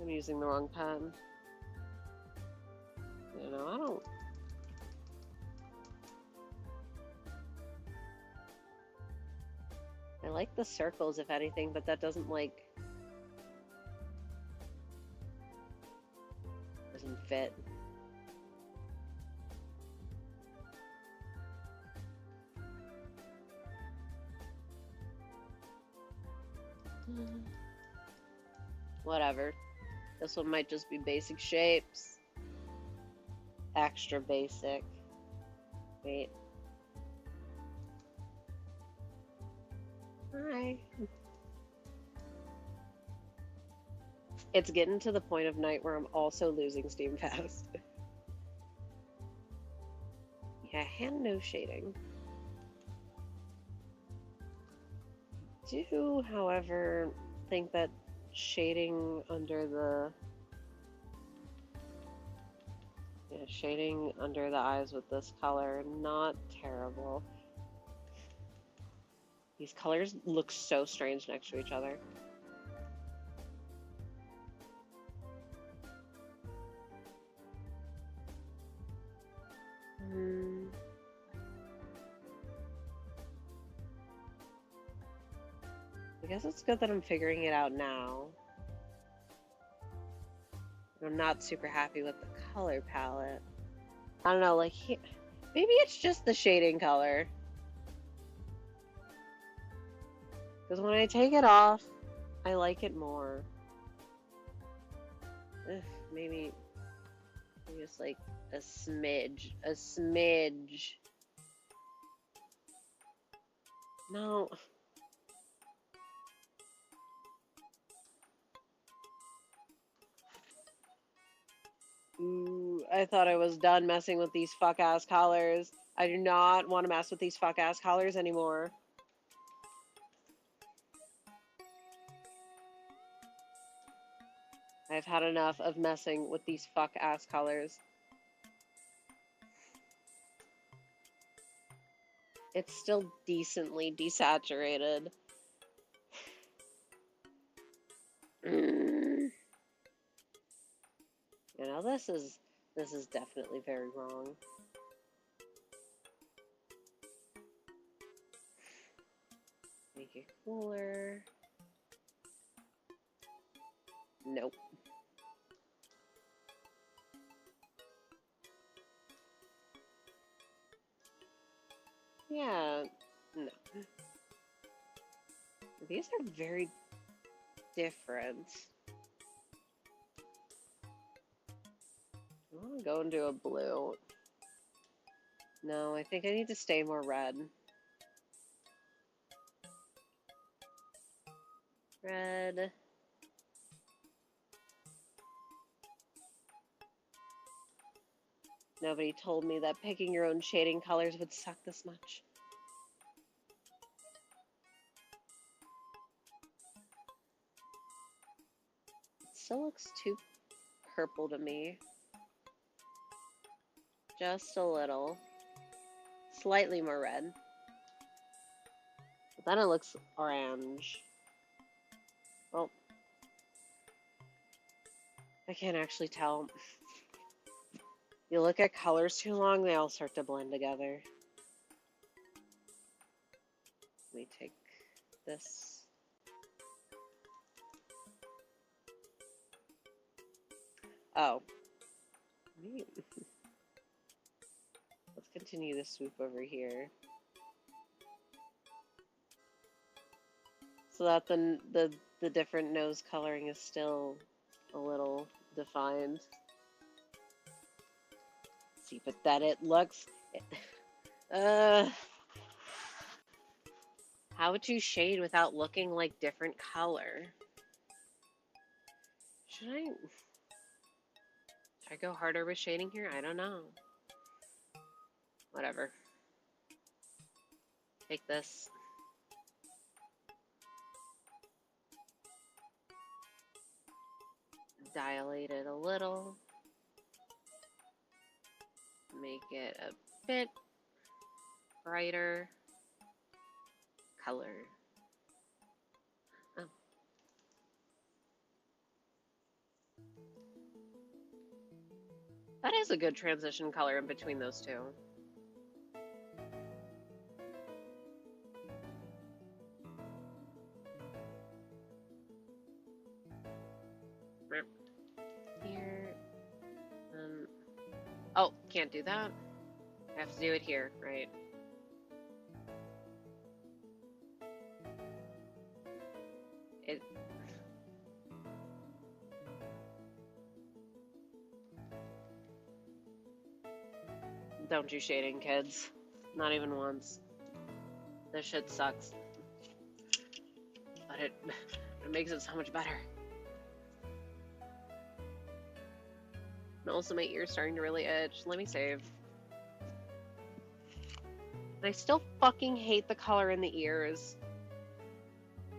I'm using the wrong pen. You know, I don't... I like the circles, if anything, but that doesn't, like... doesn't fit. Whatever. This one might just be basic shapes. Extra basic. Wait. Hi. It's getting to the point of night where I'm also losing steam fast. Yeah, hand no shading. Do, however, think that shading under the shading under the eyes with this color, not terrible. These colors look so strange next to each other. I guess it's good that I'm figuring it out now. I'm not super happy with the color palette. I don't know, like, maybe it's just the shading color. Because when I take it off, I like it more. Maybe just like a smidge. A smidge. No. Ooh, I thought I was done messing with these fuck-ass colors. I do not want to mess with these fuck-ass colors anymore. I've had enough of messing with these fuck-ass colors. It's still decently desaturated. You know, this is definitely very wrong. Make it cooler. Nope. Yeah, no. These are very different. I want to go into a blue. No, I think I need to stay more red. Red. Nobody told me that picking your own shading colors would suck this much. It still looks too purple to me. Just a little. Slightly more red. But then it looks orange. Well, I can't actually tell. You look at colors too long, they all start to blend together. Let me take this. Oh. Neat. Let's continue the swoop over here. So that the different nose coloring is still a little defined. See, but that it looks... how would you shade without looking like different color? Should I go harder with shading here? I don't know. Whatever. Take this. Dilate it a little. Make it a bit brighter color. Oh. That is a good transition color in between those two. Here. Oh, can't do that. I have to do it here, right? Don't do shading, kids. Not even once. This shit sucks. But it makes it so much better. And also my ear's starting to really itch. Let me save. And I still fucking hate the color in the ears.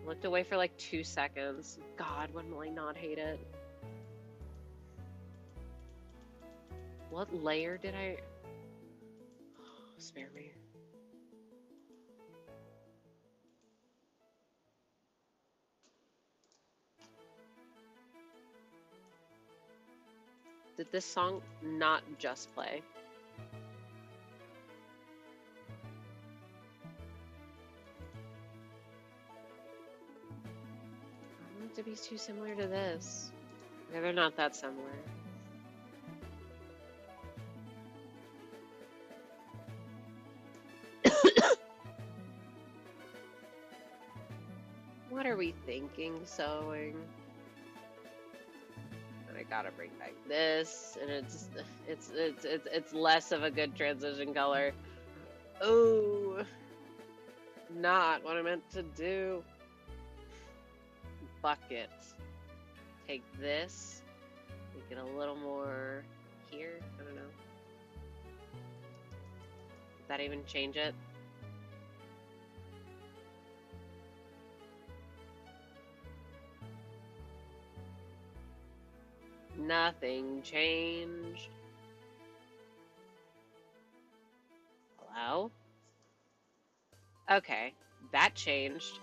Looked away for like 2 seconds. God, when will I not hate it? What layer did I... Oh, spare me. Did this song not just play? I want it to be too similar to this. Yeah, they're not that similar. What are we thinking sewing? And I gotta bring back this, and it's less of a good transition color. Oh, not what I meant to do. Bucket. Take this, make it a little more here. I don't know. Did that even change it? Nothing changed. Hello? Okay, that changed.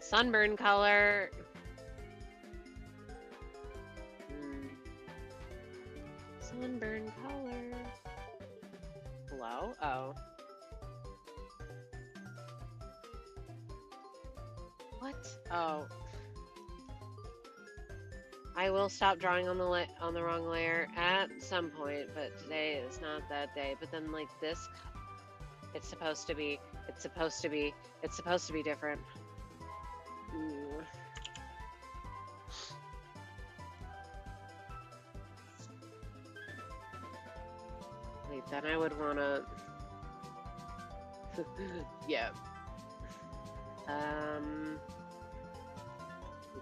Sunburn color. Sunburn color. Hello? Oh. What? Oh. I will stop drawing on the wrong layer at some point, but today is not that day. But then like this, it's supposed to be, it's supposed to be, it's supposed to be different. Ooh. Wait, then I would wanna, yeah.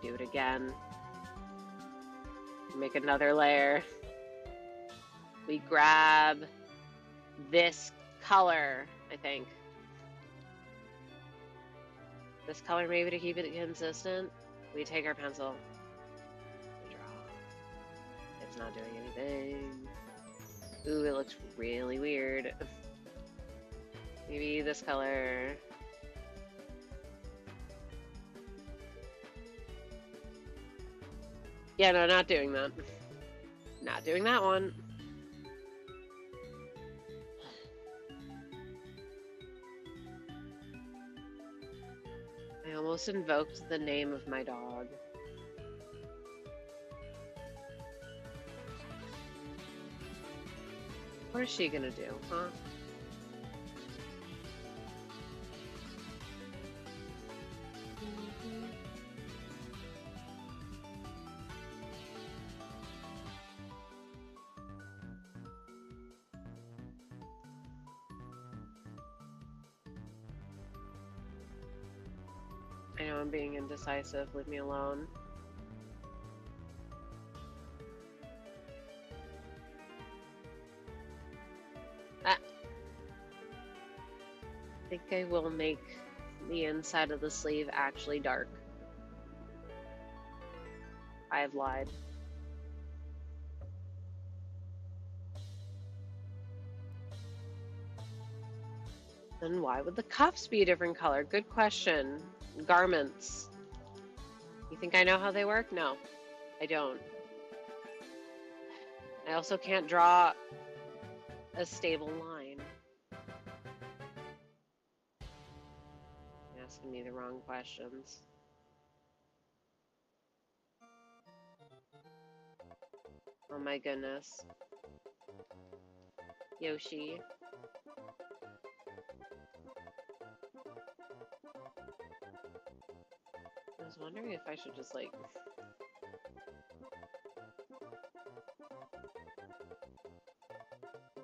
Do it again. Make another layer. We grab this color, I think. This color maybe to keep it consistent. We take our pencil. We draw. It's not doing anything. Ooh, it looks really weird. Maybe this color. Yeah, no, not doing that. Not doing that one. I almost invoked the name of my dog. What is she gonna do, huh? I know I'm being indecisive. Leave me alone. I think I will make the inside of the sleeve actually dark. I've lied. Then why would the cuffs be a different color? Good question. Garments. You think I know how they work? No, I don't. I also can't draw a stable line. You're asking me the wrong questions. Oh my goodness. Yoshi. I was wondering if I should just like...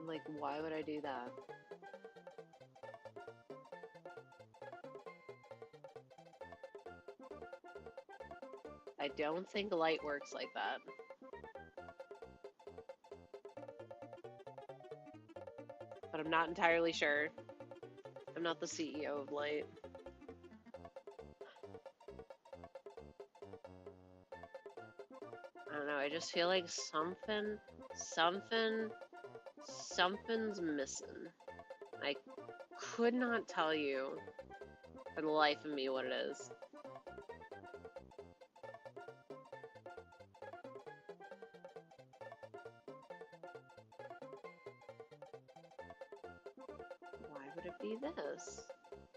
Like, why would I do that? I don't think light works like that. But I'm not entirely sure. I'm not the CEO of light. I don't know, I just feel like something's missing. I could not tell you for the life of me what it is. Why would it be this?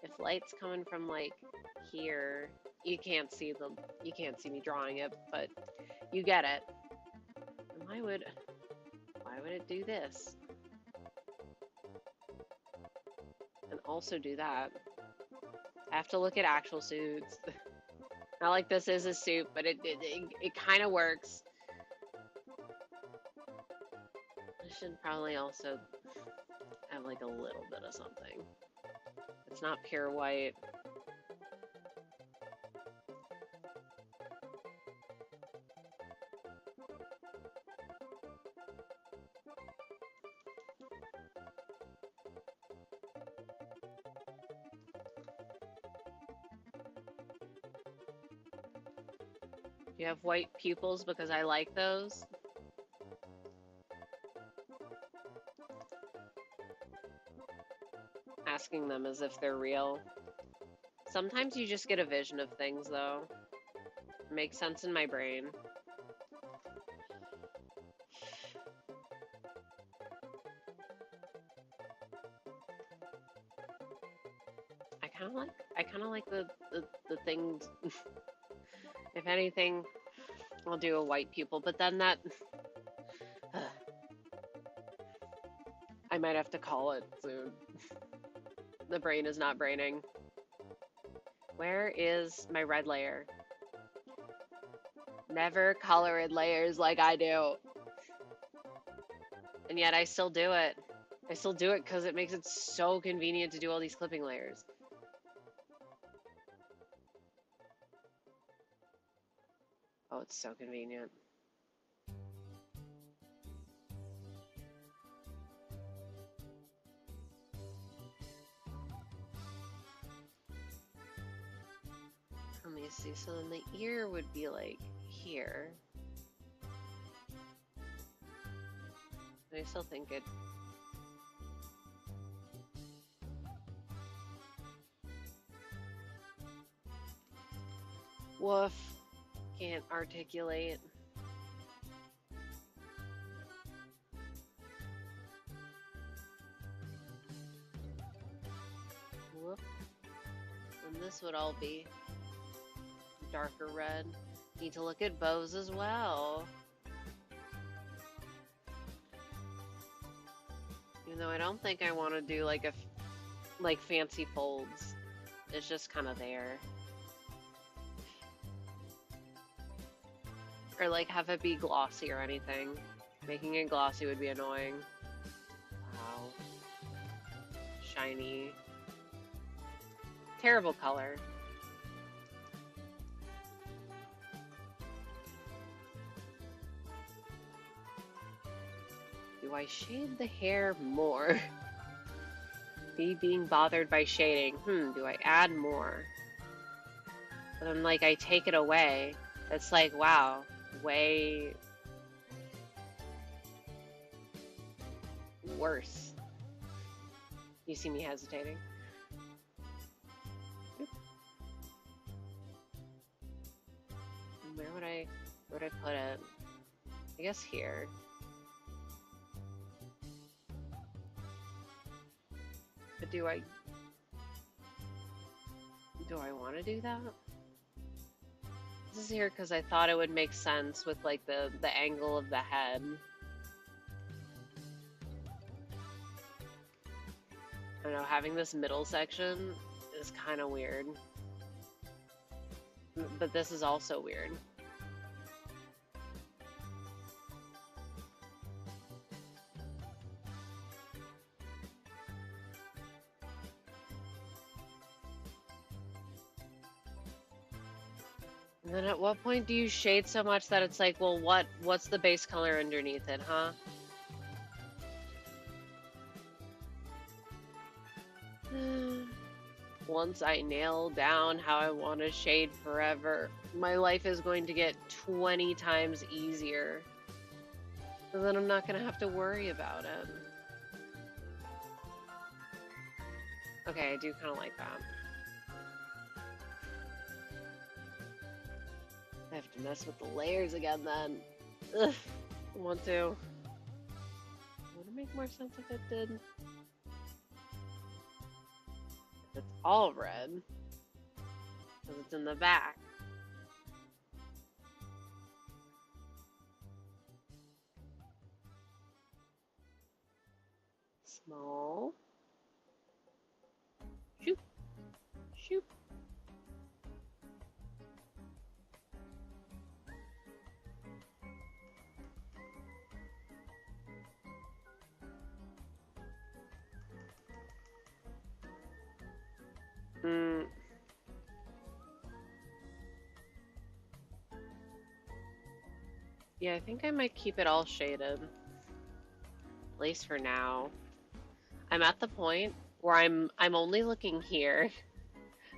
If light's coming from like here, you can't see me drawing it, but you get it. And why would it do this? And also do that. I have to look at actual suits. Not like this is a suit, but it kind of works. I should probably also have like a little bit of something. It's not pure white. You have white pupils because I like those. Asking them as if they're real. Sometimes you just get a vision of things, though. It makes sense in my brain. I kind of like the things. If anything, I'll do a white pupil, but then that... I might have to call it soon. The brain is not braining. Where is my red layer? Never colored layers like I do. And yet I still do it. I still do it because it makes it so convenient to do all these clipping layers. Oh, it's so convenient. Let me see. So then the ear would be like here. I still think it... Woof. Can't articulate. Whoop. And this would all be darker red. Need to look at bows as well. Even though I don't think I want to do like like fancy folds. It's just kind of there. Or like have it be glossy or anything. Making it glossy would be annoying. Wow. Shiny. Terrible color. Do I shade the hair more? Be being bothered by shading. Do I add more? But then like I take it away. It's like, wow, way worse. You see me hesitating. Where would I put it? I guess here. But do I want to do that? This is here because I thought it would make sense with like the angle of the head. I don't know, having this middle section is kind of weird. But this is also weird. And then at what point do you shade so much that it's like, well, what's the base color underneath it, huh? Once I nail down how I want to shade forever, my life is going to get 20 times easier. And then I'm not going to have to worry about it. Okay, I do kind of like that. I have to mess with the layers again then. Ugh, I want to. Would it make more sense if it did? If it's all red. Because it's in the back. Small. Shoop. Shoop. Yeah, I think I might keep it all shaded. At least for now. I'm at the point where I'm only looking here.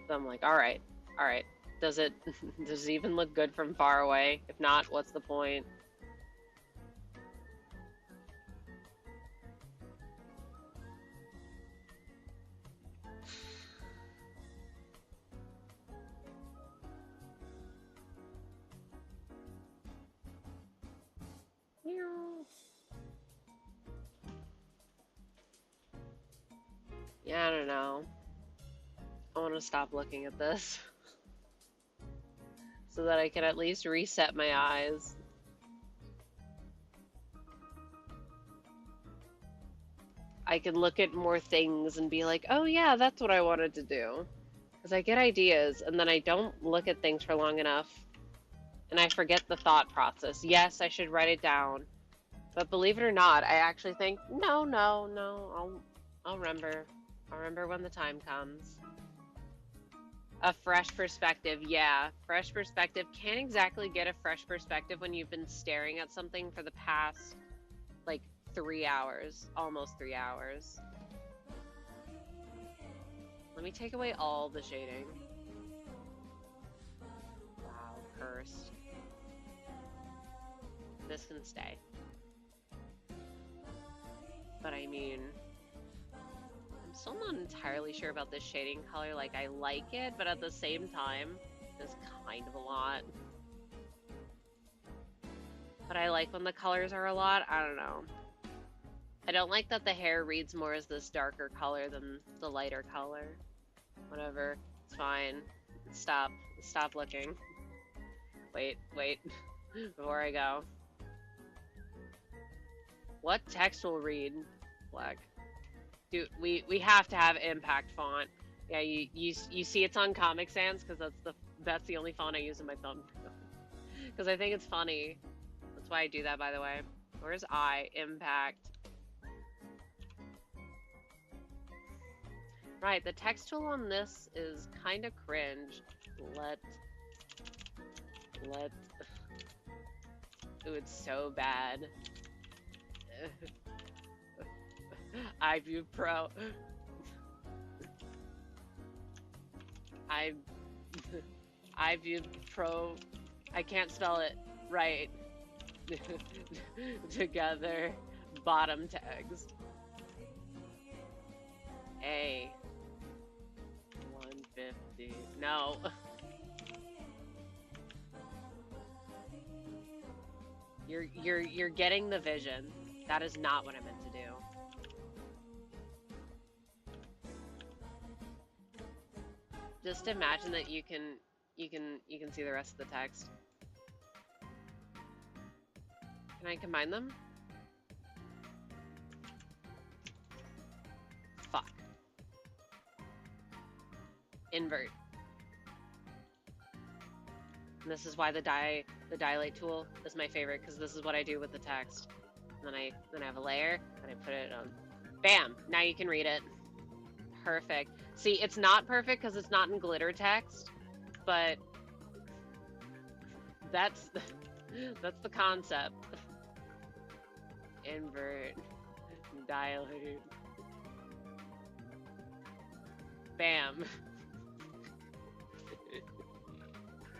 So I'm like, alright. Does it even look good from far away? If not, what's the point? Yeah, I don't know. I want to stop looking at this. so that I can at least reset my eyes. I can look at more things and be like, oh yeah, that's what I wanted to do. Because I get ideas and then I don't look at things for long enough and I forget the thought process. Yes, I should write it down. But believe it or not, I actually think, no, I'll remember. I'll remember when the time comes. A fresh perspective, yeah. Fresh perspective. Can't exactly get a fresh perspective when you've been staring at something for the past, like, 3 hours. Almost 3 hours. Let me take away all the shading. Wow, cursed. This can stay. But I mean, I'm still not entirely sure about this shading color. Like, I like it, but at the same time, it's kind of a lot. But I like when the colors are a lot. I don't know. I don't like that the hair reads more as this darker color than the lighter color. Whatever. It's fine. Stop looking. Wait. Before I go. What text will read? Black. Dude, we have to have impact font. Yeah, you see it's on Comic Sans because that's the only font I use in my thumb. Because I think it's funny. That's why I do that, by the way. Where's I? Impact. Right, the text tool on this is kind of cringe. Ooh, it's so bad. iView Pro. iView Pro. I can't spell it right. Together. Bottom tags. A. 150. No. You're getting the vision. That is not what I meant to do. Just imagine that you can see the rest of the text. Can I combine them? Fuck. Invert. And this is why the dilate tool is my favorite, because this is what I do with the text. And then I have a layer and I put it on. Bam! Now you can read it. Perfect. See, it's not perfect because it's not in glitter text, but that's the concept. Invert, dilate. Bam.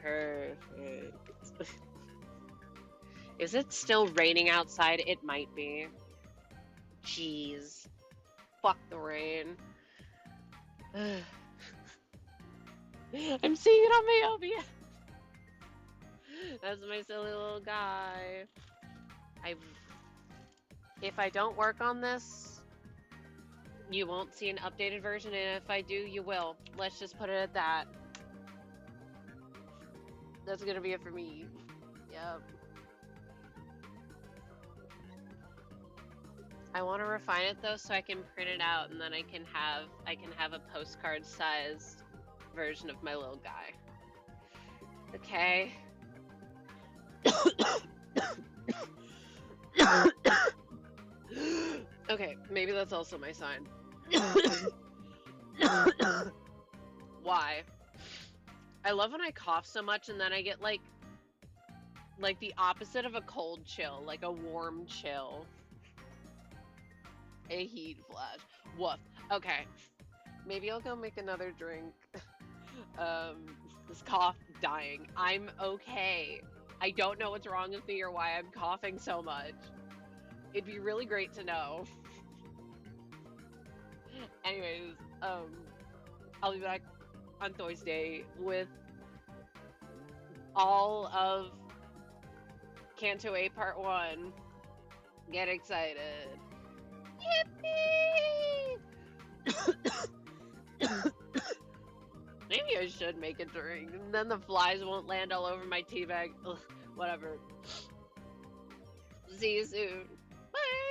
Perfect. Is it still raining outside? It might be. Jeez. Fuck the rain. I'm seeing it on my OBS. That's my silly little guy. If I don't work on this, you won't see an updated version, and if I do, you will. Let's just put it at that. That's gonna be it for me. Yep. I want to refine it though, so I can print it out, and then I can have a postcard-sized version of my little guy. Okay. Okay, maybe that's also my sign. Why? I love when I cough so much and then I get like the opposite of a cold chill, like a warm chill. A heat flash. Woof. Okay. Maybe I'll go make another drink. This cough dying. I'm okay. I don't know what's wrong with me or why I'm coughing so much. It'd be really great to know. Anyways, I'll be back on Thursday with all of Canto 8 Part 1. Get excited. Yippee! Maybe I should should make it during. And then the flies won't land all over my tea bag. Ugh, whatever. See you soon. Bye.